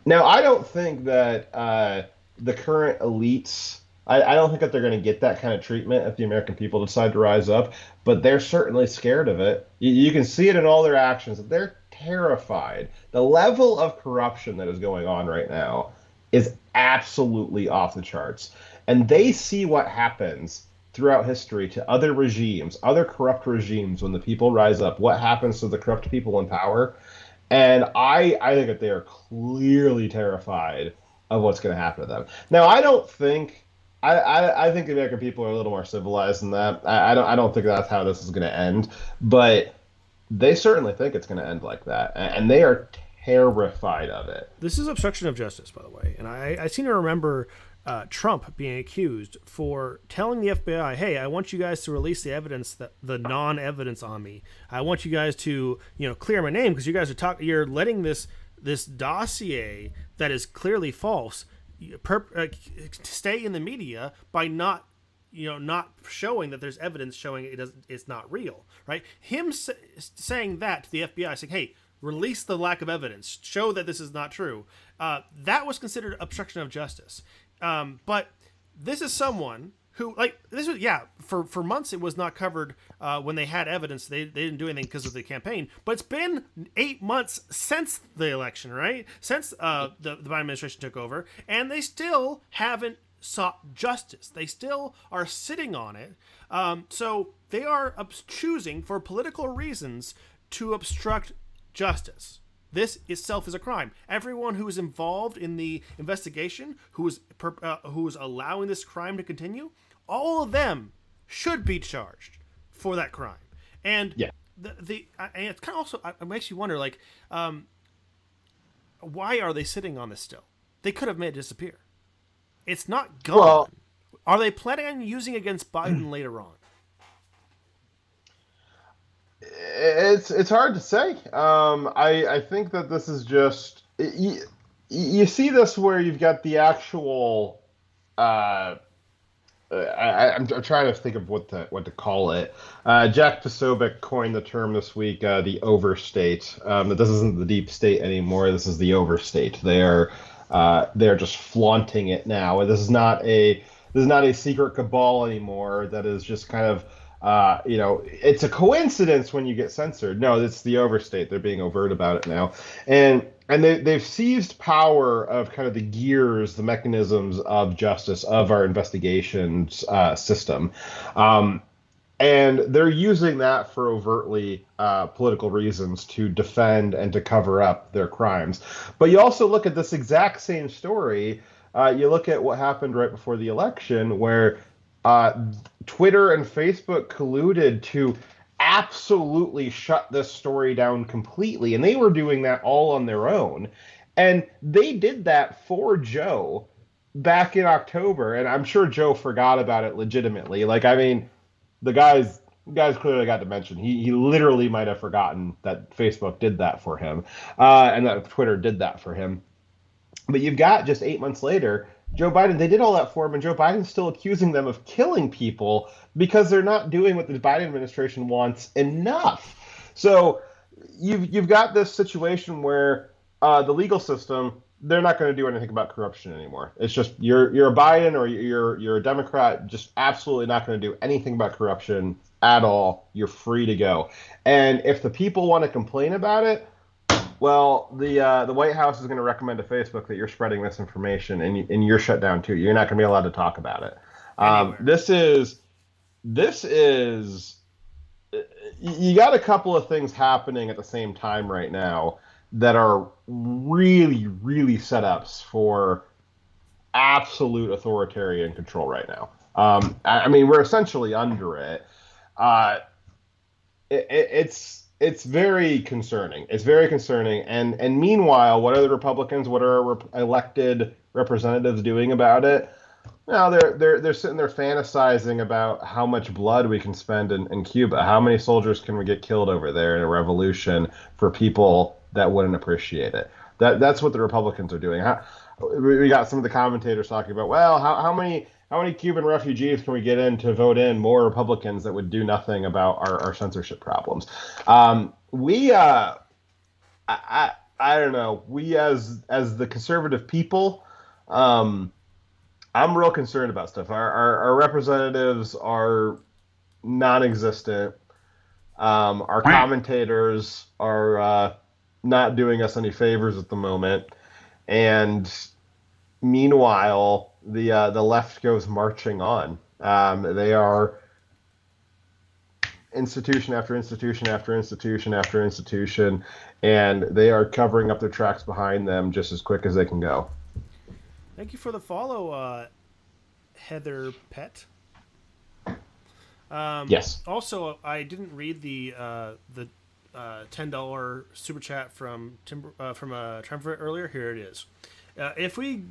Now, I don't think that the current elites, I don't think that they're going to get that kind of treatment if the American people decide to rise up, but they're certainly scared of it. You can see it in all their actions. They're terrified. The level of corruption that is going on right now is absolutely off the charts. And they see what happens throughout history to other regimes, other corrupt regimes, when the people rise up, what happens to the corrupt people in power. And I think that they are clearly terrified of what's going to happen to them. Now, I think the American people are a little more civilized than that. I don't think that's how this is going to end, but they certainly think it's going to end like that, and they are terrified of it. This is obstruction of justice, by the way, and I seem to remember Trump being accused for telling the FBI, hey, I want you guys to release the evidence, the non-evidence on me. I want you guys to, clear my name because you guys you're letting this dossier that is clearly false stay in the media by not showing that there's evidence showing it's not real, right? Him saying that to the FBI, saying, hey, release the lack of evidence, show that this is not true. That was considered obstruction of justice. But this is someone who, for months it was not covered when they had evidence. They didn't do anything because of the campaign. But it's been 8 months since the election, right? Since the Biden administration took over, and they still haven't sought justice. They still are sitting on it. So they are choosing, for political reasons, to obstruct justice. This itself is a crime. Everyone who is involved in the investigation, who is allowing this crime to continue, all of them should be charged for that crime. And yeah, and it's kind of also, it makes you wonder, why are they sitting on this still? They could have made it disappear. It's not gone. Well, are they planning on using it against Biden later on? It's hard to say. I think that this is just you see this where you've got the actual I'm trying to think of what to call it. Jack Posobiec coined the term this week, the overstate. That this isn't the deep state anymore. This is the overstate. They're just flaunting it now. And this is not a secret cabal anymore. That is just kind of it's a coincidence when you get censored. No, it's the overstate. They're being overt about it now, and they've seized power of kind of the gears, the mechanisms of justice, of our investigations system, and they're using that for overtly political reasons to defend and to cover up their crimes. But you also look at this exact same story. You look at what happened right before the election, where Twitter and Facebook colluded to absolutely shut this story down completely, and they were doing that all on their own. And they did that for Joe back in October, and I'm sure Joe forgot about it legitimately. Like, I mean, the guys clearly got to mention he literally might have forgotten that Facebook did that for him, and that Twitter did that for him. But you've got just 8 months later, Joe Biden, they did all that for him, and Joe Biden's still accusing them of killing people because they're not doing what the Biden administration wants enough. So you've got this situation where the legal system, they're not going to do anything about corruption anymore. It's just you're a Biden or you're a Democrat, just absolutely not going to do anything about corruption at all. You're free to go. And if the people want to complain about it, well, the White House is going to recommend to Facebook that you're spreading misinformation, and you're shut down too. You're not going to be allowed to talk about it. This is you got a couple of things happening at the same time right now that are really, really setups for absolute authoritarian control right now. I mean, we're essentially under it. It's very concerning. It's very concerning. And meanwhile, what are the Republicans, what are our elected representatives doing about it? Now they're sitting there fantasizing about how much blood we can spend in Cuba. How many soldiers can we get killed over there in a revolution for people that wouldn't appreciate it? That's what the Republicans are doing. We got some of the commentators talking about, well, how many Cuban refugees can we get in to vote in more Republicans that would do nothing about our censorship problems? I don't know. We as the conservative people, I'm real concerned about stuff. Our representatives are non-existent. Our commentators are not doing us any favors at the moment, and meanwhile, the left goes marching on. They are institution after institution after institution after institution, and they are covering up their tracks behind them just as quick as they can go. Thank you for the follow, Heather Pett. Yes. Also, I didn't read the $10 super chat from Triumvirate earlier. Here it is. If we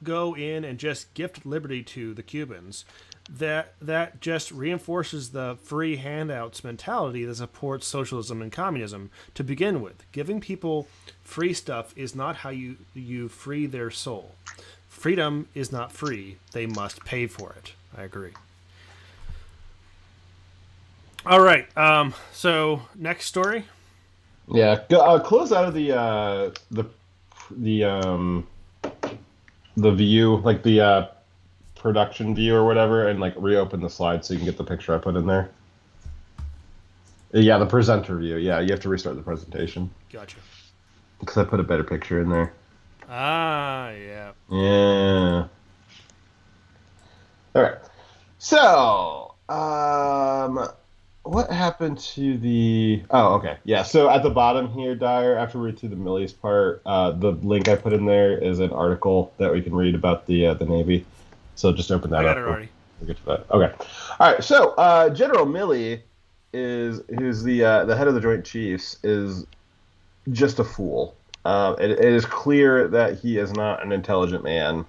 go in and just gift liberty to the Cubans, that just reinforces the free handouts mentality that supports socialism and communism to begin with. Giving people free stuff is not how you free their soul. Freedom is not free. They must pay for it. I agree. All right. So next story. Yeah. Close out of the view, like the production view or whatever, and like reopen the slide so you can get the picture I put in there. Yeah, the presenter view. Yeah, you have to restart the presentation. Gotcha. Because I put a better picture in there. Ah, yeah. Yeah. All right. So, what happened to the... Oh, okay. Yeah, so at the bottom here, Dyer, after we read through the Millie's part, the link I put in there is an article that we can read about the Navy. So just open that up. I got it already. We'll get to that. Okay. All right, so General Milley, who's the head of the Joint Chiefs, is just a fool. It is clear that he is not an intelligent man,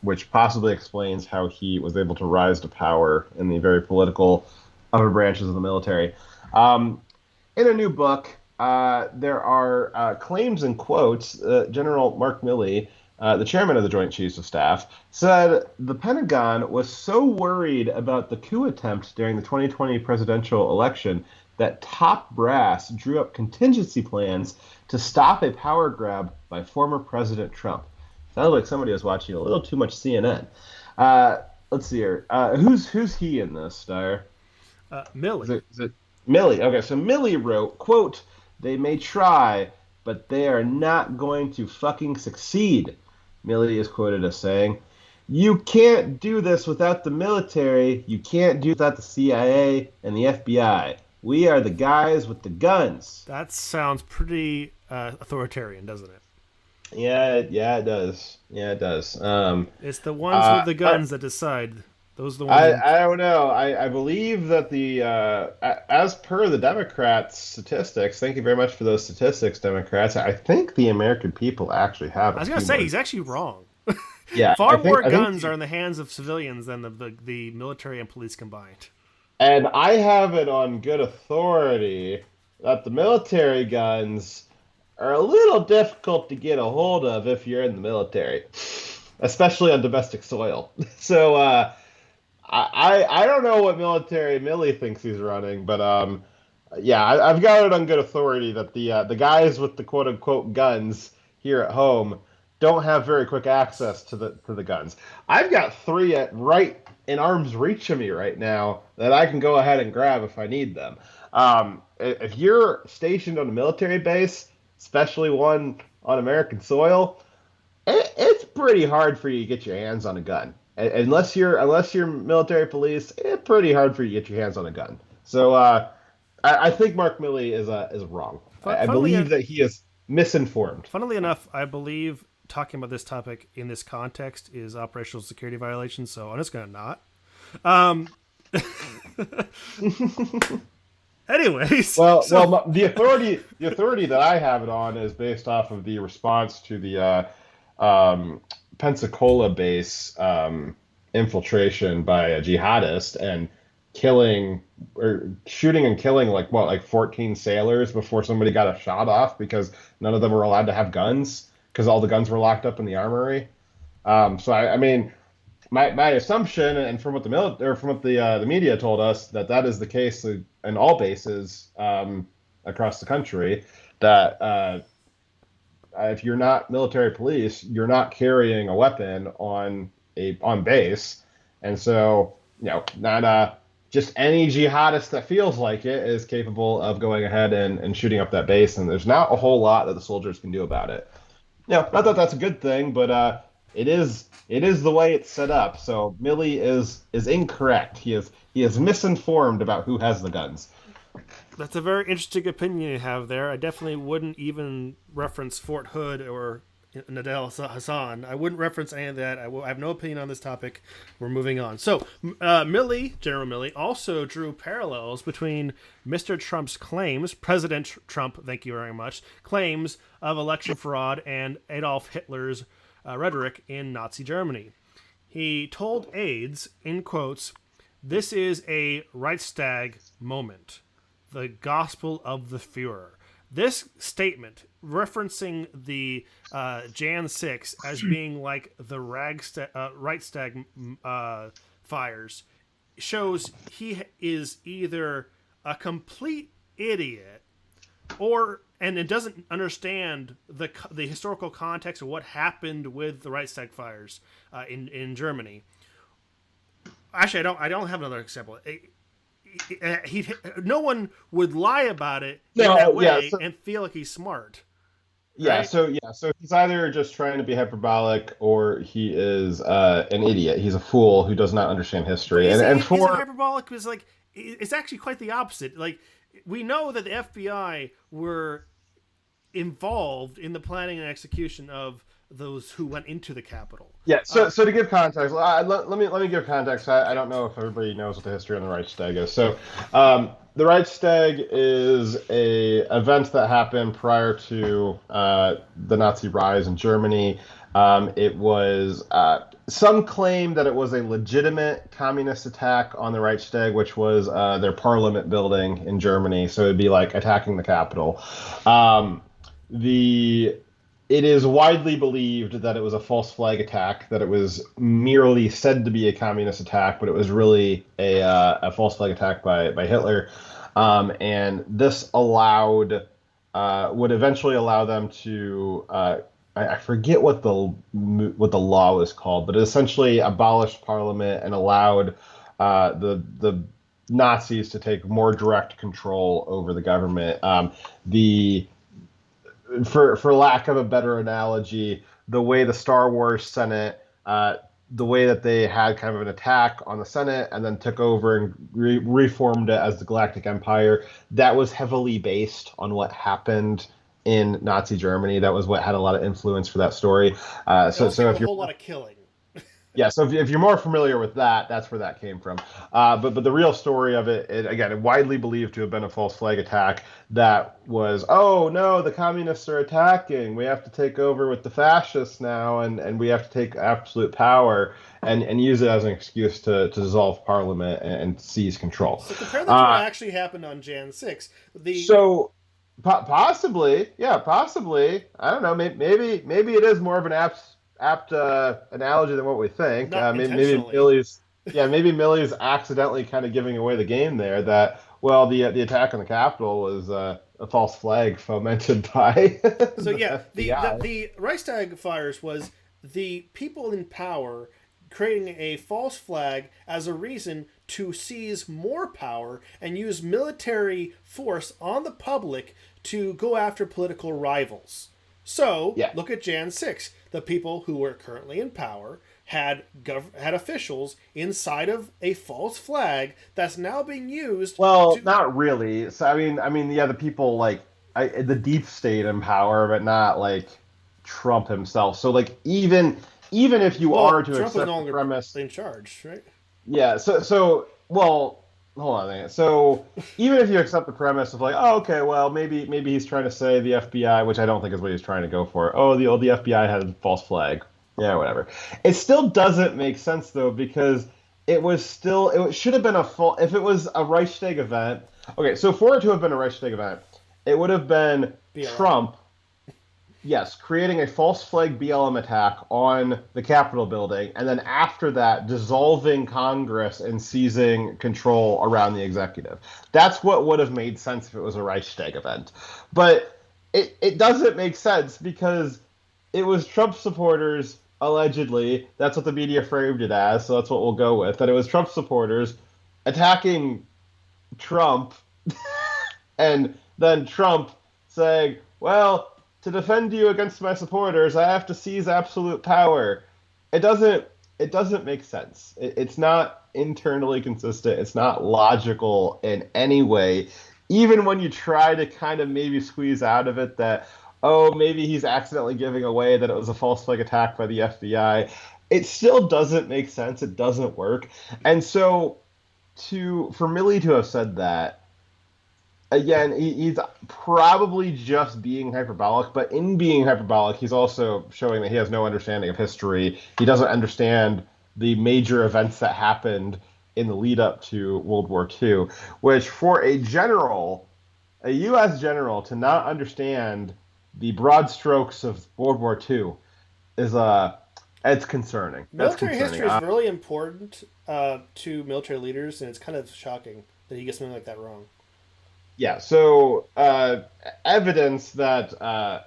which possibly explains how he was able to rise to power in the very political upper branches of the military. In a new book, there are claims and quotes. General Mark Milley the chairman of the Joint Chiefs of Staff, said the Pentagon was so worried about the coup attempt during the 2020 presidential election that top brass drew up contingency plans to stop a power grab by former President Trump. Sounds like somebody was watching a little too much CNN. Let's see here. Who's he in this, Dyer? Milley. Is it Milley? Okay, so Milley wrote, quote, "They may try, but they are not going to fucking succeed." Milley is quoted as saying, "You can't do this without the military. You can't do it without the CIA and the FBI. We are the guys with the guns." That sounds pretty authoritarian, doesn't it? Yeah, it does. Yeah, it does. It's the ones with the guns that decide. Those are the ones. I don't know. I believe that as per the Democrats' statistics, thank you very much for those statistics, Democrats. I think the American people actually have. I was going to say he's actually wrong. Yeah, far more guns are in the hands of civilians than the military and police combined. And I have it on good authority that the military guns are a little difficult to get a hold of if you're in the military, especially on domestic soil. So I don't know what military Milley thinks he's running, but yeah, I've got it on good authority that the guys with the quote unquote guns here at home don't have very quick access to the guns. I've got 3 right in arm's reach of me right now that I can go ahead and grab if I need them. If you're stationed on a military base, especially one on American soil, it's pretty hard for you to get your hands on a gun. Unless you're military police, it's pretty hard for you to get your hands on a gun. So I think Mark Milley is wrong. I believe that he is misinformed. Funnily enough, I believe talking about this topic in this context is operational security violation, so I'm just going to not. Anyways. Well, the authority that I have it on is based off of the response to the Pensacola base infiltration by a jihadist and shooting and killing like 14 sailors before somebody got a shot off because none of them were allowed to have guns because all the guns were locked up in the armory. So I mean, my assumption, and from what the media told us, that is the case in all bases across the country, that if you're not military police, you're not carrying a weapon on base, and so not just any jihadist that feels like it is capable of going ahead and shooting up that base, and there's not a whole lot that the soldiers can do about it. Not that that's a good thing, but it is the way it's set up. So Milley is incorrect. He is misinformed about who has the guns. That's a very interesting opinion you have there. I definitely wouldn't even reference Fort Hood or Nadal Hassan. I wouldn't reference any of that. I have no opinion on this topic. We're moving on. So General Milley, also drew parallels between Mr. Trump's claims, President Trump, thank you very much, claims of election fraud and Adolf Hitler's rhetoric in Nazi Germany. He told aides, in quotes, "This is a Reichstag moment, the gospel of the Führer." This statement, referencing the Jan 6 as being like the Reichstag fires, shows he is either a complete idiot and it doesn't understand the historical context of what happened with the Reichstag fires in Germany. Actually, I don't have another example. No one would lie about it in that way and feel like he's smart. Yeah, right? so he's either just trying to be hyperbolic or he is an idiot. He's a fool who does not understand history. Is hyperbolic is like it's actually quite the opposite. Like, we know that the FBI were involved in the planning and execution of those who went into the Capitol. Yeah, so to give context, let me give context. I don't know if everybody knows what the history on the Reichstag is. So the Reichstag is a event that happened prior to the Nazi rise in Germany. It was some claim that it was a legitimate communist attack on the Reichstag, which was their parliament building in Germany. So it'd be like attacking the Capitol. it is widely believed that it was a false flag attack, that it was merely said to be a communist attack, but it was really a false flag attack by Hitler. And this would eventually allow them to, I forget what the law was called, but it essentially abolished parliament and allowed the Nazis to take more direct control over the government. For lack of a better analogy, the way the Star Wars Senate, the way that they had kind of an attack on the Senate and then took over and reformed it as the Galactic Empire, that was heavily based on what happened in Nazi Germany. That was what had a lot of influence for that story. So if a you're whole lot of killing. Yeah, so if you're more familiar with that, that's where that came from. But the real story of it, again, widely believed to have been a false flag attack that was, oh, no, the communists are attacking. We have to take over with the fascists now, and we have to take absolute power and use it as an excuse to dissolve parliament and seize control. So compare that to what actually happened on Jan 6. Possibly. I don't know. Maybe it is more of an apt analogy than what we think. Maybe Milley's accidentally kind of giving away the game there. That the attack on the Capitol was a false flag fomented by. So yeah, the Reichstag fires was the people in power creating a false flag as a reason to seize more power and use military force on the public to go after political rivals. So, look at Jan 6. The people who were currently in power had officials inside of a false flag that's now being used. Well, not really. So the people the deep state in power, but not like Trump himself. So even if you are to Trump accept no longer the premise in charge, right? Yeah. Hold on a minute. So even if you accept the premise of maybe he's trying to say the FBI, which I don't think is what he's trying to go for. Oh, the FBI had a false flag. Yeah, whatever. It still doesn't make sense though, because it should have been if it was a Reichstag event. Okay, so for it to have been a Reichstag event, it would have been Trump. Yes, creating a false flag BLM attack on the Capitol building, and then after that, dissolving Congress and seizing control around the executive. That's what would have made sense if it was a Reichstag event. But it doesn't make sense because it was Trump supporters, allegedly. That's what the media framed it as, so that's what we'll go with. That it was Trump supporters attacking Trump, and then Trump saying, well, to defend you against my supporters, I have to seize absolute power. It doesn't make sense. It's not internally consistent. It's not logical in any way. Even when you try to kind of maybe squeeze out of it that, maybe he's accidentally giving away that it was a false flag attack by the FBI, it still doesn't make sense. It doesn't work. And so for Milley to have said that, again, he's probably just being hyperbolic, but in being hyperbolic, he's also showing that he has no understanding of history. He doesn't understand the major events that happened in the lead up to World War II, which for a U.S. general to not understand the broad strokes of World War II it's concerning. Military history is really important to military leaders, and it's kind of shocking that he gets something like that wrong. Yeah, so evidence that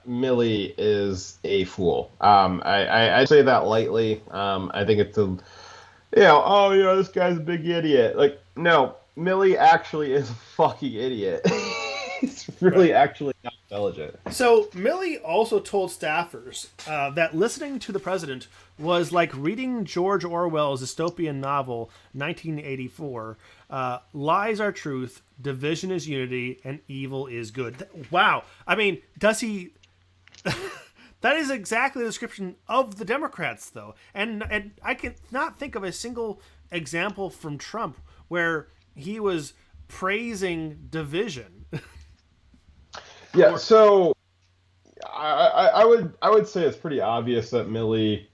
Milley is a fool. I say that lightly. I think it's this guy's a big idiot. Like, no, Milley actually is a fucking idiot. He's really actually not intelligent. So Milley also told staffers that listening to the president was like reading George Orwell's dystopian novel 1984. Lies are truth, division is unity, and evil is good. Wow. I mean, does he... That is exactly the description of the Democrats, though. And I can not think of a single example from Trump where he was praising division. Yeah, so I would say it's pretty obvious that Milley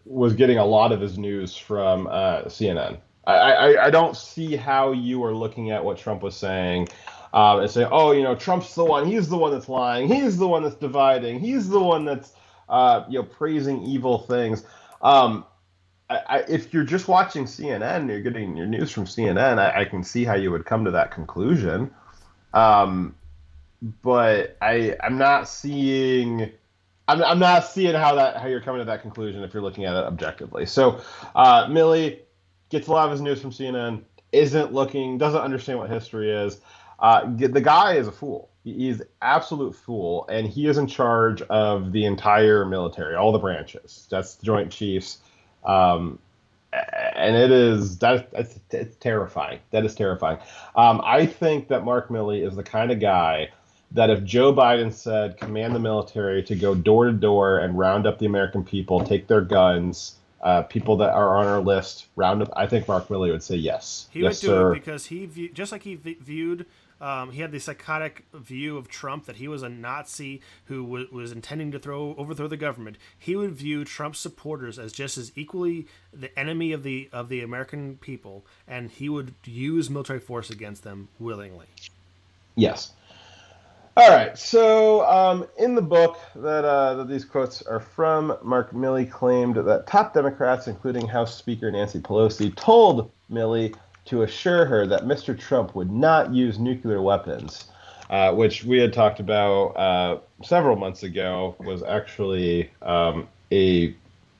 was getting a lot of his news from CNN. I don't see how you are looking at what Trump was saying and say, oh, Trump's the one. He's the one that's lying. He's the one that's dividing. He's the one that's praising evil things. If you're just watching CNN, you're getting your news from CNN, I can see how you would come to that conclusion. But I'm not seeing how you're coming to that conclusion if you're looking at it objectively. So Milley gets a lot of his news from CNN, doesn't understand what history is. The guy is a fool. He's an absolute fool, and he is in charge of the entire military, all the branches. That's the Joint Chiefs. And it's terrifying. That is terrifying. I think that Mark Milley is the kind of guy that if Joe Biden said, command the military to go door to door and round up the American people, take their guns, people that are on our list, round up, I think Mark Milley would say yes. He would do it because he viewed, he had the psychotic view of Trump that he was a Nazi who was intending to overthrow the government. He would view Trump's supporters as just as equally the enemy of the American people, and he would use military force against them willingly. Yes. All right. So in the book that these quotes are from, Mark Milley claimed that top Democrats, including House Speaker Nancy Pelosi, told Milley to assure her that Mr. Trump would not use nuclear weapons, which we had talked about several months ago, was actually a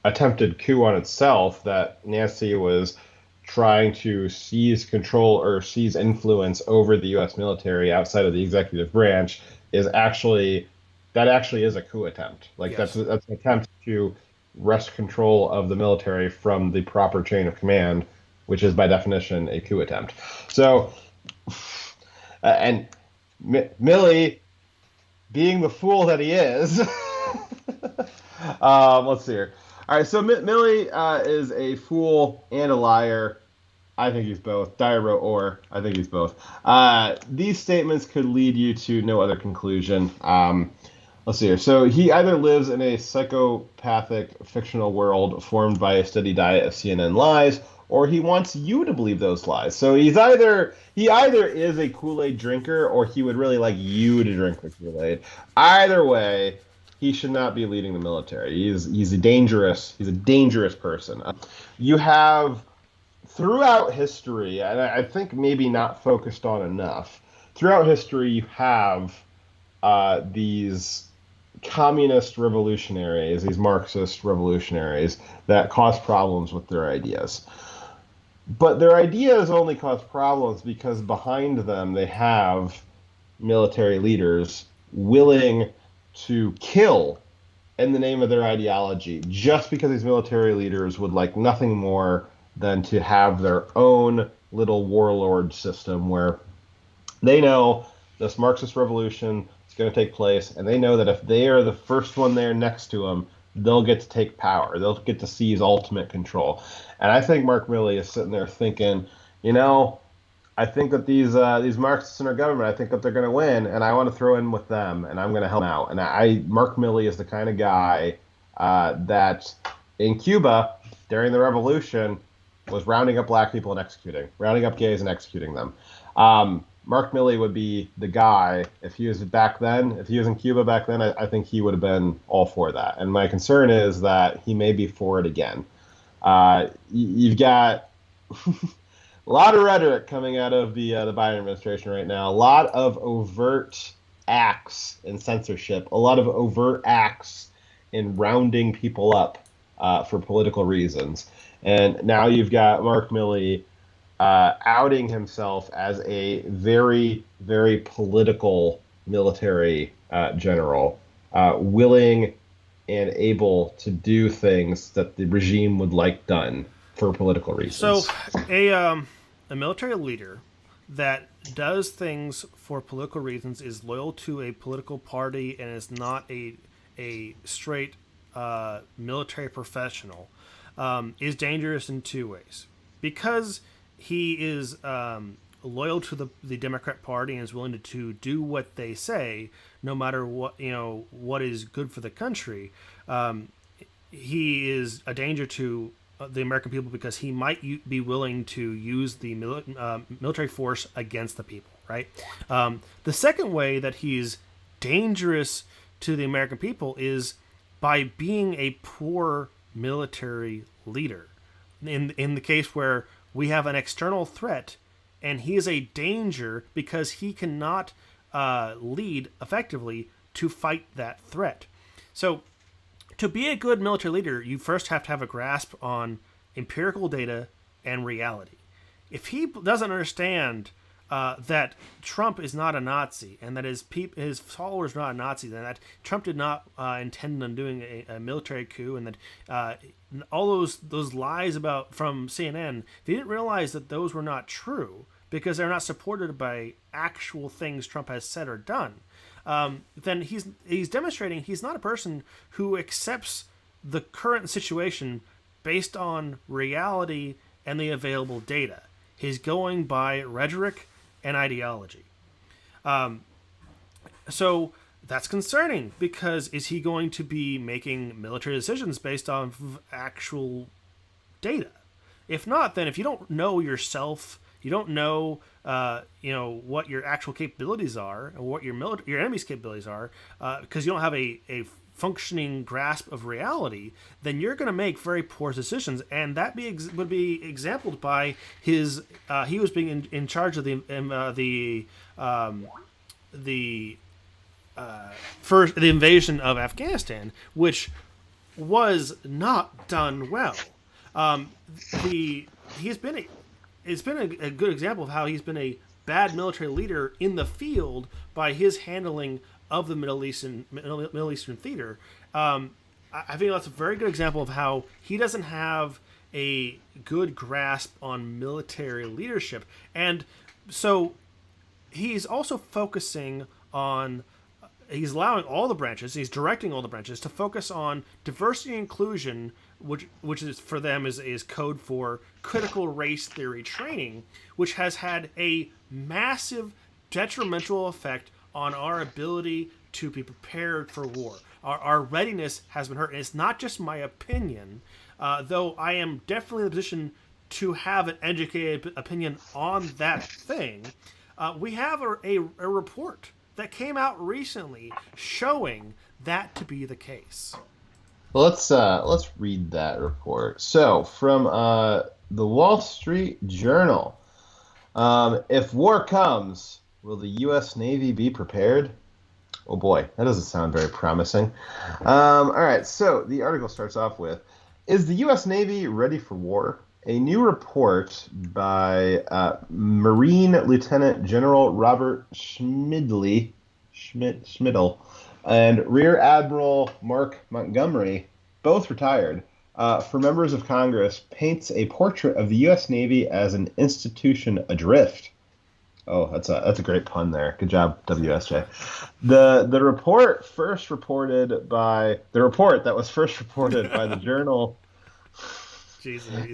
attempted coup on itself, that Nancy was trying to seize control or seize influence over the U.S. military outside of the executive branch is actually a coup attempt. Like, yes. That's an attempt to wrest control of the military from the proper chain of command, which is by definition a coup attempt. So, and Milley, being the fool that he is, let's see here. All right, so Milley is a fool and a liar. I think he's both. Dyer wrote or. I think he's both. These statements could lead you to no other conclusion. Let's see here. So he either lives in a psychopathic fictional world formed by a steady diet of CNN lies, or he wants you to believe those lies. So he either is a Kool-Aid drinker, or he would really like you to drink the Kool-Aid. Either way, he should not be leading the military. He's a dangerous person. You have throughout history, and I think maybe not focused on enough. Throughout history, you have these communist revolutionaries, these Marxist revolutionaries that cause problems with their ideas. But their ideas only cause problems because behind them they have military leaders willing to kill in the name of their ideology, just because these military leaders would like nothing more than to have their own little warlord system where they know this Marxist revolution is going to take place, and they know that if they are the first one there next to them, they'll get to take power. They'll get to seize ultimate control. And I think Mark Milley is sitting there thinking, I think that these Marxists in our government, I think that they're going to win, and I want to throw in with them, and I'm going to help them out. And Mark Milley is the kind of guy that in Cuba during the revolution was rounding up black people and rounding up gays and executing them. Mark Milley would be the guy, if he was in Cuba back then, I think he would have been all for that. And my concern is that he may be for it again. You've got a lot of rhetoric coming out of the Biden administration right now, a lot of overt acts in censorship, a lot of overt acts in rounding people up for political reasons. And now you've got Mark Milley outing himself as a very, very political military general, willing and able to do things that the regime would like done for political reasons. So a military leader that does things for political reasons, is loyal to a political party, and is not a straight military professional, is dangerous in two ways. Because he is loyal to the Democrat Party and is willing to do what they say, no matter what is good for the country. He is a danger to the American people because he might be willing to use the military force against the people. right? The second way that he's dangerous to the American people is by being a poor military leader. In the case where we have an external threat, and he is a danger because he cannot lead effectively to fight that threat. So to be a good military leader, you first have to have a grasp on empirical data and reality. If he doesn't understand that Trump is not a Nazi and that his followers are not a Nazi, then that Trump did not intend on doing a military coup, and that all those lies from CNN, if he didn't realize that those were not true because they're not supported by actual things Trump has said or done, then he's demonstrating he's not a person who accepts the current situation based on reality and the available data. He's going by rhetoric and ideology. So that's concerning, because is he going to be making military decisions based on actual data? If not, then if you don't know yourself, you don't know, what your actual capabilities are and what your enemy's capabilities are, because you don't have a functioning grasp of reality, then you're going to make very poor decisions, and that would be exampled by his. He was being in charge of the invasion of Afghanistan, which was not done well. It's been a good example of how he's been a bad military leader in the field by his handling of the Middle Eastern theater. I think that's a very good example of how he doesn't have a good grasp on military leadership. And so he's also focusing on, he's allowing all the branches, he's directing all the branches to focus on diversity and inclusion, which is for them is code for critical race theory training, which has had a massive detrimental effect on our ability to be prepared for war. Our readiness has been hurt. And it's not just my opinion, though I am definitely in the position to have an educated opinion on that thing. We have a report that came out recently showing that to be the case. Well, let's read that report. So, from the Wall Street Journal, if war comes, will the U.S. Navy be prepared? Oh boy, that doesn't sound very promising. All right, so the article starts off with, is the U.S. Navy ready for war? A new report by Marine Lieutenant General Robert Schmidl and Rear Admiral Mark Montgomery, both retired, for members of Congress, paints a portrait of the U.S. Navy as an institution adrift. Oh, that's a great pun there. Good job, WSJ. The report that was first reported by the Journal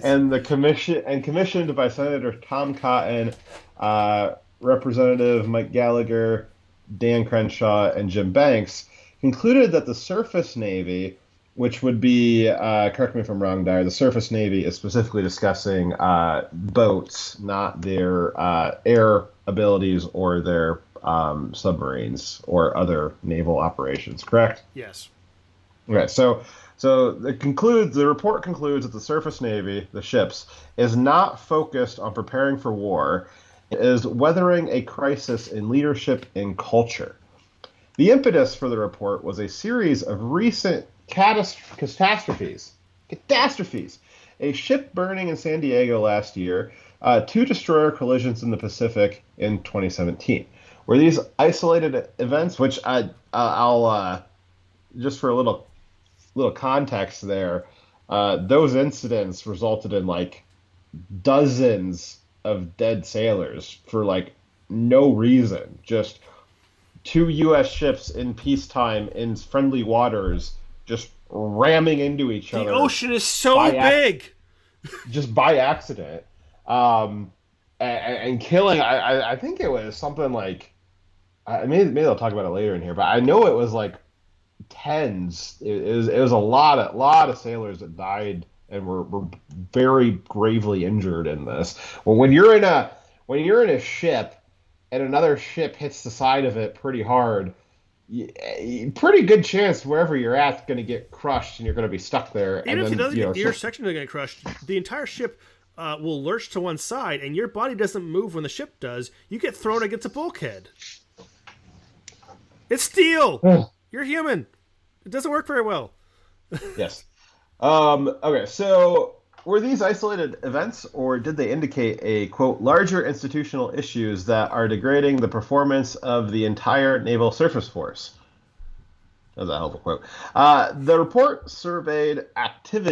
and the commissioned by Senator Tom Cotton, Representative Mike Gallagher, Dan Crenshaw, and Jim Banks, concluded that the surface Navy, which would be, correct me if I'm wrong, Dyer, the surface Navy is specifically discussing boats, not their air abilities or their submarines or other naval operations, correct? Yes. Okay, so the report concludes that the surface Navy, the ships, is not focused on preparing for war. It is weathering a crisis in leadership and culture. The impetus for the report was a series of recent catastrophes. A ship burning in San Diego last year, 2 destroyer collisions in the Pacific in 2017. Were these isolated events, which I'll just for a little context there, those incidents resulted in like dozens of dead sailors for like no reason. Just 2 U.S. ships in peacetime in friendly waters just ramming into each other. The ocean is so big. Just by accident. And killing, I think it was something like, maybe I'll talk about it later in here, but I know it was like tens. It was a lot of sailors that died and were very gravely injured in this. When you're in a ship and another ship hits the side of it pretty hard, pretty good chance wherever you're at going to get crushed and you're going to be stuck there. Even if it doesn't get your so, section to get crushed, the entire ship will lurch to one side, and your body doesn't move when the ship does. You get thrown against a bulkhead. It's steel. You're human. It doesn't work very well. Yes. Okay, so were these isolated events, or did they indicate a, quote, larger institutional issues that are degrading the performance of the entire naval surface force? That's a helpful quote. The report surveyed active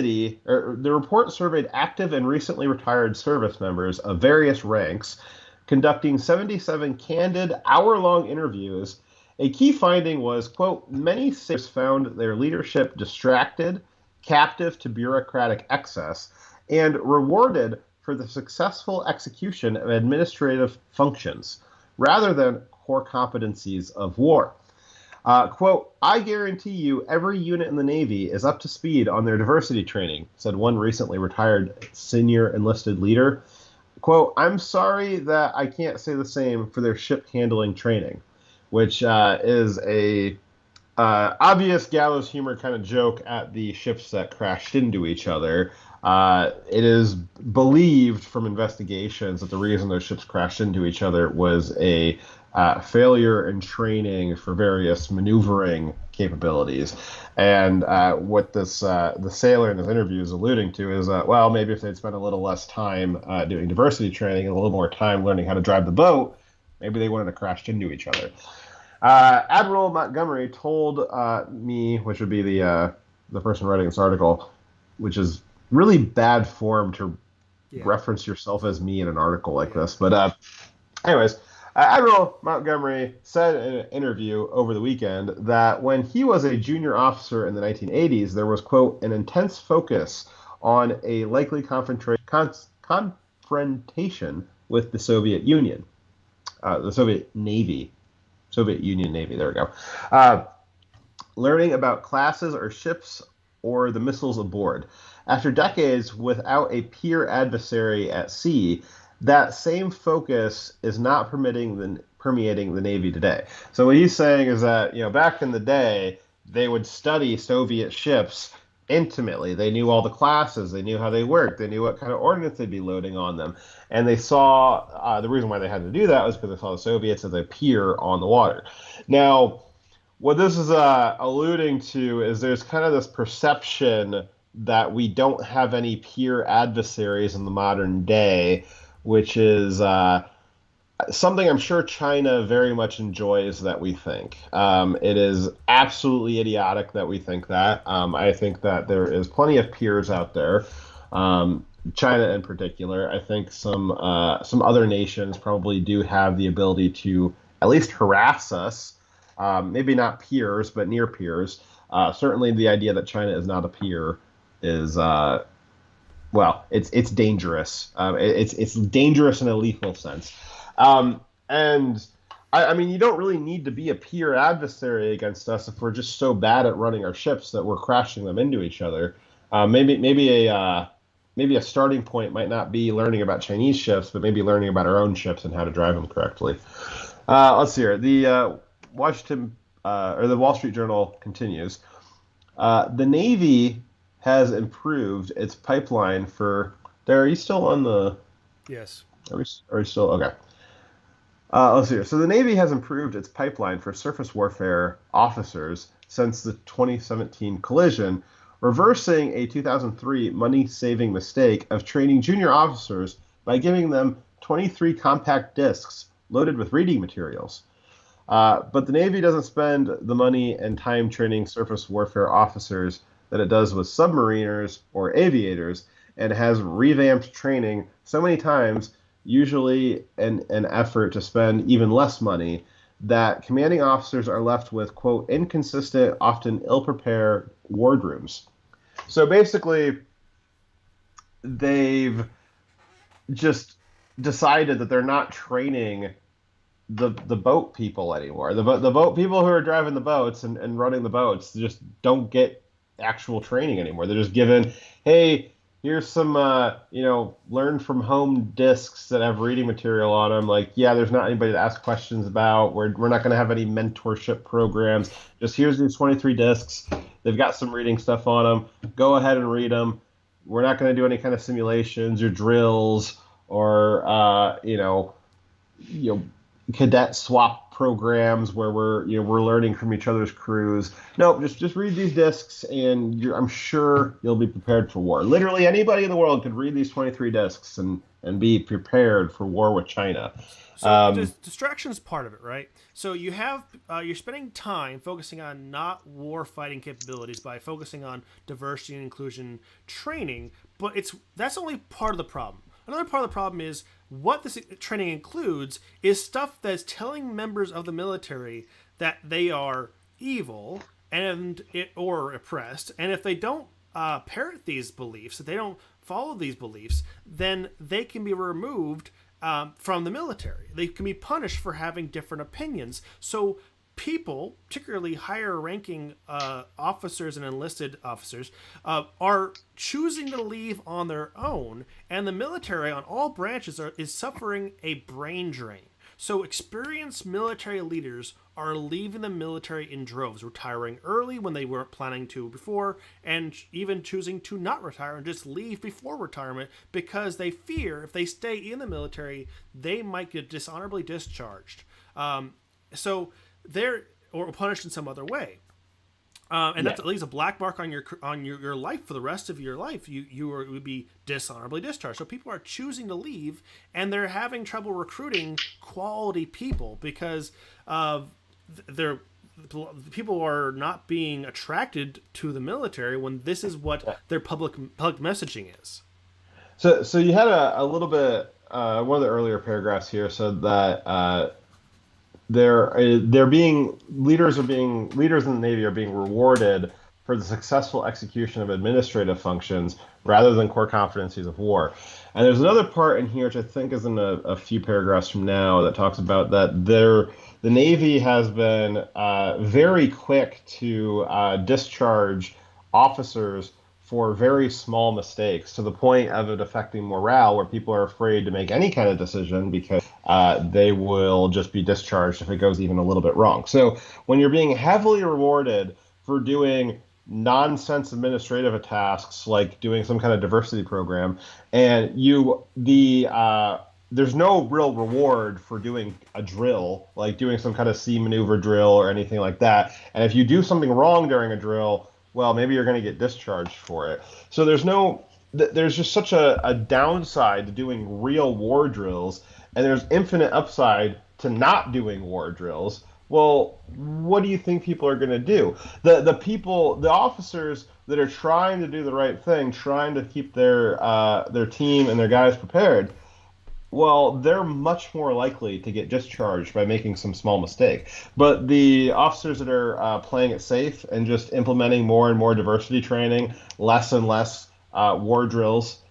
and recently retired service members of various ranks, conducting 77 candid, hour-long interviews. A key finding was, quote, many sailors found their leadership distracted, captive to bureaucratic excess, and rewarded for the successful execution of administrative functions, rather than core competencies of war. Quote, I guarantee you every unit in the Navy is up to speed on their diversity training, said one recently retired senior enlisted leader. Quote, I'm sorry that I can't say the same for their ship handling training, which is a obvious gallows humor kind of joke at the ships that crashed into each other. It is believed from investigations that the reason those ships crashed into each other was a failure in training for various maneuvering capabilities. And what this the sailor in this interview is alluding to is, well, maybe if they'd spent a little less time doing diversity training and a little more time learning how to drive the boat, maybe they wouldn't have crashed into each other. Admiral Montgomery told me, which would be the person writing this article, which is really bad form to reference yourself as me in an article like this. But anyways, Admiral Montgomery said in an interview over the weekend that when he was a junior officer in the 1980s, there was, quote, an intense focus on a likely confrontation with the Soviet Union, the Soviet Navy. Soviet Union Navy, there we go. Learning about classes or ships or the missiles aboard. After decades without a peer adversary at sea, that same focus is not permeating the Navy today. So what he's saying is that, back in the day, they would study Soviet ships intimately. They knew all the classes. They knew how they worked. They knew what kind of ordnance they'd be loading on them. And they saw the reason why they had to do that was because they saw the Soviets as a peer on the water. Now, what this is alluding to is there's kind of this perception that we don't have any peer adversaries in the modern day, which is something I'm sure China very much enjoys that we think. It is absolutely idiotic that we think that. I think that there is plenty of peers out there, China in particular. I think some other nations probably do have the ability to at least harass us, maybe not peers, but near peers. Certainly the idea that China is not a peer is, it's dangerous. It's dangerous in a lethal sense. And I mean, you don't really need to be a peer adversary against us if we're just so bad at running our ships that we're crashing them into each other. Maybe a starting point might not be learning about Chinese ships, but maybe learning about our own ships and how to drive them correctly. Let's see here. The Wall Street Journal continues. The Navy has improved its pipeline for. Are you still on the? Yes. Are we still okay? Let's see here. So the Navy has improved its pipeline for surface warfare officers since the 2017 collision, reversing a 2003 money-saving mistake of training junior officers by giving them 23 compact discs loaded with reading materials. But the Navy doesn't spend the money and time training surface warfare officers that it does with submariners or aviators, and has revamped training so many times, usually an effort to spend even less money, that commanding officers are left with, quote, inconsistent, often ill-prepared wardrooms. So basically, they've just decided that they're not training the boat people anymore. The boat people who are driving the boats and running the boats just don't get actual training anymore. They're just given, hey, here's some, learn from home discs that have reading material on them. Like, yeah, there's not anybody to ask questions about. We're not going to have any mentorship programs. Just here's these 23 discs. They've got some reading stuff on them. Go ahead and read them. We're not going to do any kind of simulations or drills or, cadet swap programs where we're learning from each other's crews. No, just read these discs, and I'm sure you'll be prepared for war. Literally anybody in the world could read these 23 discs and be prepared for war with China. So distraction is part of it, right? So you have you're spending time focusing on not war fighting capabilities by focusing on diversity and inclusion training, but that's only part of the problem. Another part of the problem is what this training includes is stuff that's telling members of the military that they are evil or oppressed, and if they don't parrot these beliefs, if they don't follow these beliefs, then they can be removed from the military. They can be punished for having different opinions. So people, particularly higher-ranking officers and enlisted officers, are choosing to leave on their own, and the military on all branches is suffering a brain drain. So experienced military leaders are leaving the military in droves, retiring early when they weren't planning to before, and even choosing to not retire and just leave before retirement because they fear if they stay in the military, they might get dishonorably discharged. Or punished in some other way, that leaves a black mark on your life for the rest of your life. You would be dishonorably discharged. So people are choosing to leave, and they're having trouble recruiting quality people because people are not being attracted to the military when this is what their public messaging is. So you had a little bit. One of the earlier paragraphs here said that. Leaders in the Navy are being rewarded for the successful execution of administrative functions rather than core competencies of war. And there's another part in here which I think is in a few paragraphs from now that talks about that the Navy has been very quick to discharge officers for very small mistakes to the point of it affecting morale, where people are afraid to make any kind of decision because they will just be discharged if it goes even a little bit wrong. So when you're being heavily rewarded for doing nonsense administrative tasks like doing some kind of diversity program, and there's no real reward for doing a drill, like doing some kind of sea maneuver drill or anything like that. And if you do something wrong during a drill, well, maybe you're going to get discharged for it. So there's just such a downside to doing real war drills, and there's infinite upside to not doing war drills. Well, what do you think people are going to do? The officers that are trying to do the right thing, trying to keep their team and their guys prepared, well, they're much more likely to get discharged by making some small mistake. But the officers that are playing it safe and just implementing more and more diversity training, less and less war drills,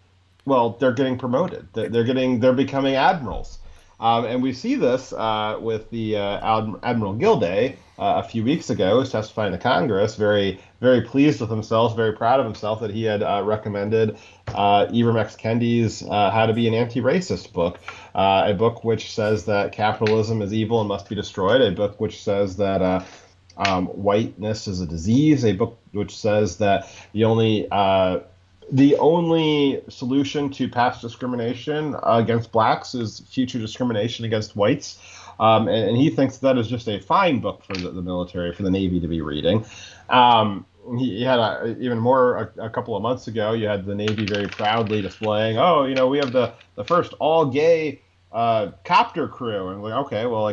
well, they're getting promoted. They're becoming admirals. And we see this with the Admiral Gilday a few weeks ago, testifying to Congress, very, very pleased with himself, very proud of himself that he had recommended Ibram X. Kendi's How to Be an Anti-Racist book, a book which says that capitalism is evil and must be destroyed, a book which says that whiteness is a disease, a book which says that the only solution to past discrimination against blacks is future discrimination against whites. And he thinks that is just a fine book for the military, for the Navy to be reading. He had even more a couple of months ago. You had the Navy very proudly displaying, we have the first all-gay copter crew, and like, okay, well,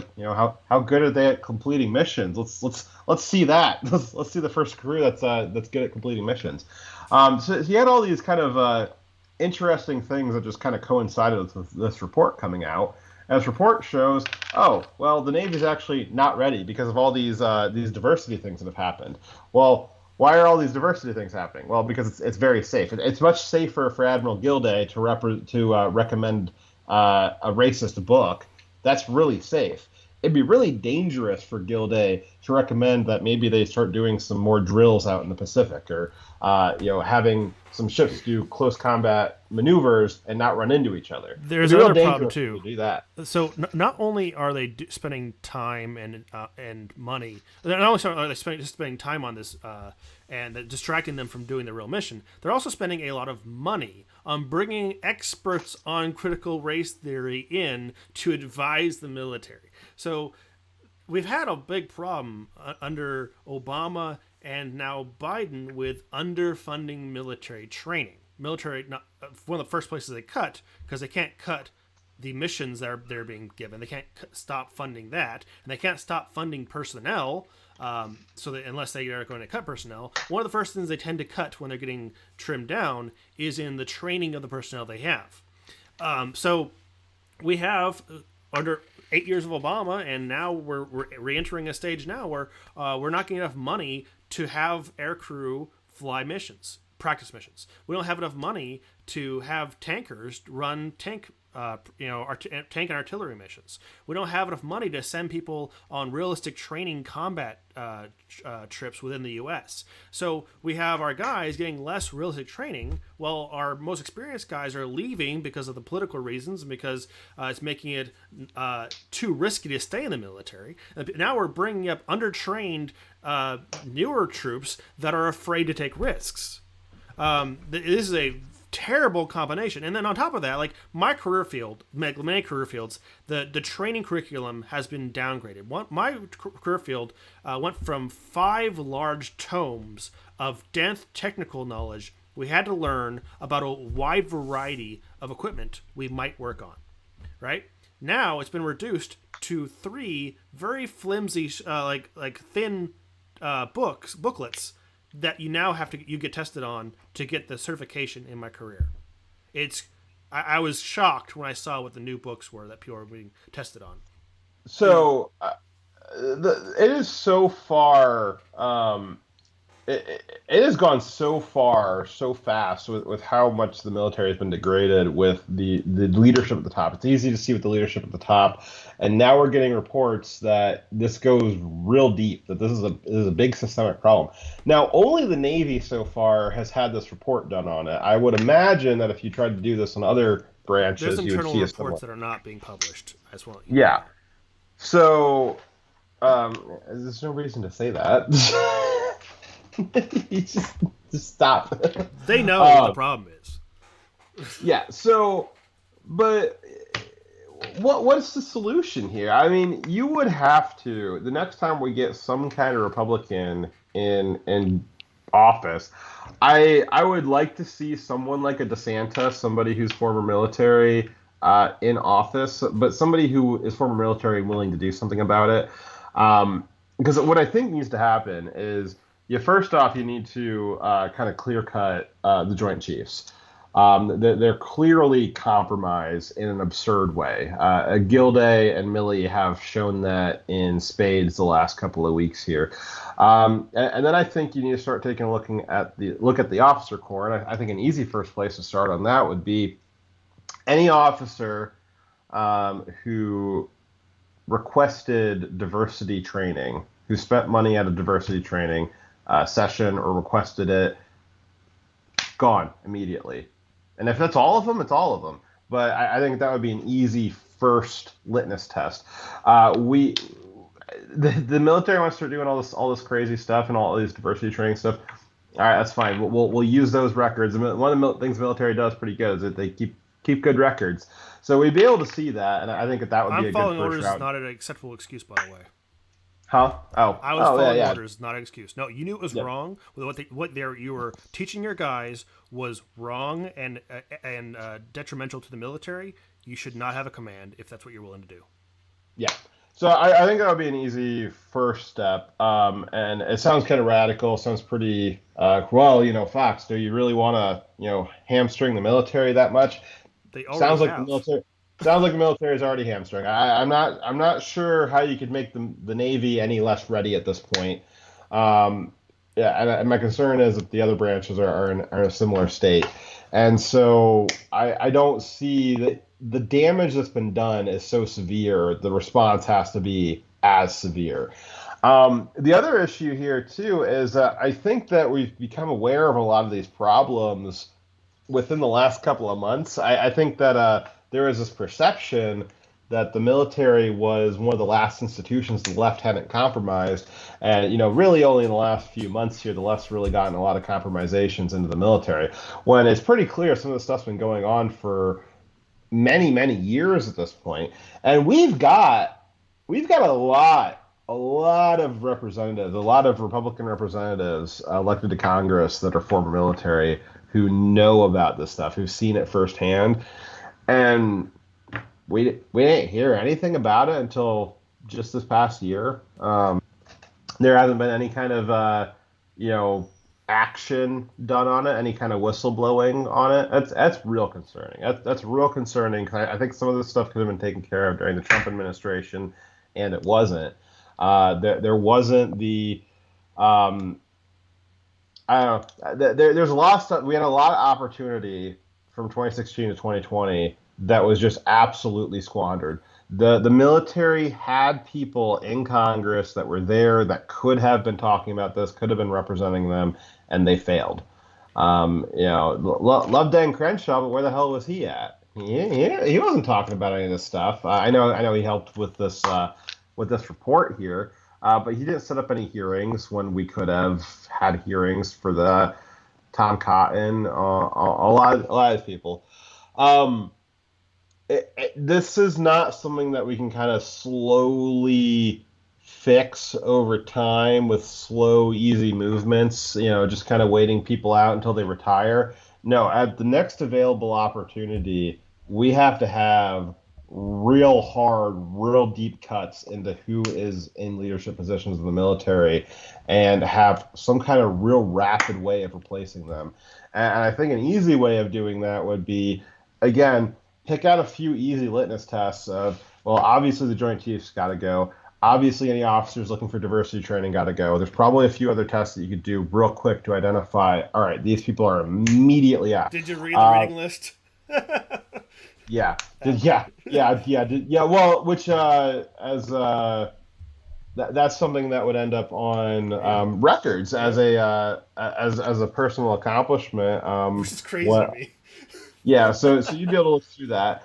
how good are they at completing missions? Let's see that. Let's see the first crew that's good at completing missions. So he had all these kind of interesting things that just kind of coincided with this report coming out. And this report shows, the Navy's actually not ready because of all these diversity things that have happened. Well, why are all these diversity things happening? Well, because it's very safe. It's much safer for Admiral Gilday to recommend a racist book. That's really safe. It'd be really dangerous for Gilday to recommend that maybe they start doing some more drills out in the Pacific, or having some ships do close combat maneuvers and not run into each other. There's it's another problem too. To do that. So not only are they spending time and money, not only are they spending time on this and distracting them from doing the real mission, they're also spending a lot of money on bringing experts on critical race theory in to advise the military. So we've had a big problem under Obama and now Biden with underfunding military training. Military, one of the first places they cut, because they can't cut the missions that they're being given. They can't stop funding that, and they can't stop funding personnel. So that unless they are going to cut personnel, one of the first things they tend to cut when they're getting trimmed down is in the training of the personnel they have. So we have under 8 years of Obama, and now we're re-entering a stage now where we're not getting enough money to have aircrew fly missions, practice missions. We don't have enough money to have tankers run tank and artillery missions. We don't have enough money to send people on realistic training combat trips within the U.S. So we have our guys getting less realistic training, while our most experienced guys are leaving because of the political reasons and because it's making it too risky to stay in the military. Now we're bringing up undertrained newer troops that are afraid to take risks. This is a terrible combination. And then on top of that, like my career field, many career fields, the training curriculum has been downgraded. My career field went from 5 large tomes of dense technical knowledge we had to learn about a wide variety of equipment we might work on, right? Now it's been reduced to 3 very flimsy, like thin booklets that you now have to get tested on to get the certification in my career. I was shocked when I saw what the new books were that people are being tested on. So it is so far. It has gone so far, so fast with how much the military has been degraded with the leadership at the top. It's easy to see with the leadership at the top, and now we're getting reports that this goes real deep, that this is a big systemic problem. Now, only the Navy so far has had this report done on it. I would imagine that if you tried to do this on other branches, there's you would see internal reports that are not being published as well. Yeah. So, there's no reason to say that. You just stop. They know what the problem is. Yeah. So, but what's the solution here? I mean, you would have to, the next time we get some kind of Republican in office, I would like to see someone like a DeSantis, somebody who's former military, in office, but somebody who is former military and willing to do something about it. Because what I think needs to happen is, first off, you need to kind of clear cut the Joint Chiefs. They're clearly compromised in an absurd way. Gilday and Milley have shown that in spades the last couple of weeks here. And then I think you need to start taking a look at the officer corps. And I think an easy first place to start on that would be any officer who requested diversity training, who spent money at a diversity training session or requested it, gone immediately. And if that's all of them, it's all of them. But I think that would be an easy first litmus test. The military wants to start doing all this crazy stuff and all these diversity training stuff. All right, that's fine. We'll use those records. And one of the things the military does pretty good is that they keep good records. So we'd be able to see that, and I think that would be a good first route. Following orders is not an acceptable excuse, by the way. Huh? Oh, I was following orders, not an excuse. No, you knew it was wrong. What you were teaching your guys was wrong and detrimental to the military. You should not have a command if that's what you're willing to do. Yeah. So I think that would be an easy first step. And it sounds kind of radical. Sounds pretty. Fox, do you really want to hamstring the military that much? They already have. The military. Sounds like the military is already hamstrung. I'm not sure how you could make the Navy any less ready at this point. And my concern is that the other branches are in a similar state. And so I don't see that the damage that's been done is so severe, the response has to be as severe. The other issue here, too, is I think that we've become aware of a lot of these problems within the last couple of months. I think that there is this perception that the military was one of the last institutions the left hadn't compromised. And, really only in the last few months here, the left's really gotten a lot of compromisations into the military, when it's pretty clear some of the stuff's been going on for many, many years at this point. And we've got a lot of representatives, a lot of Republican representatives elected to Congress that are former military who know about this stuff, who've seen it firsthand. And we didn't hear anything about it until just this past year. There hasn't been any kind of, action done on it, any kind of whistleblowing on it. That's real concerning. That's real concerning. I think some of this stuff could have been taken care of during the Trump administration, and it wasn't. There wasn't the, I don't know. There's a lot of stuff. We had a lot of opportunity from 2016 to 2020 that was just absolutely squandered. The military had people in Congress that were there that could have been talking about this, could have been representing them, and they failed. Love Dan Crenshaw, but where the hell was he at? He wasn't talking about any of this stuff. I know he helped with this report here, but he didn't set up any hearings when we could have had hearings for the Tom Cotton, a lot of people. This is not something that we can kind of slowly fix over time with slow, easy movements, just kind of waiting people out until they retire. No, at the next available opportunity, we have to have real hard, real deep cuts into who is in leadership positions in the military and have some kind of real rapid way of replacing them. And I think an easy way of doing that would be, again, pick out a few easy litmus tests of, well, obviously the Joint Chiefs got to go. Obviously any officers looking for diversity training got to go. There's probably a few other tests that you could do real quick to identify, all right, these people are immediately out. Did you read the reading list? Yeah. Well, which that's something that would end up on records as a personal accomplishment. Which is crazy to me. Yeah, so you'd be able to look through that.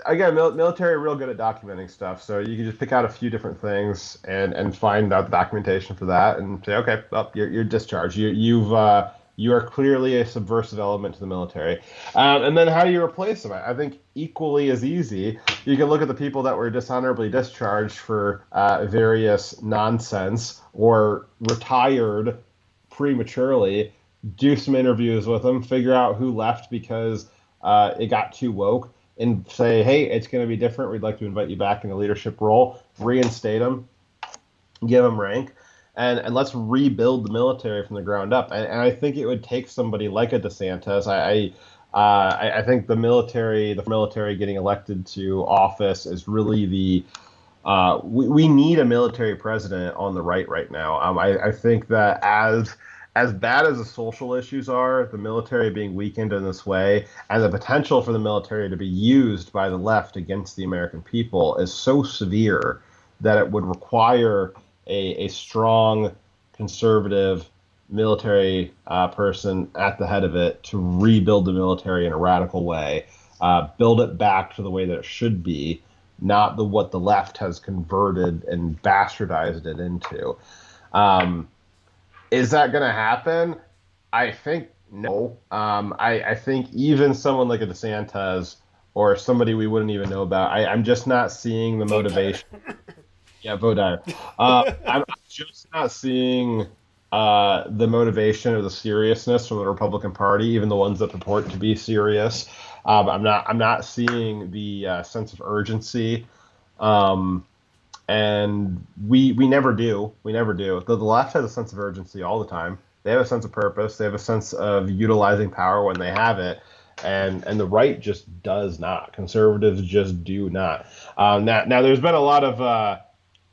Again, military are real good at documenting stuff, so you can just pick out a few different things and find out the documentation for that and say, okay, well, you're discharged. You are clearly a subversive element to the military. And then how do you replace them? I think equally as easy, you can look at the people that were dishonorably discharged for various nonsense or retired prematurely, do some interviews with them, figure out who left because it got too woke, and say, hey, it's going to be different. We'd like to invite you back in a leadership role, reinstate them, give them rank. And let's rebuild the military from the ground up. And I think it would take somebody like a DeSantis. I think the military getting elected to office is really we need a military president on the right now. I think that as bad as the social issues are, the military being weakened in this way, and the potential for the military to be used by the left against the American people is so severe that it would require a strong conservative military person at the head of it to rebuild the military in a radical way, build it back to the way that it should be, not what the left has converted and bastardized it into. Is that going to happen? I think no. I think even someone like a DeSantis or somebody we wouldn't even know about, I'm just not seeing the motivation. Yeah, Vo Dyer. I'm just not seeing the motivation or the seriousness from the Republican Party, even the ones that purport to be serious. I'm not seeing the sense of urgency, and we never do. We never do. The left has a sense of urgency all the time. They have a sense of purpose. They have a sense of utilizing power when they have it. And the right just does not. Conservatives just do not. Now there's been a lot of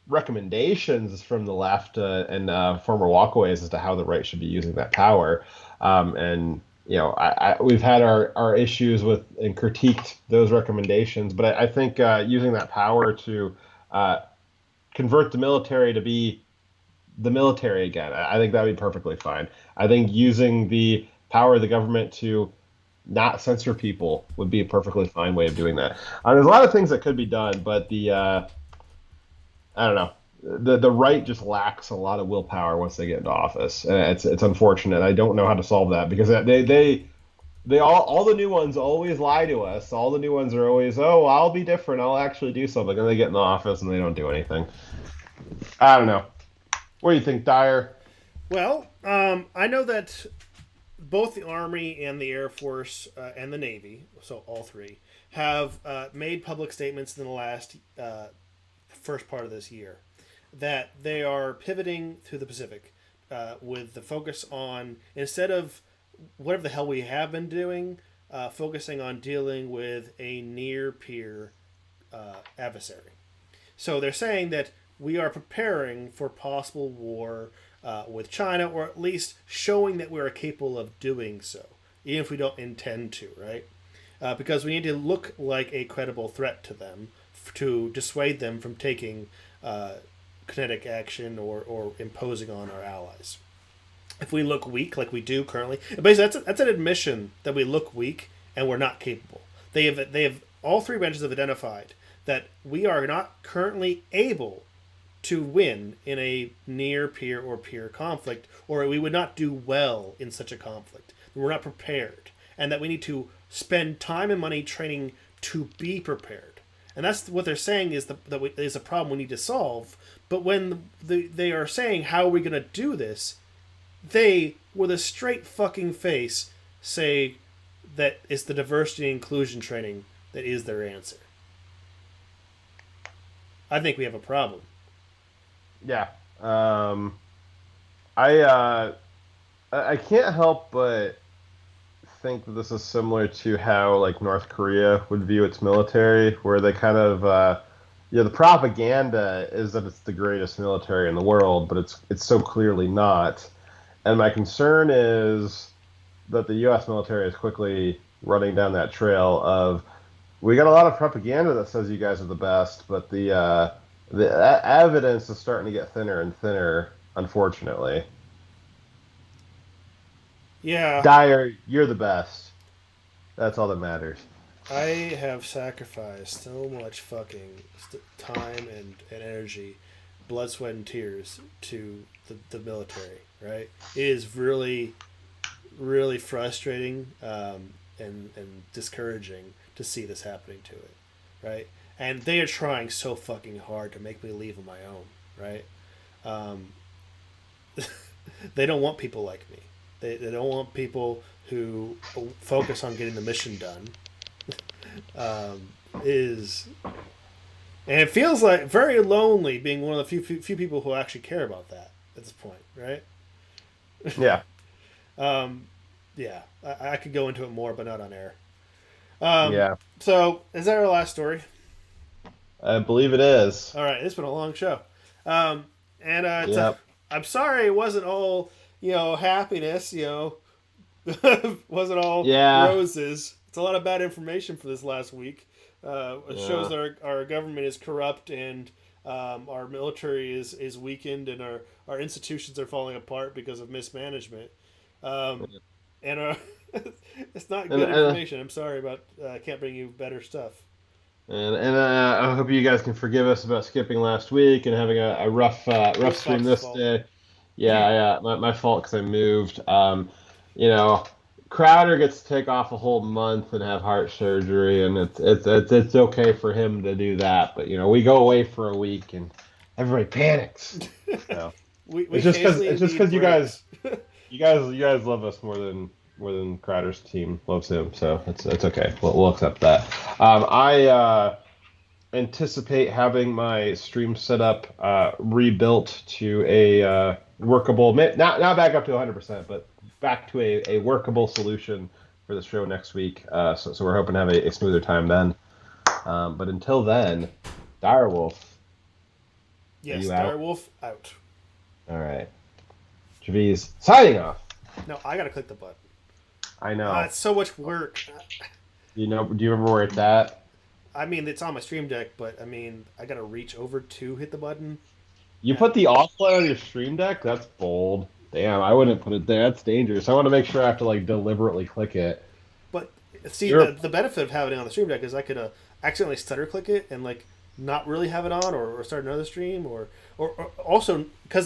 recommendations from the left and former walkaways as to how the right should be using that power. And we've had our issues with and critiqued those recommendations, but I think using that power to convert the military to be the military again. I think that would be perfectly fine. I think using the power of the government to not censor people would be a perfectly fine way of doing that. There's a lot of things that could be done, but I don't know. The right just lacks a lot of willpower once they get into office, and it's unfortunate. I don't know how to solve that because they all the new ones always lie to us. All the new ones are always, oh, I'll be different. I'll actually do something, and they get in the office and they don't do anything. I don't know. What do you think, Dyer? Well, I know that both the Army and the Air Force and the Navy, so all three, have made public statements in the last first part of this year that they are pivoting to the Pacific with the focus on, instead of whatever the hell we have been doing, focusing on dealing with a near-peer adversary. So they're saying that we are preparing for possible war with China, or at least showing that we are capable of doing so, even if we don't intend to, right? Because we need to look like a credible threat to them to dissuade them from taking kinetic action or imposing on our allies. If we look weak, like we do currently, basically that's an admission that we look weak and we're not capable. They have all three branches have identified that we are not currently able to win in a near peer or peer conflict, or we would not do well in such a conflict. We're not prepared, and that we need to spend time and money training to be prepared. And that's what they're saying is is a problem we need to solve. But when they are saying, how are we going to do this, they, with a straight fucking face, say that it's the diversity and inclusion training that is their answer. I think we have a problem. Yeah. I can't help but think that this is similar to how like North Korea would view its military, where they kind of the propaganda is that it's the greatest military in the world, but it's so clearly not. And my concern is that the U.S. military is quickly running down that trail of, we got a lot of propaganda that says you guys are the best, but the evidence is starting to get thinner and thinner, unfortunately. Yeah. Dyer, you're the best. That's all that matters. I have sacrificed so much fucking time and energy, blood, sweat, and tears to the military, right? It is really, really frustrating and discouraging to see this happening to it, right? And they are trying so fucking hard to make me leave on my own, right? They don't want people like me. They don't want people who focus on getting the mission done. And it feels like very lonely being one of the few people who actually care about that at this point, right? Yeah. Yeah. I could go into it more, but not on air. Yeah. So, is that our last story? I believe it is. All right. It's been a long show. And yep. I'm sorry it wasn't all, happiness, wasn't all roses. It's a lot of bad information for this last week. It shows that our government is corrupt and our military is weakened and our institutions are falling apart because of mismanagement. And it's not good information. I'm sorry about I can't bring you better stuff. And I hope you guys can forgive us about skipping last week and having a rough stream this day. Yeah, my fault because I moved. Crowder gets to take off a whole month and have heart surgery, and it's okay for him to do that. But we go away for a week and everybody panics. It's just because you guys love us more than Crowder's team loves him, so it's okay. We'll accept that. I anticipate having my stream setup rebuilt to a workable, not back up to 100%, but back to a workable solution for the show next week. So we're hoping to have a smoother time then. But until then, Direwolf. Yes, Direwolf out. All right. Javiz signing off. No, I gotta click the button. I know. It's so much work. Do you remember where it's at? I mean, it's on my Stream Deck, but I mean, I gotta reach over to hit the button. You put the offline on your Stream Deck? That's bold. Damn, I wouldn't put it there. That's dangerous. I want to make sure I have to like deliberately click it. But see, the benefit of having it on the Stream Deck is I could accidentally stutter click it and like not really have it on, or start another stream, or also because